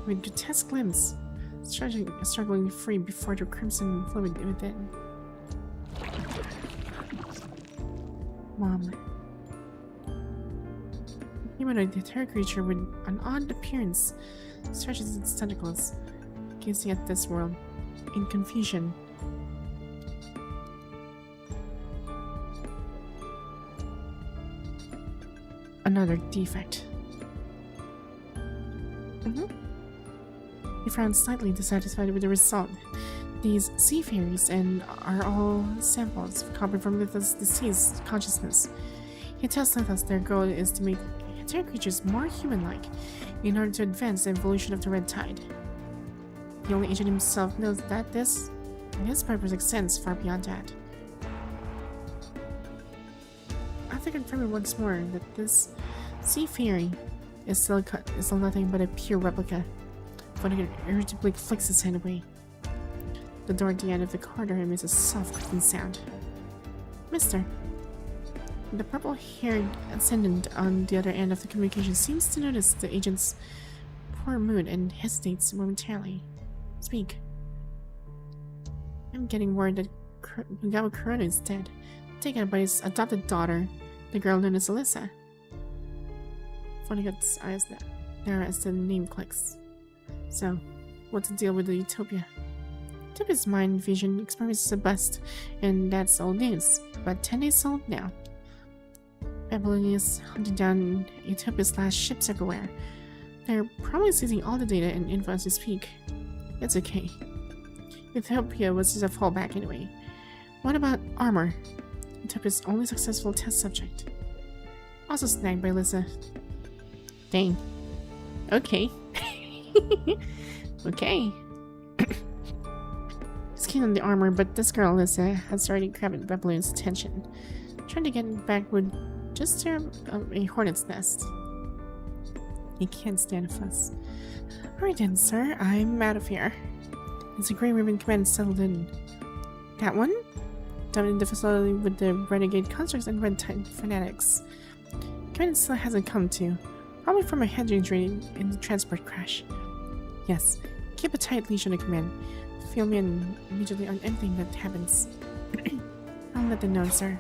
S1: with grotesque limbs, struggling free before the crimson fluid within. Mom. Humanoid, the terror creature with an odd appearance, stretches its tentacles, gazing at this world in confusion. Another defect. He frowned slightly, dissatisfied with the result. These sea fairies are all samples copied from Litha's deceased consciousness. He tells Lithas their goal is to make terror creatures more human-like in order to advance the evolution of the red tide. The only agent himself knows that his purpose extends far beyond that. After confirming once more that this sea fairy is still nothing but a pure replica, Vonnegut irritably flicks his hand away. The door at the end of the corridor emits a soft clicking sound. Mister. The purple-haired ascendant on the other end of the communication seems to notice the agent's poor mood and hesitates momentarily. Speak. I'm getting worried that Gawa Corona is dead, taken by his adopted daughter, the girl known as Alyssa. Vonnegut's eyes narrow as the name clicks. So, what's the deal with the Utopia? Utopia's mind vision experiments is a bust, and that's old news. About 10 days old now. Babylonians hunting down Utopia's last ships everywhere. They're probably seizing all the data and info as we speak. It's okay. Utopia was just a fallback anyway. What about armor? Utopia's only successful test subject. Also snagged by Lisa. Dang. Okay. Okay. He's keen on the armor, but this girl, Lisa, has already grabbed Babylon's attention. Trying to get back would just tear up a hornet's nest. He can't stand a fuss. Alright then, sir, I'm out of here. It's a Grey Ribbon Command settled in. That one? Dumped in the facility with the renegade constructs and red tide fanatics. Command still hasn't come to. Probably from a head injury in the transport crash. Yes, keep a tight leash on the command. Fill me in immediately on anything that happens. I'll let them know, sir.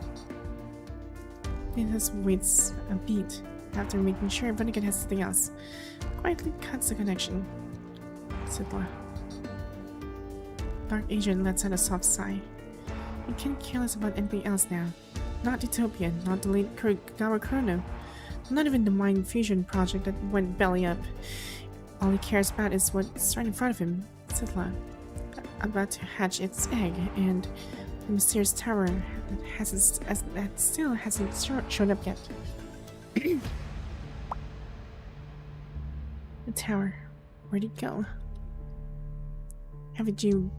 S1: Venus waits a beat after making sure Vonnegut has something else. Quietly cuts the connection. Sidla. Dark Agent lets out a soft sigh. He can't care less about anything else now. Not Utopia, not the late Gawa Chrono, not even the mind fusion project that went belly up. All he cares about is what's right in front of him, Sidla, about to hatch its egg, and the mysterious tower that still hasn't shown up yet. The tower. Where'd it go? Haven't you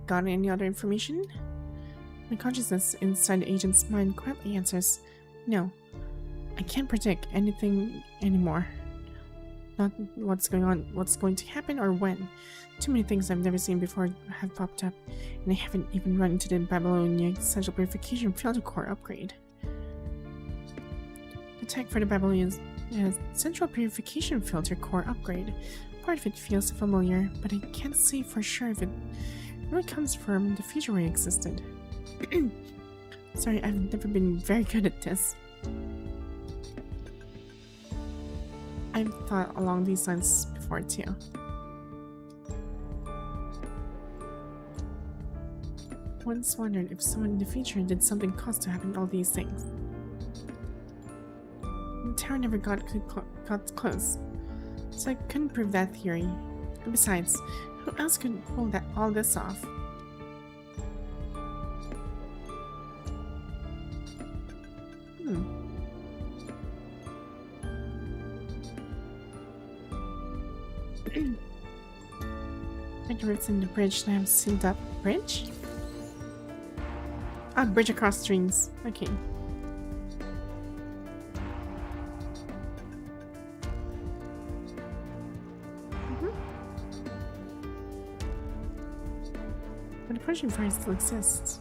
S1: gotten any other information? My consciousness inside the agent's mind quietly answers, no. I can't predict anything anymore. Not what's going to happen or when. Too many things I've never seen before have popped up, and I haven't even run into the Babylonian Central Purification Filter Core upgrade. The tech for the Babylonian Central Purification Filter Core upgrade. Part of it feels familiar, but I can't say for sure if it really comes from the future where it existed. Sorry, I've never been very good at this. I've thought along these lines before too. Once wondered if someone in the future did something cause to happen all these things. The tower never got close, so I couldn't prove that theory. And besides, who else could pull all this off? Like roots in the bridge lamp sealed up bridge? Ah, bridge across streams. Okay. But the punishing fire still exists.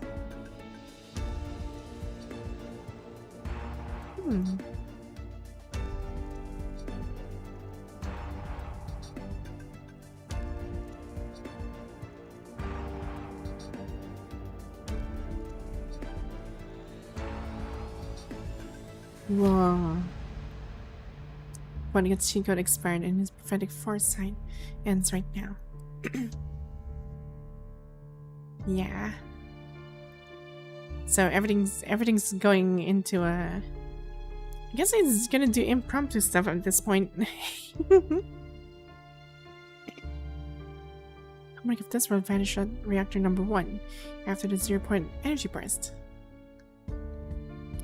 S1: Whoa. Vonnegut cheat code expired and his prophetic foresight ends right now. Yeah. So everything's going into a... I guess he's gonna do impromptu stuff at this point. Harmonic of this world vanished at reactor number 1 after the 0-point energy burst.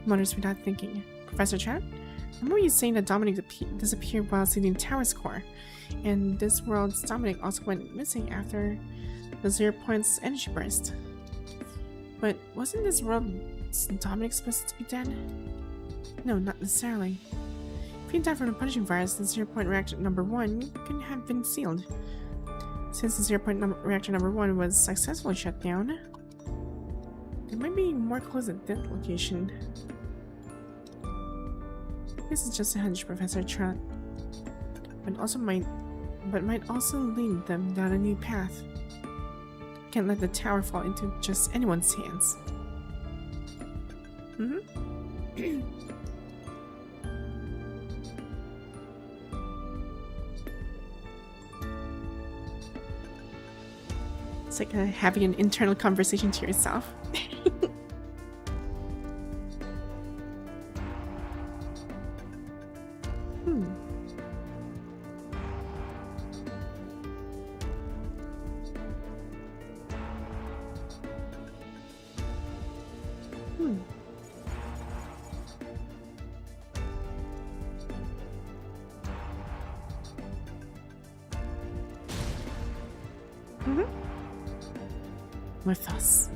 S1: Mutters without thinking. Professor Chat? Remember you saying that Dominic disappeared while seeing Tower's core, and this world's Dominic also went missing after the 0-point's energy burst. But wasn't this world's Dominic supposed to be dead? No, not necessarily. If he died from the punishing virus, the 0-point reactor number 1 couldn't have been sealed. Since the 0-point reactor number 1 was successfully shut down, there might be more clues at that location. This is just a hunch, Professor Trot, but might also lead them down a new path. Can't let the tower fall into just anyone's hands. It's like having an internal conversation to yourself. With us.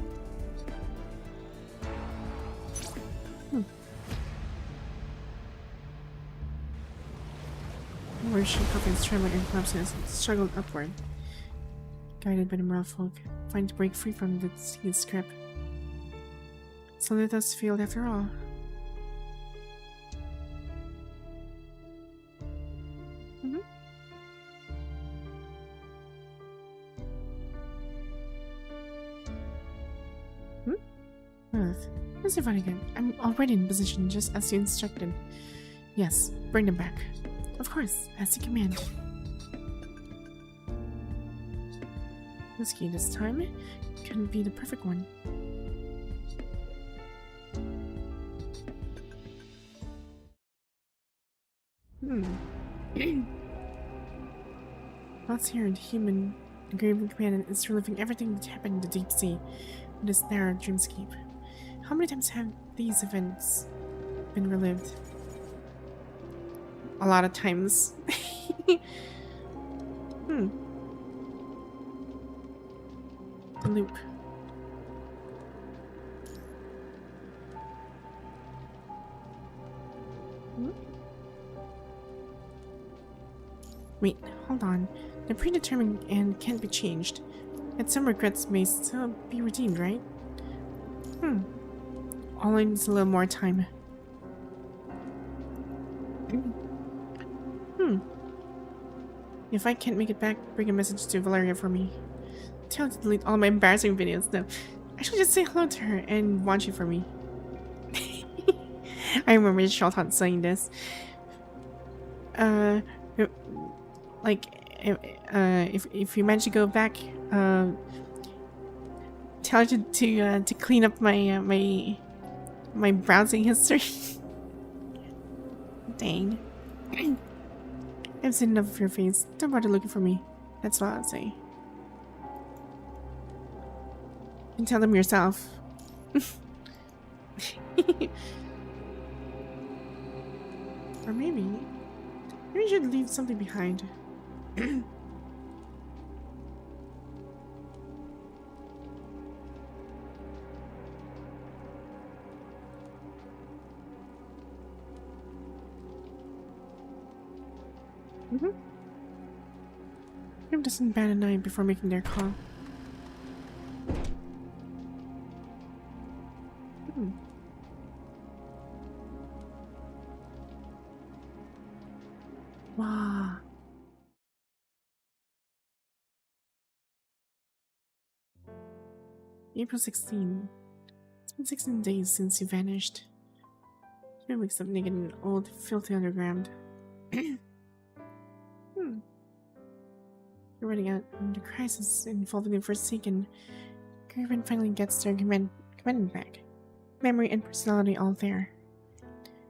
S1: Where she copies trembling and collapses and struggled upward. Guided by the merfolk, find to break free from the sea's grip. So let us failed after all. Mr. Vonnegut, I'm already in position just as you instructed. Yes, bring them back. Of course, as you command. This key this time couldn't be the perfect one. Lots here in the human engraving command is reliving everything that happened in the deep sea in this narrow dreamscape. How many times have these events been relived? A lot of times. The loop. Wait, hold on. They're predetermined and can't be changed. And some regrets may still be redeemed, right? All I need is a little more time. If I can't make it back, bring a message to Valeria for me. Tell her to delete all my embarrassing videos. No, I should just say hello to her and watch it for me. I remember Shelton saying this. If you manage to go back, tell her to clean up my my browsing history. Dang. I've seen enough of your face. Don't bother looking for me. That's what I'll say. And tell them yourself. Or maybe you should leave something behind. Mm-hmm. Grim doesn't bat an eye before making their call. Hmm. Wow. April 16. It's been 16 days since you vanished. He wakes up naked in an old, filthy underground. You're running out of the crisis involving the Forsaken. Griffin finally gets their command back. Memory and personality all there.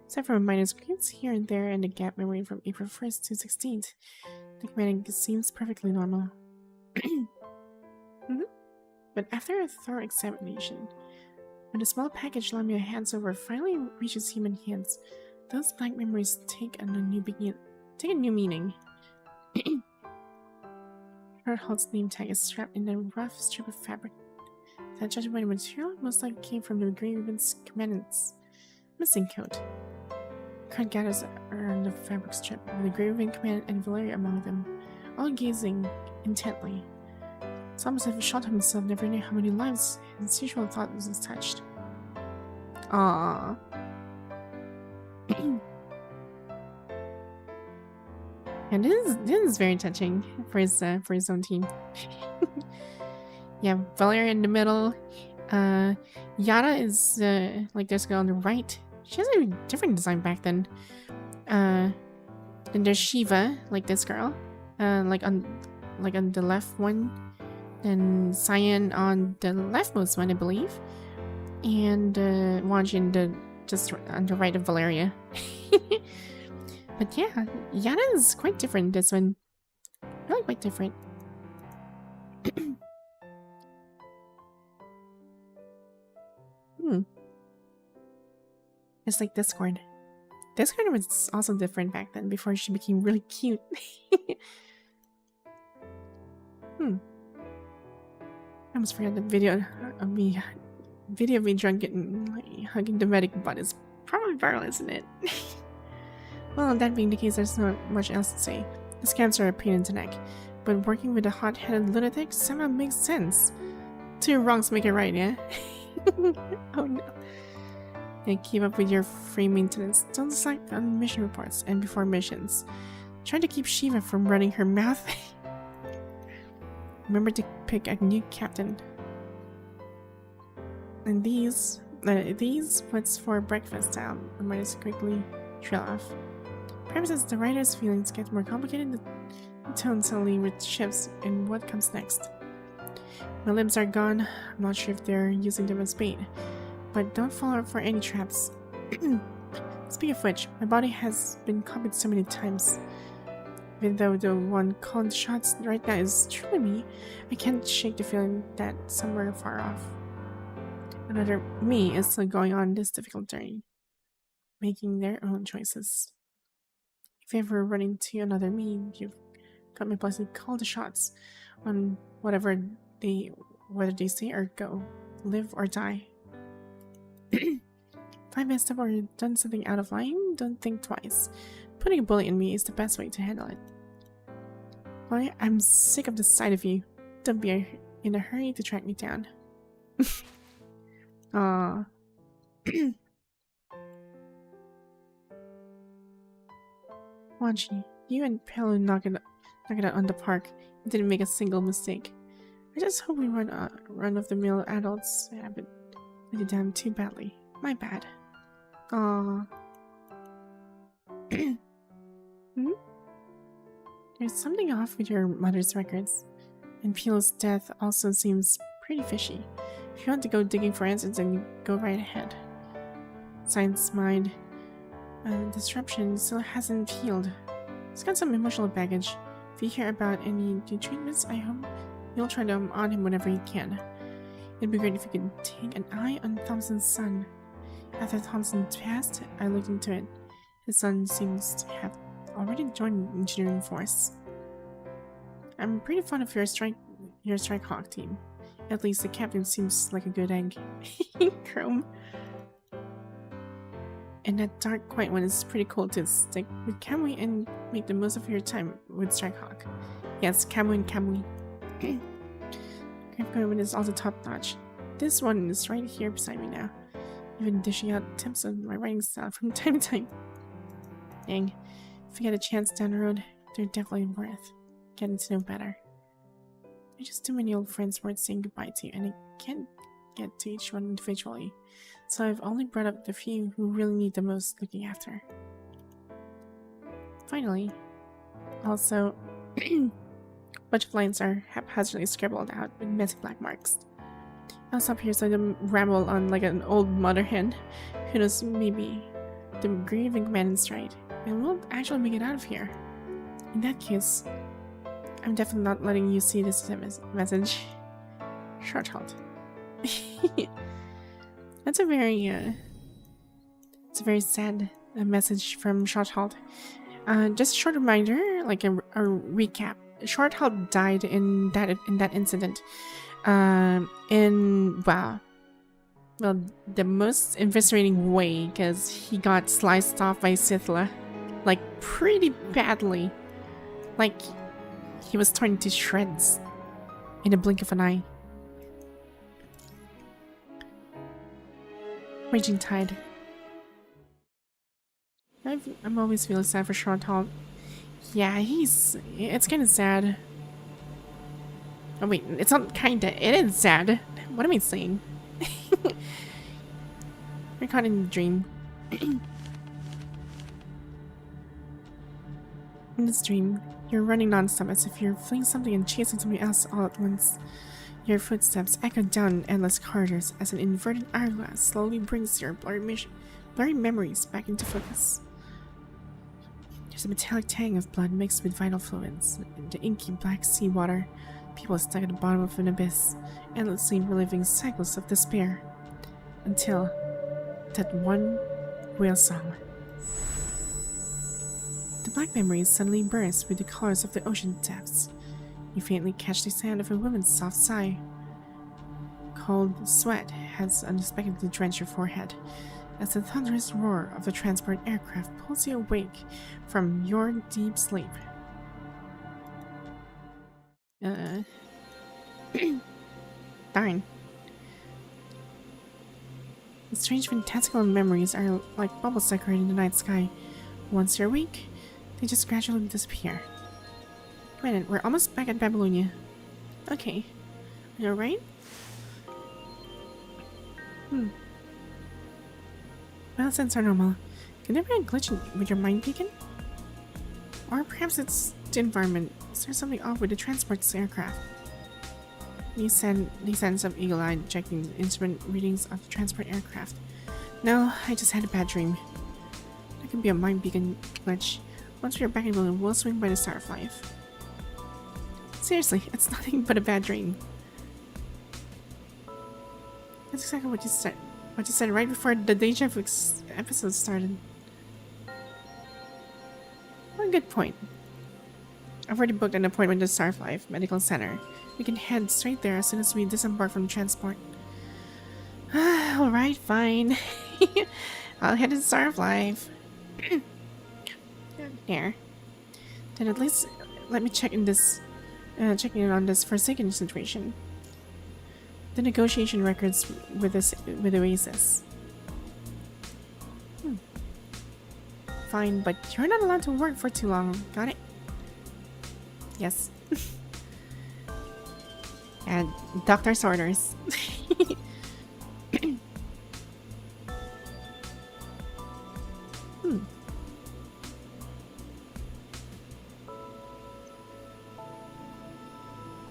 S1: Except for minor screens here and there and the gap memory from April 1st to 16th. The commanding seems perfectly normal. But after a thorough examination, when the small package Lamia hands over finally reaches human hands, those blank memories take a new meaning. Herholt's name tag is strapped in a rough strip of fabric that, judging by the material, most likely came from the Grey Ribbon's commandant's missing coat. Crowd gathers around the fabric strip, with the Grey Ribbon commandant and Valeria among them, all gazing intently. It's almost as if Shot himself never knew how many lives his usual thought was touched. Aww. And this is very touching for his own team. Yeah, Valeria in the middle. Yara is like this girl on the right. She has a different design back then. Then there's Shiva, like this girl. Like on the left one. And Cyan on the leftmost one, I believe. And Wanjin just on the right of Valeria. But yeah, Yana is quite different this one. Really quite different. It's like Discord. Discord was also different back then before she became really cute. I almost forgot the video of me drunk and like, hugging the medic butt is probably viral, isn't it? Well, that being the case, there's not much else to say. The scams are a pain in the neck, but working with a hot-headed lunatic somehow makes sense. Two wrongs make it right, yeah? Oh no. And keep up with your free maintenance. Don't slack on mission reports and before missions. Try to keep Shiva from running her mouth. Remember to pick a new captain. And these what's for breakfast style. I might just quickly trail off. Perhaps as the writer's feelings get more complicated, the tone suddenly shifts in what comes next. My limbs are gone. I'm not sure if they're using them as bait, but don't fall out for any traps. Speaking of which, my body has been copied so many times. Even though the one calling the shots right now is truly me, I can't shake the feeling that somewhere far off, another me is still going on this difficult journey, making their own choices. If you ever run into another me, you've got me blessed to call the shots on whether they say or go, live or die. If I messed up or done something out of line, don't think twice. Putting a bullet in me is the best way to handle it. Well, I'm sick of the sight of you. Don't be in a hurry to track me down. Aww. Wanji, you and Pelu knock it out on the park. You didn't make a single mistake. I just hope we run of the mill adults haven't let you down too badly. My bad. Aww. There's something off with your mother's records, and Pilo's death also seems pretty fishy. If you want to go digging for answers, then go right ahead. Science mind disruption still hasn't healed. He's got some emotional baggage. If you hear about any new treatments, I hope you'll try them on him whenever you can. It'd be great if you could take an eye on Thompson's son. After Thompson passed, I looked into it. His son seems to have already joined the engineering force. I'm pretty fond of your Strike Hawk team. At least the captain seems like a good egg. Chrome. And that dark, quiet one is pretty cool to stick with Kamui and make the most of your time with Strikehawk. Yes, Kamui and Kamui. Grip equipment is also top notch. This one is right here beside me now, even dishing out tips on my writing style from time to time. Dang, if I get a chance down the road, they're definitely worth getting to know better. There's just too many old friends worth saying goodbye to, and I can't get to each one individually, so I've only brought up the few who really need the most looking after. Finally, also, a bunch of lines are haphazardly scribbled out with messy black marks. I'll stop here so I don't ramble on like an old mother hen. Who knows, maybe the grieving command is right, and we'll actually make it out of here. In that case, I'm definitely not letting you see this message. Short halt. That's a very it's a very sad message from Short Halt. Just a short reminder, like a recap. Short Halt died in that incident. In well, the most eviscerating way, because he got sliced off by Sithla, like pretty badly. Like he was torn to shreds in a blink of an eye. Raging Tide. I'm always feeling sad for Short Halt. Yeah, it's kind of sad. Oh wait, it's not kinda, it is sad. What am I saying? We're caught in a dream. In this dream, you're running non-stop as if you're fleeing something and chasing something else all at once. Your footsteps echo down endless corridors as an inverted hourglass slowly brings your blurry memories back into focus. There's a metallic tang of blood mixed with vital fluids, the inky black seawater, people stuck at the bottom of an abyss, endlessly reliving cycles of despair, until that one whale song. The black memories suddenly burst with the colors of the ocean depths. You faintly catch the sound of a woman's soft sigh. Cold sweat has unexpectedly drenched your forehead as the thunderous roar of the transport aircraft pulls you awake from your deep sleep. Darn. The strange fantastical memories are like bubbles decorating the night sky. Once you're awake, they just gradually disappear. Granted, we're almost back at Babylonia. Okay. You alright? Well, since are normal. Can there be a glitch with your mind beacon? Or perhaps it's the environment. Is there something off with the transport aircraft? He sends up eagle-eyed, checking the instrument readings of the transport aircraft. No, I just had a bad dream. There could be a mind beacon glitch. Once we're back in Lynne, we'll swing by the Star of Life. Seriously, it's nothing but a bad dream. That's exactly what you said. What you said right before the Deja Vu episode started. Well, good point. I've already booked an appointment at Star of Life Medical Center. We can head straight there as soon as we disembark from the transport. Alright, fine. I'll head to Star of Life. There. Then at least let me check in on this Forsaken situation. The negotiation records with Oasis. Fine, but you're not allowed to work for too long. Got it? Yes. And doctor's orders.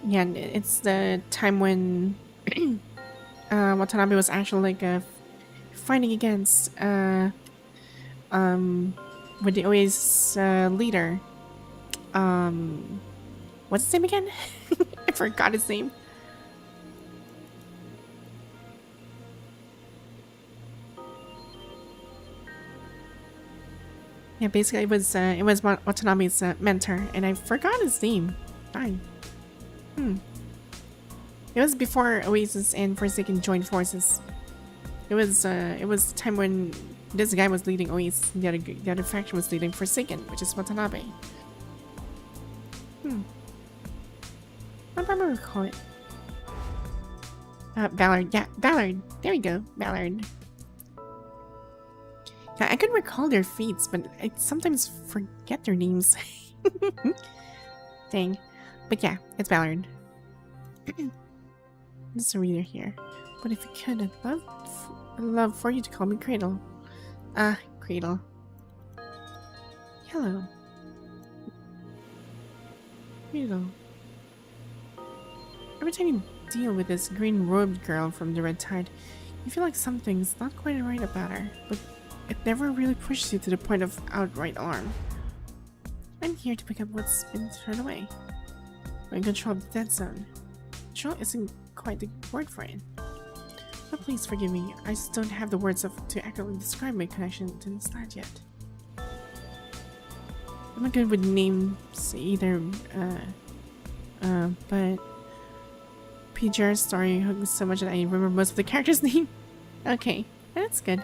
S1: Yeah, it's the time when Watanabe was actually like fighting against with the Oasis leader. What's his name again? I forgot his name. Yeah, basically it was Watanabe's mentor, and I forgot his name. Fine. It was before Oasis and Forsaken joined forces. It was the time when This guy was leading Ois. The other faction was leading Forsaken, which is Watanabe. I'll probably recall it. Ballard. Yeah, Ballard. There we go. Ballard. Yeah, I could recall their feats, but I sometimes forget their names. Dang. But yeah, it's Ballard. There's a reader here. But if you could, I'd love for you to call me Cradle. Cradle. Hello. Cradle. Every time you deal with this green-robed girl from the Red Tide, you feel like something's not quite right about her, but it never really pushes you to the point of outright alarm. I'm here to pick up what's been thrown away. We're in control of the dead zone. Control isn't quite the word for it. But please forgive me, I just don't have the words to accurately describe my connection to this land yet. I'm not good with names either, but PGR story hooked me so much that I remember most of the characters' name. Okay, that's good.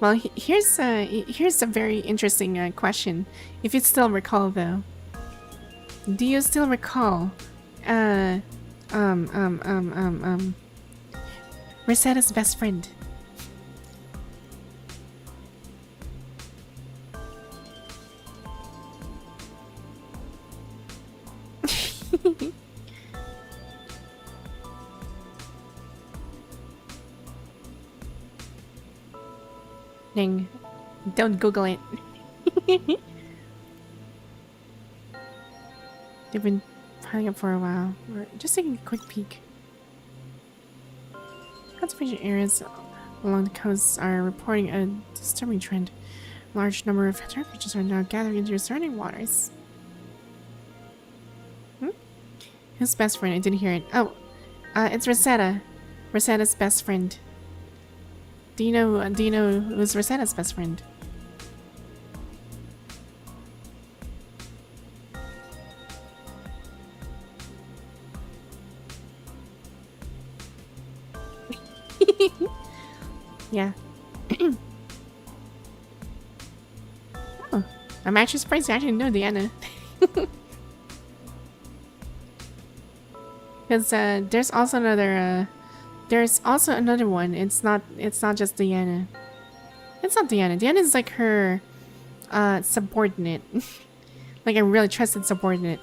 S1: Well, here's a very interesting question. If you still recall, though, do you still recall, Rosetta's best friend? Dang. Don't Google it. They've been piling up for a while. We're just taking a quick peek. Conservation areas along the coast are reporting a disturbing trend. A large number of terror creatures are now gathering into the surrounding waters. Who's best friend? I didn't hear it. Oh, it's Rosetta. Rosetta's best friend. Do you know who's Rosetta's best friend? Yeah. Oh, I'm actually surprised you actually know Diana. Because there's also another one. It's not just Diana. It's not Diana. Diana is like her subordinate. Like a really trusted subordinate.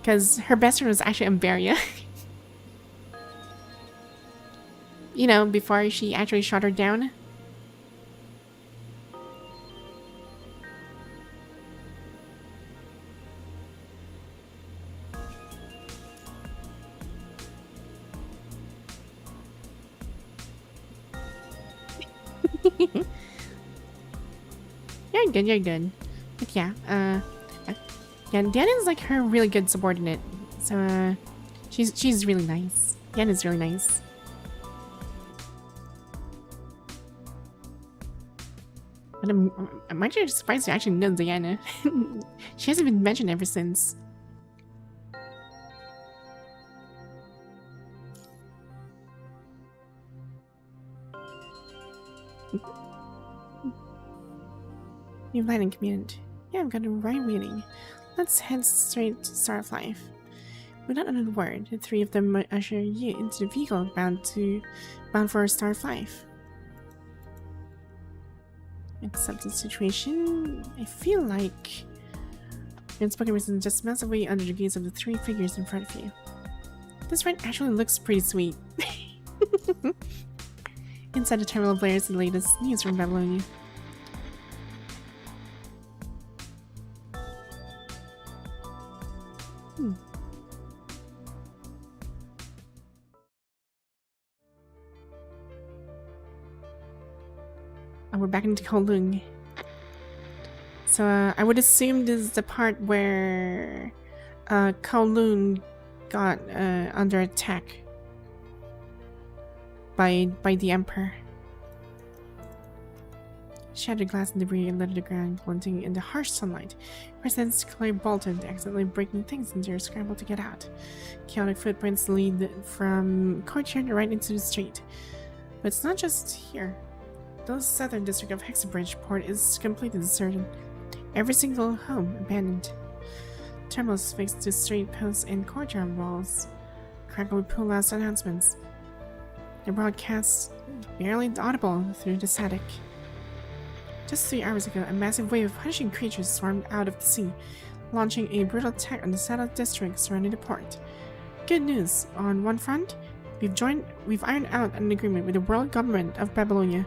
S1: Because her best friend was actually Amberia. You know, before she actually shot her down. You're good. But yeah, yeah, Diana's like her really good subordinate. So, she's really nice. Diana's really nice. But I'm actually surprised you actually know Diana. She hasn't been mentioned ever since. New planning command. Yeah, I've got a right waiting. Let's head straight to Star of Life. Without another word, the three of them might usher you into the vehicle bound for Star of Life. Accept the situation. I feel like your unspoken reason just melts away under the gaze of the three figures in front of you. This ride actually looks pretty sweet. Inside the terminal blares the latest news from Babylonia. We're back into Kowloon. So I would assume this is the part where Kowloon got under attack. by the Emperor. Shattered glass and debris littered the ground, glinting in the harsh sunlight. Residents clearly bolted, accidentally breaking things into their scramble to get out. Chaotic footprints lead from courtyard right into the street. But it's not just here. The southern district of Hexabridge Port is completely deserted. Every single home abandoned. Terminals fixed to street posts and courtyard walls crackle with pull-out announcements. The broadcasts barely audible through the static. Just 3 hours ago, a massive wave of punishing creatures swarmed out of the sea, launching a brutal attack on the settled district surrounding the port. Good news. On one front, we've ironed out an agreement with the world government of Babylonia.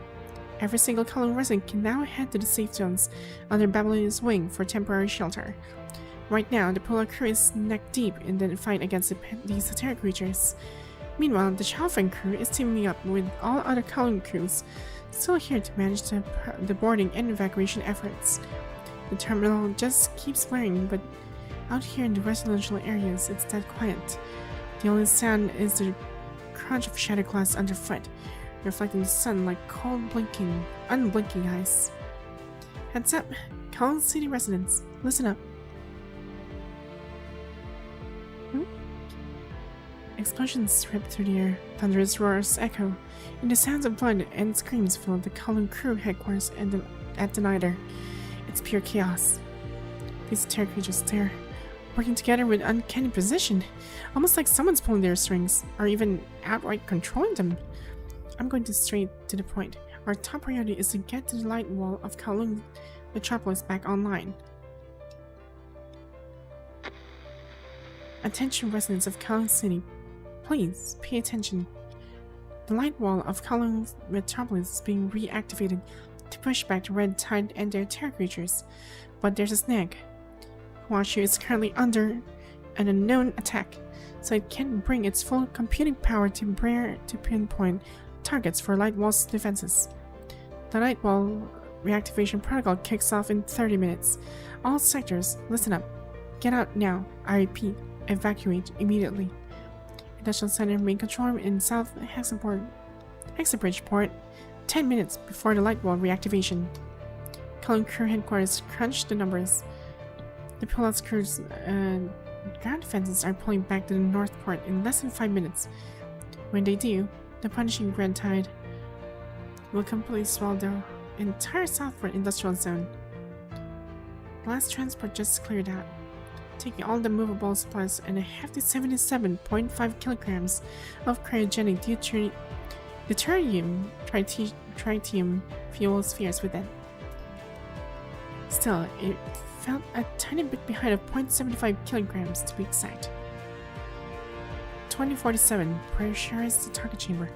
S1: Every single Kowloon resident can now head to the safe zones under Babylonia's wing for temporary shelter. Right now, the Polar crew is neck-deep in the fight against these esoteric creatures. Meanwhile, the Chalfin crew is teaming up with all other Kowloon crews, still here to manage the boarding and evacuation efforts. The terminal just keeps blaring, but out here in the residential areas, it's dead quiet. The only sound is the crunch of shattered glass underfoot, reflecting the sun like cold, unblinking eyes. Heads up, Kowloon City residents, listen up. Explosions rip through the air, thunderous roars echo, and the sounds of blood and screams fill the Kowloon crew headquarters at the Niter. It's pure chaos. These terror creatures, they're working together with uncanny precision, almost like someone's pulling their strings, or even outright controlling them. I'm going straight to the point. Our top priority is to get to the light wall of Kowloon Metropolis back online. Attention residents of Kowloon City. Please, pay attention. The light wall of Kowloon Metropolis is being reactivated to push back the Red Tide and their terror creatures. But there's a snag. Huashu is currently under an unknown attack, so it can't bring its full computing power to pinpoint targets for light wall's defenses. The light wall reactivation protocol kicks off in 30 minutes. All sectors, listen up. Get out now. I repeat, evacuate immediately. Industrial Center main control room in South Hexabridge Port, 10 minutes before the light wall reactivation. Kowloon crew headquarters crunch the numbers. The pullout crew's ground defenses are pulling back to the North Port in less than 5 minutes. When they do, the punishing Red Tide will completely swallow the entire southward industrial zone. The last transport just cleared out, taking all the movable supplies and a hefty 77.5 kilograms of cryogenic deuterium tritium fuel spheres with it. Still, it felt a tiny bit behind of 0.75 kilograms to be exact. 2047, pressurize the target chamber.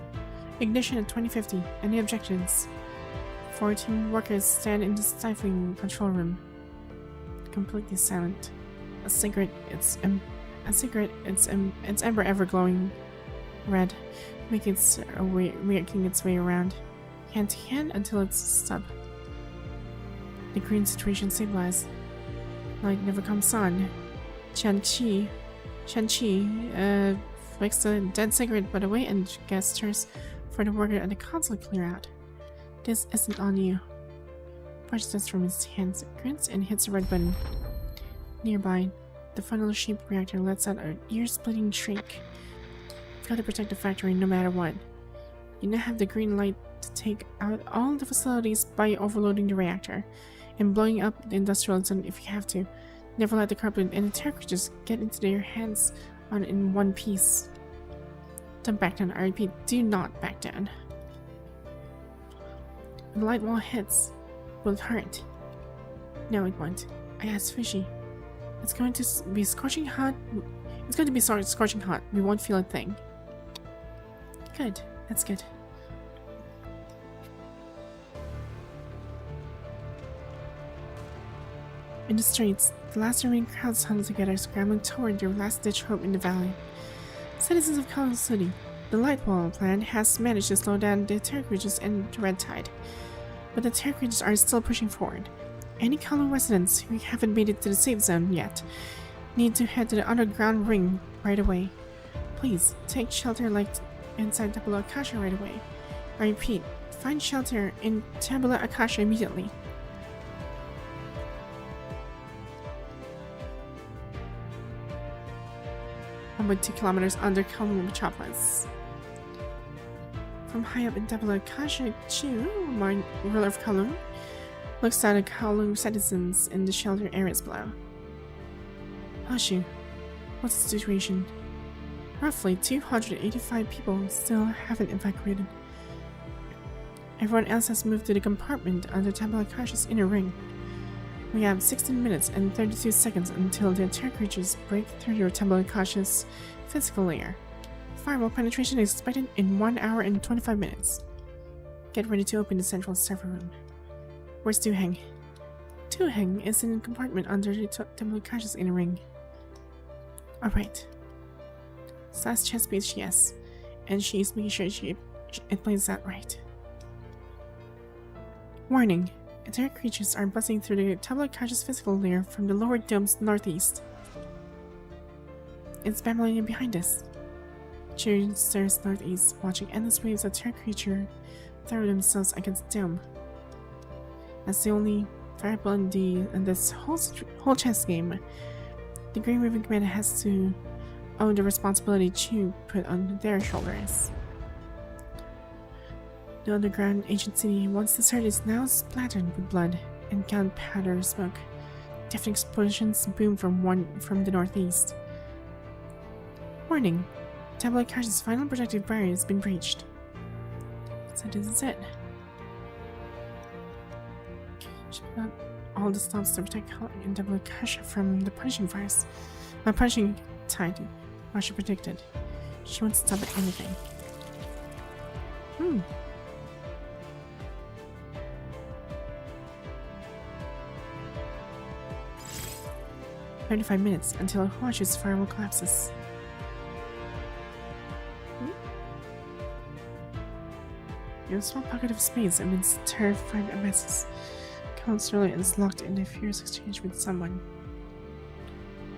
S1: Ignition at 2050. Any objections? 14 workers stand in the stifling control room, completely silent. A cigarette, its ember ever glowing red, making its way around, hand to hand until it's stub. The green situation stabilized. Light never comes on. Shan-Chi flicks the dead cigarette butt away and gestures for the worker at the console to clear out. This isn't on you. Brushes dust from his hands, grins, and hits the red button. Nearby, the funnel shaped reactor lets out an ear-splitting shriek. You've got to protect the factory no matter what. You now have the green light to take out all the facilities by overloading the reactor and blowing up the industrial zone if you have to. Never let the carpet and the terror creatures get into their hands on in one piece. Don't back down, I repeat, do not back down. When the light wall hits, will it hurt? No, it won't. I asked Fushi. It's going to be scorching hot. It's going to be scorching hot. We won't feel a thing. Good. That's good. In the streets, the last remaining crowds huddle together, scrambling toward their last-ditch hope in the valley. Citizens of Kowloon City, the light wall plan has managed to slow down the terror creatures and the Red Tide, but the terror creatures are still pushing forward. Any Kowloon residents who haven't made it to the safe zone yet need to head to the underground ring right away. Please, take shelter like inside Tabula Akasha right away. I repeat, find shelter in Tabula Akasha immediately. About 2 kilometers under Kowloon Metropolis. From high up in Tabula Akasha, Chu, ruler of Kowloon, looks down at Kowloon citizens in the shelter areas below. Hushu, what's the situation? Roughly 285 people still haven't evacuated. Everyone else has moved to the compartment under Tabula Akasha's inner ring. We have 16 minutes and 32 seconds until the attack creatures break through your Tabula Akasha's physical layer. Firewall penetration is expected in 1 hour and 25 minutes. Get ready to open the central server room. Where's Tu-Heng? Tu-Heng is in a compartment under the Tabula Akasha's inner ring. Alright. Slash chest piece she has, and she is making sure it plays that right. Warning. Attack creatures are buzzing through the Tabula Akasha's physical layer from the lower dome's northeast. It's Babylonian behind us. Cheering stares northeast, watching endless waves of attack creature throw themselves against the dome. As the only variable in this whole chess game, the Green Ribbon Command has to own the responsibility Chu put on their shoulders. The underground ancient city once deserted is now splattered with blood and gunpowder smoke. Deafening explosions boom from the northeast. Warning! Tabula Akasha's final protective barrier has been breached. So this is it. She put out all the stops to protect Kowloon and Tabula Akasha from the punishing fires. My punishing tide, as she predicted. She won't stop at anything. 35 minutes until Huashu's firewall collapses. In a small pocket of space amidst terrified messes, Counselor is locked in a fierce exchange with someone.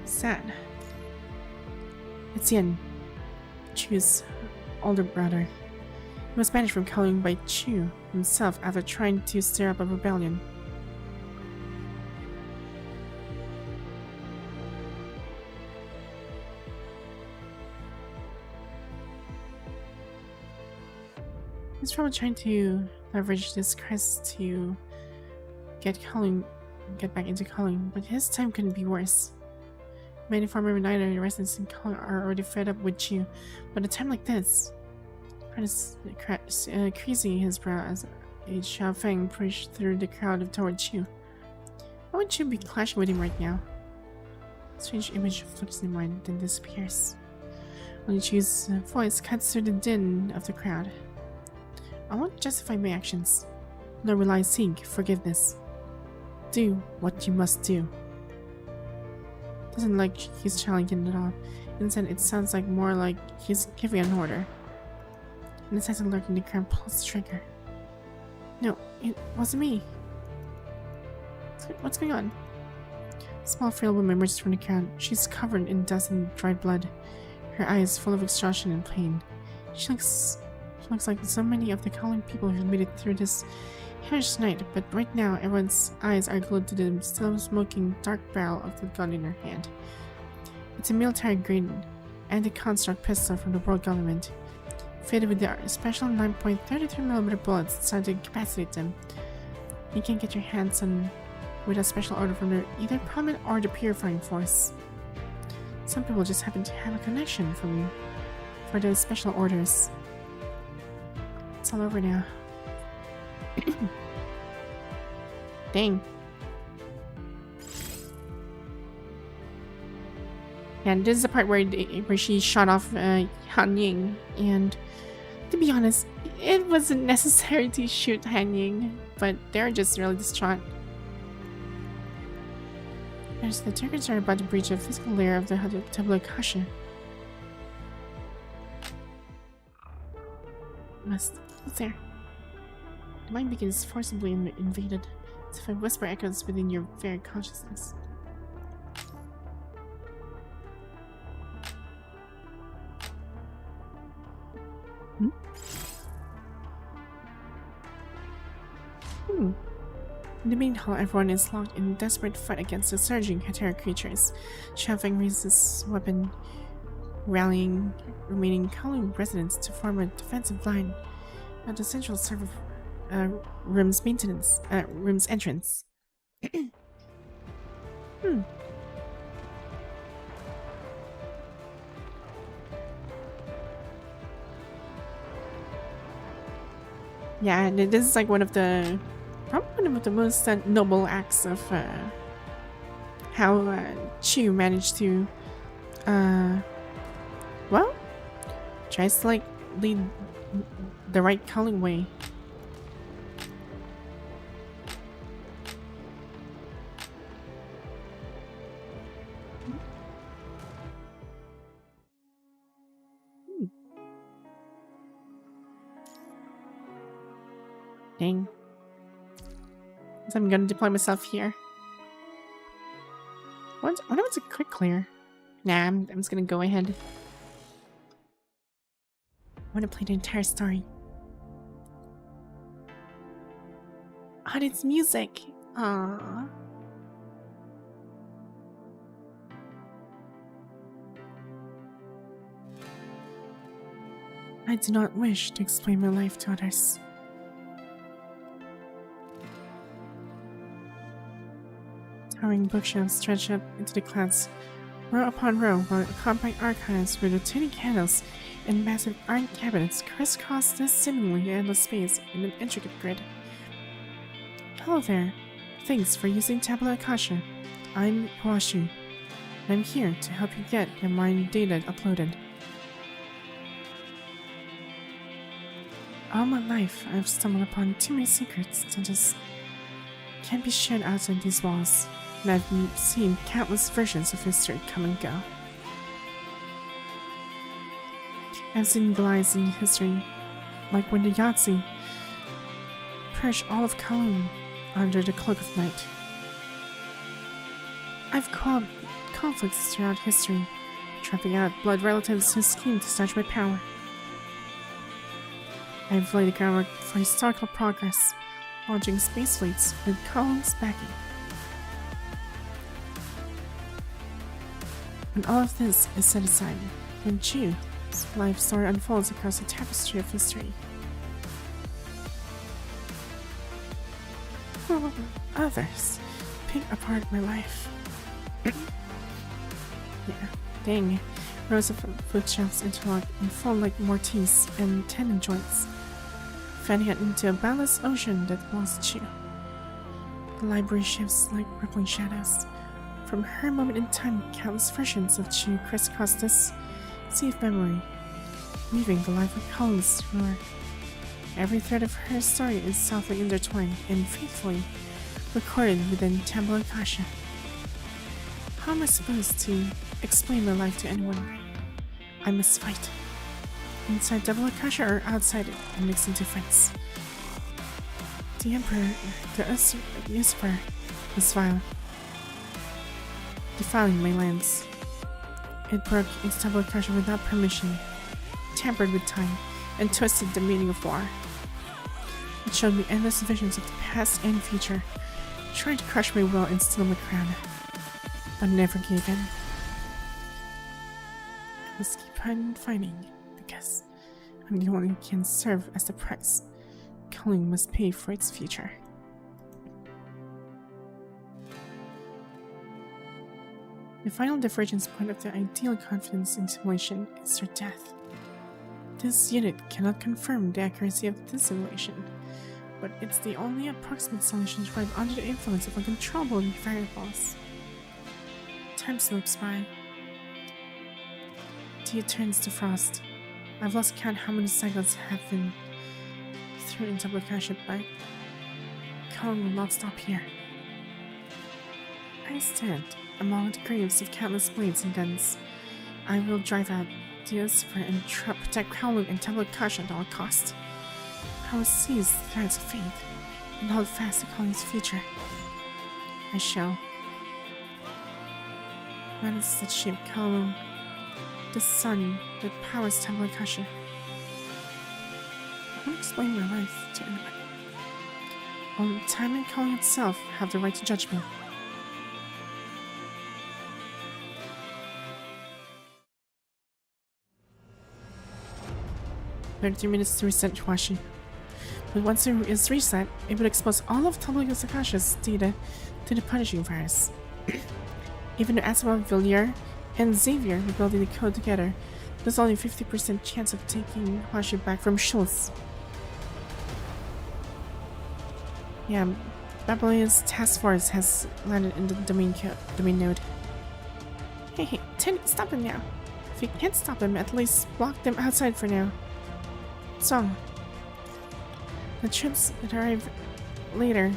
S1: Sad. It's Yen, Chu's older brother. He was banished from Kowloon by Chu himself after trying to stir up a rebellion. He's probably trying to leverage this crisis to get back into Kowloon, but his time couldn't be worse. Many former United residents in Kowloon are already fed up with Chu, but a time like this, creasing his brow as a Xiaofeng pushed through the crowd toward Chu. Why would Chu be clashing with him right now? A strange image flips in mind, then disappears. Only Chu's voice cuts through the din of the crowd. I won't justify my actions, nor will I seek forgiveness. Do what you must do. Doesn't like he's challenging at all. Instead, it sounds like more like he's giving an order. And the sense of lurking the crowd pulls the trigger. No, it wasn't me. What's going on? A small frail woman emerges from the crowd. She's covered in dust and dried blood, her eyes full of exhaustion and pain. She looks like so many of the Kowloon people who made it through this hellish night, but right now everyone's eyes are glued to the still smoking dark barrel of the gun in her hand. It's a military-grade anti-construct pistol from the world government, fitted with the special 9.33mm bullets designed to incapacitate them. You can get your hands on with a special order from either Parliament or the Purifying Force. Some people just happen to have a connection for those special orders. It's all over now. Dang. Yeah, this is the part where she shot off Han Ying, and to be honest, it wasn't necessary to shoot Han Ying, but they're just really distraught. There's the Turkers are about to breach a physical layer of the Tabula Akasha. What's there? The mind beacon is forcibly invaded. It's if a whisper echoes within your very consciousness. Hmm? In the main hall, everyone is locked in a desperate fight against the surging Hetero creatures. Shelving raises weapon, rallying remaining Kowloon residents to form a defensive line at the central server room's entrance. Yeah, and this is like probably one of the most noble acts of how Chu managed to, well, tries to like lead the right Kowloon way. Dang. So I'm gonna deploy myself here. I wonder what's a quick clear. Nah, I'm just gonna go ahead. I wanna play the entire story. Oh, it's music. Aww. I do not wish to explain my life to others. Towering bookshelves stretch up into the clouds, row upon row, while compact archives with rotating candles and massive art cabinets crisscross this seemingly endless space in an intricate grid. Hello there. Thanks for using Tabula Akasha. I'm Huashu, and I'm here to help you get your mind data uploaded. All my life, I've stumbled upon too many secrets that just can't be shared outside these walls. And I've seen countless versions of history come and go. I've seen lies in history, like when the Yahtzee purged all of Kowloon under the cloak of night. I've called conflicts throughout history, trapping out blood relatives who scheme to snatch my power. I've laid the groundwork for historical progress, launching space fleets with Kowloon's backing. When all of this is set aside, when Chu's life story unfolds across a tapestry of history, others pick apart my life. Yeah, dang. Rows of bookshelves interlock and fold like mortise and tendon joints, fanning out into a boundless ocean that was Chu. The library shifts like rippling shadows. From her moment in time, countless versions of Chu crisscross this sea of memory, weaving the life of Kowloon's through her. Every thread of her story is softly intertwined and faithfully recorded within Tabula Akasha. How am I supposed to explain my life to anyone? I must fight. Inside Tabula Akasha or outside it, and mix into fights. The Emperor, the usurper, was vile, defiling my lands. It broke into Tabula Akasha without permission, tampered with time, and twisted the meaning of war. It showed me endless visions of the past and future, trying to crush my will and steal my crown, but never gave in. I must keep on fighting, because I'm the one who can serve as the price Kowloon must pay for its future. The final divergence point of the ideal confidence in simulation is their death. This unit cannot confirm the accuracy of this simulation, but it's the only approximate solution to arrive under the influence of uncontrollable variables. Time slips by. Tea turns to frost. I've lost count how many cycles have been thrown into Tabula Akasha, but Kowloon will not stop here. I stand among the graves of countless blades and guns. I will drive out the usurper and protect Kowloon and Tabula Akasha at all costs. I will seize the threads of fate and hold fast to Kowloon's future. I shall. That is the ship Kowloon, the sun that powers Tabula Akasha. won't explain my life to anyone. Only time and calling itself have the right to judge me. 30 minutes to reset Huashi. But once it is reset, it would expose all of Tomoyo Sakashi's data to the punishing virus. Even though Asuma, Villiers, and Xavier were building the code together, there's only a 50% chance of taking Huashi back from Schultz. Yeah, Babylonia's task force has landed in the domain node. Hey, Tenny, stop him now. If you can't stop him, at least block them outside for now. So, the troops that arrive later,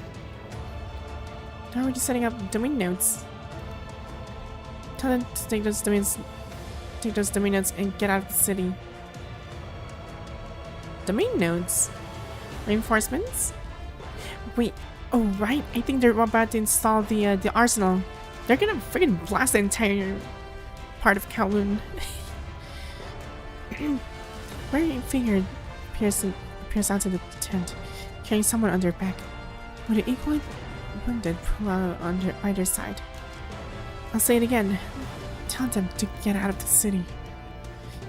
S1: they're already setting up domain nodes. Tell them to take those domain nodes and get out of the city. Domain nodes? Reinforcements? Wait, oh right, I think they're about to install the arsenal. They're gonna freaking blast the entire part of Kowloon. Very figured appears out of the tent, carrying someone on their back, with an equally wounded pull out on either side. I'll say it again. Tell them to get out of the city.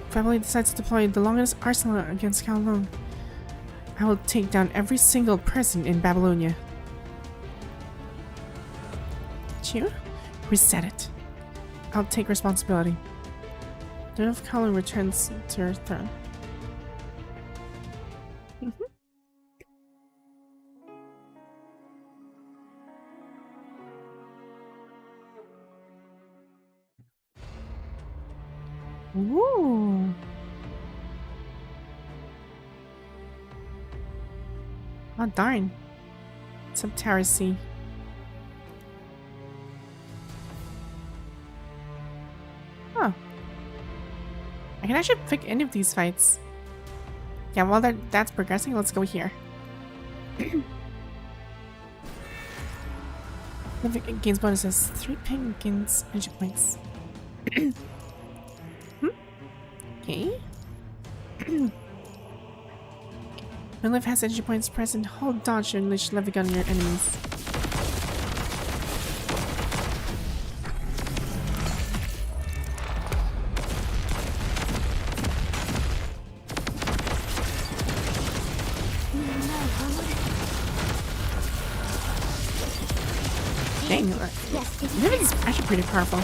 S1: If Babylon decides to deploy the longest arsenal against Kowloon, I will take down every single person in Babylonia. Chew? Reset it. I'll take responsibility. Then if Kowloon returns to her throne. Ooh. Oh darn. Subterracy. Oh. I can actually pick any of these fights. Yeah, while that's progressing, let's go here. Gains bonuses. 3 ping gains energy points. Okay. When life has energy points present, hold dodge to unleash levy gun on your enemies. Dang, Lynne is actually pretty powerful.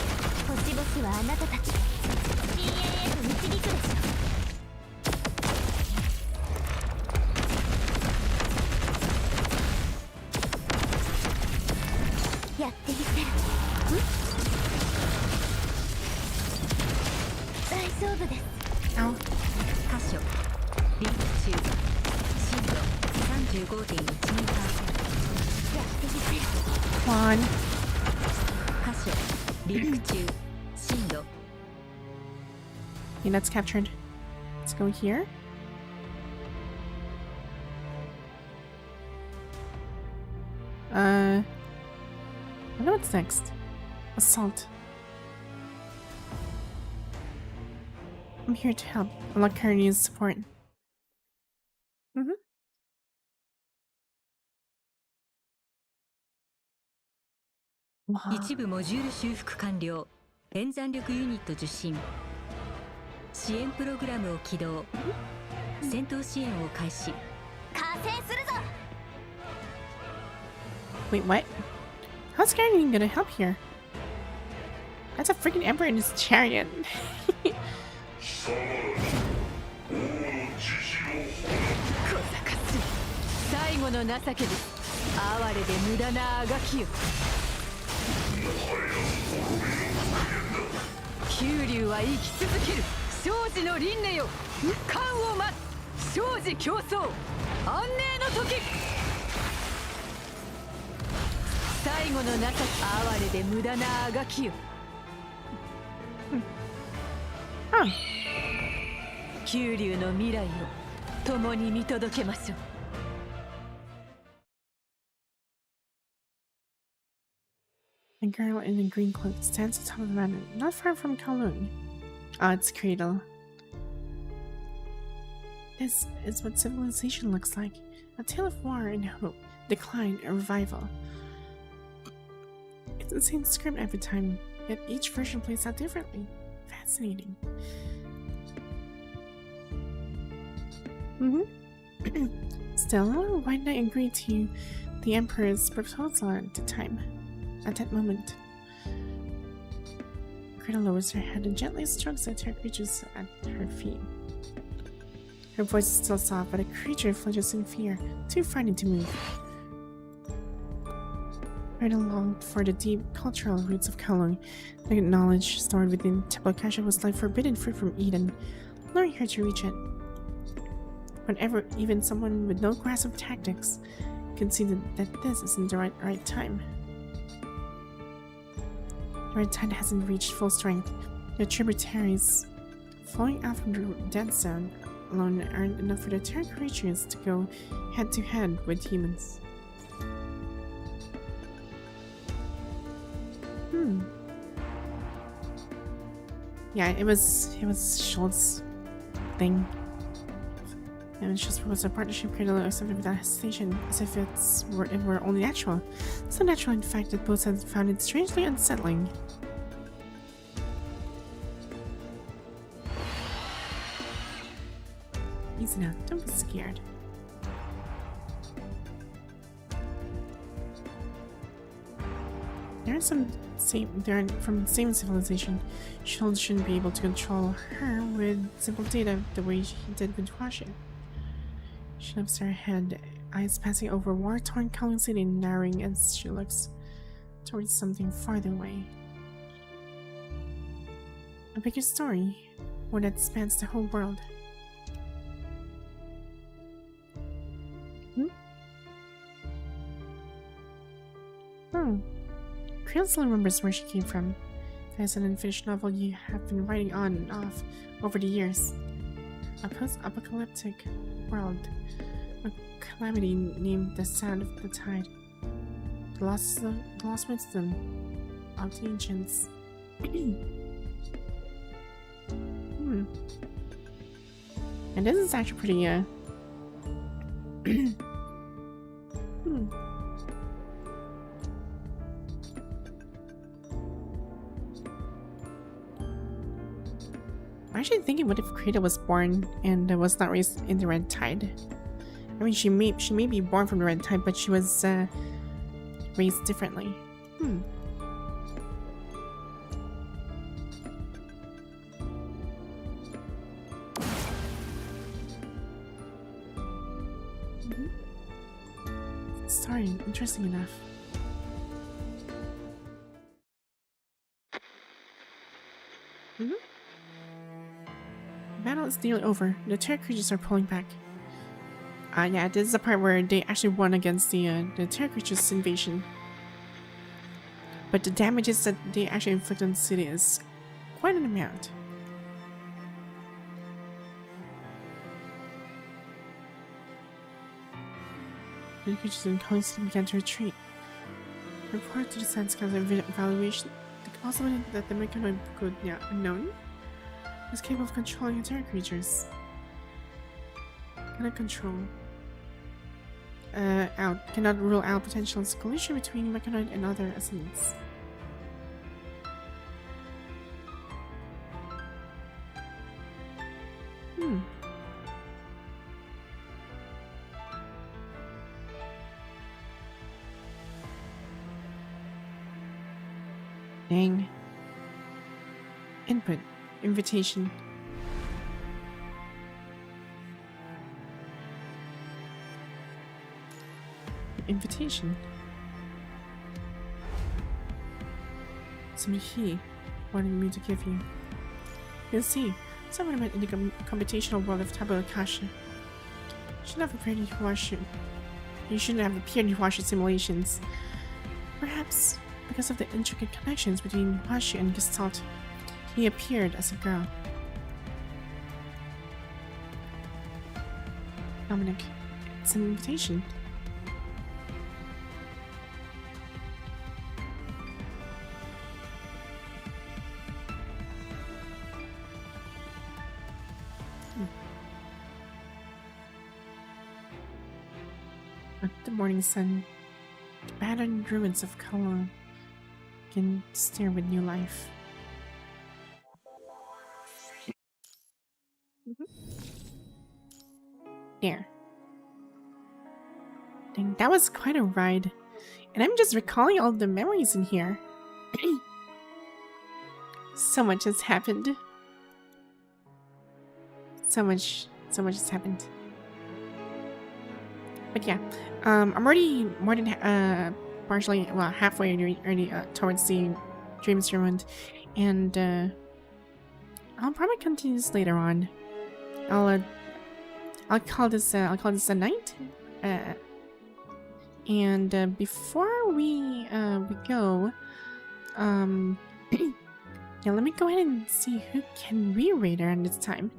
S1: Ow. Come on. Okay, that's captured. Let's go here. I wonder what's next. Assault. I'm here to help. Unlock Kearney's support. Wow.
S2: 一部モジュール修復完了。演算力ユニット受信。支援プログラムを起動。戦闘支援を開始。加勢するぞ。
S1: Wait, what? How's Kearney gonna help here? That's a freaking emperor in his chariot.
S2: 最後の情けです。哀れで無駄なあがきよ。九竜は生き続ける。生死の輪廻よ。関を待つ。生死競争。安寧の時。最後の情け。哀れで無駄なあがきよ。九竜の未来を共に見届けましょう。
S1: A girl in a green cloak stands atop of the mountain, not far from Kowloon. Ah, it's Cradle. This is what civilization looks like. A tale of war and hope, decline and revival. It's the same script every time, yet each version plays out differently. Fascinating. Still, why did I agree to the Emperor's proposal at the time? At that moment. Greta lowers her head and gently strokes the terror creatures at her feet. Her voice is still soft, but the creature flinches in fear, too frightened to move. Greta longed for the deep cultural roots of Kowloon. The knowledge stored within Temple Kasha was like forbidden fruit from Eden, luring her to reach it. Whenever even someone with no grasp of tactics can see that this isn't the right time. The red tide hasn't reached full strength. The tributaries flowing out from the dead zone alone aren't enough for the terror creatures to go head to head with humans. Yeah, it was Schultz's thing. And Schultz proposed a partnership Cradle accepted without hesitation, as if it were only natural. So natural, in fact, that both had found it strangely unsettling. Easy now, don't be scared. They're from the same civilization. Schultz shouldn't be able to control her with simple data the way he did with Huaxia. She lifts her head, eyes passing over war-torn Kowloon City and narrowing as she looks towards something farther away. A bigger story, one that spans the whole world. Creel still remembers where she came from. There's an unfinished novel you have been writing on and off over the years. A post-apocalyptic world. A calamity named the Sound of the Tide. The lost wisdom of the ancients. And this is actually pretty, I'm actually thinking, what if Krita was born and was not raised in the Red Tide? I mean, she may be born from the Red Tide, but she was raised differently. Sorry, interesting enough. The battle is nearly over. The terror creatures are pulling back. Yeah, this is the part where they actually won against the terror creatures invasion. But the damages that they actually inflict on the city is quite an amount. The creatures in Kowloon City began to retreat. Report to the Science Council evaluation also noted that the mechanoid code now unknown is capable of controlling the terror creatures. Cannot control. Cannot rule out potential collision between mechanoid and other assailants. Dang. Input. Invitation. Invitation. Something he wanted me to give you. You'll see, someone met in the computational world of Tabula Kasha. You shouldn't have appeared in Huaxia. You shouldn't have appeared in Huaxia simulations. Perhaps because of the intricate connections between Huaxia and Gestalt, he appeared as a girl. Dominic, it's an invitation. the morning sun, the battered ruins of Cologne can stare with new life. There. Dang, that was quite a ride. And I'm just recalling all the memories in here. So much has happened. So much has happened. But yeah, I'm already more than partially, well, halfway already towards the Dreams Ruined, and I'll probably continue this later on. I'll call this a night. And before we go, yeah, let me go ahead and see who can we raid around this time.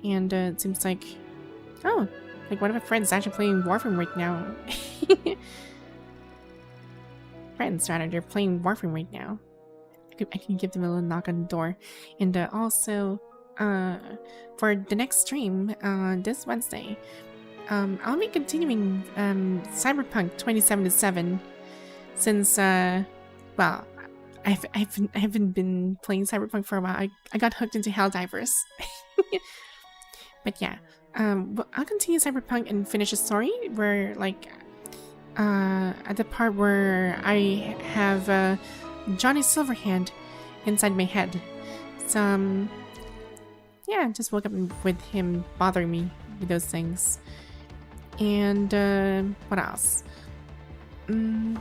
S1: And it seems like, oh, like one of my friends is actually playing Warframe right now. Friends, rather, they're playing Warframe right now. I can give them a little knock on the door. And also, for the next stream, this Wednesday, I'll be continuing Cyberpunk 2077 since, well, I haven't been playing Cyberpunk for a while. I got hooked into Helldivers. But yeah, I'll continue Cyberpunk and finish the story where, like, at the part where I have Johnny Silverhand inside my head. So, yeah, just woke up with him bothering me with those things. And what else? Yeah,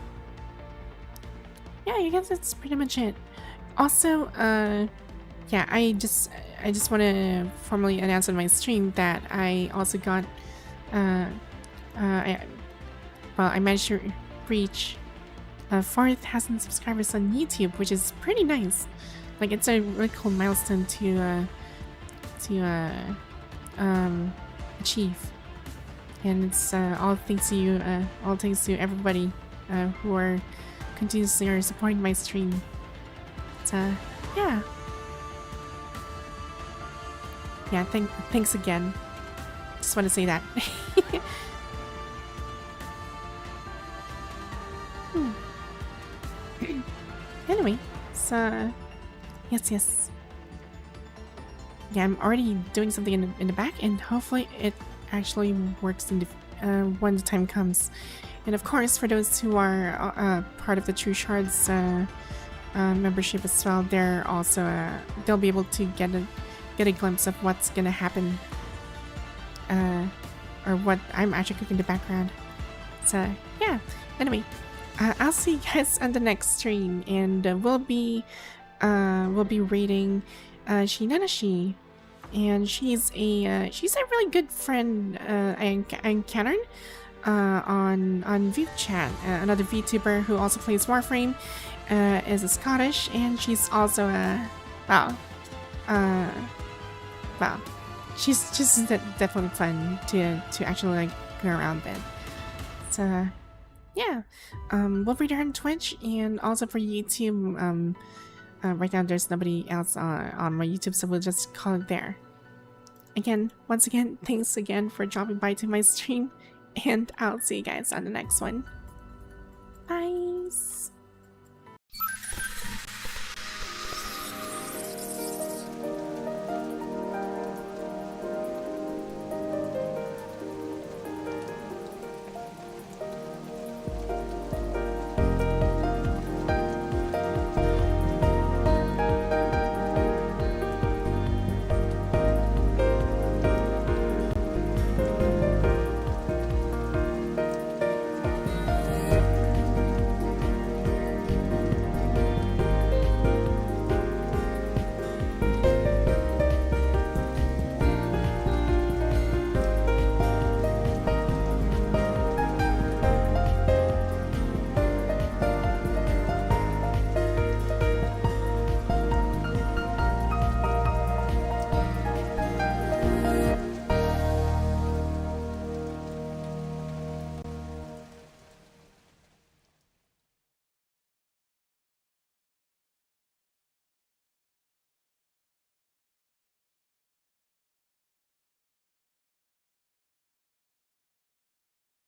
S1: I guess that's pretty much it. Also, yeah, I just want to formally announce on my stream that I also got, I managed to reach 4,000 subscribers on YouTube, which is pretty nice. Like, it's a really cool milestone to achieve. And it's all thanks to you, all thanks to everybody who are continuously supporting my stream. So, yeah. Yeah, thanks again. Just want to say that. Anyway, so yes. Yeah, I'm already doing something in the back, and hopefully it actually works in the when the time comes. And of course, for those who are part of the True Shards membership as well, they're also they'll be able to get a glimpse of what's gonna happen, or what I'm actually cooking in the background. So yeah. Anyway, I'll see you guys on the next stream, and we'll be raiding Shinanashi, and she's a really good friend I encountered on VChat. Another VTuber who also plays Warframe is a Scottish, and she's also she's definitely fun to actually like go around with. So yeah, we'll read her on Twitch and also for YouTube. Right now there's nobody else on my YouTube, so we'll just call it there. Once again, thanks again for dropping by to my stream, and I'll see you guys on the next one.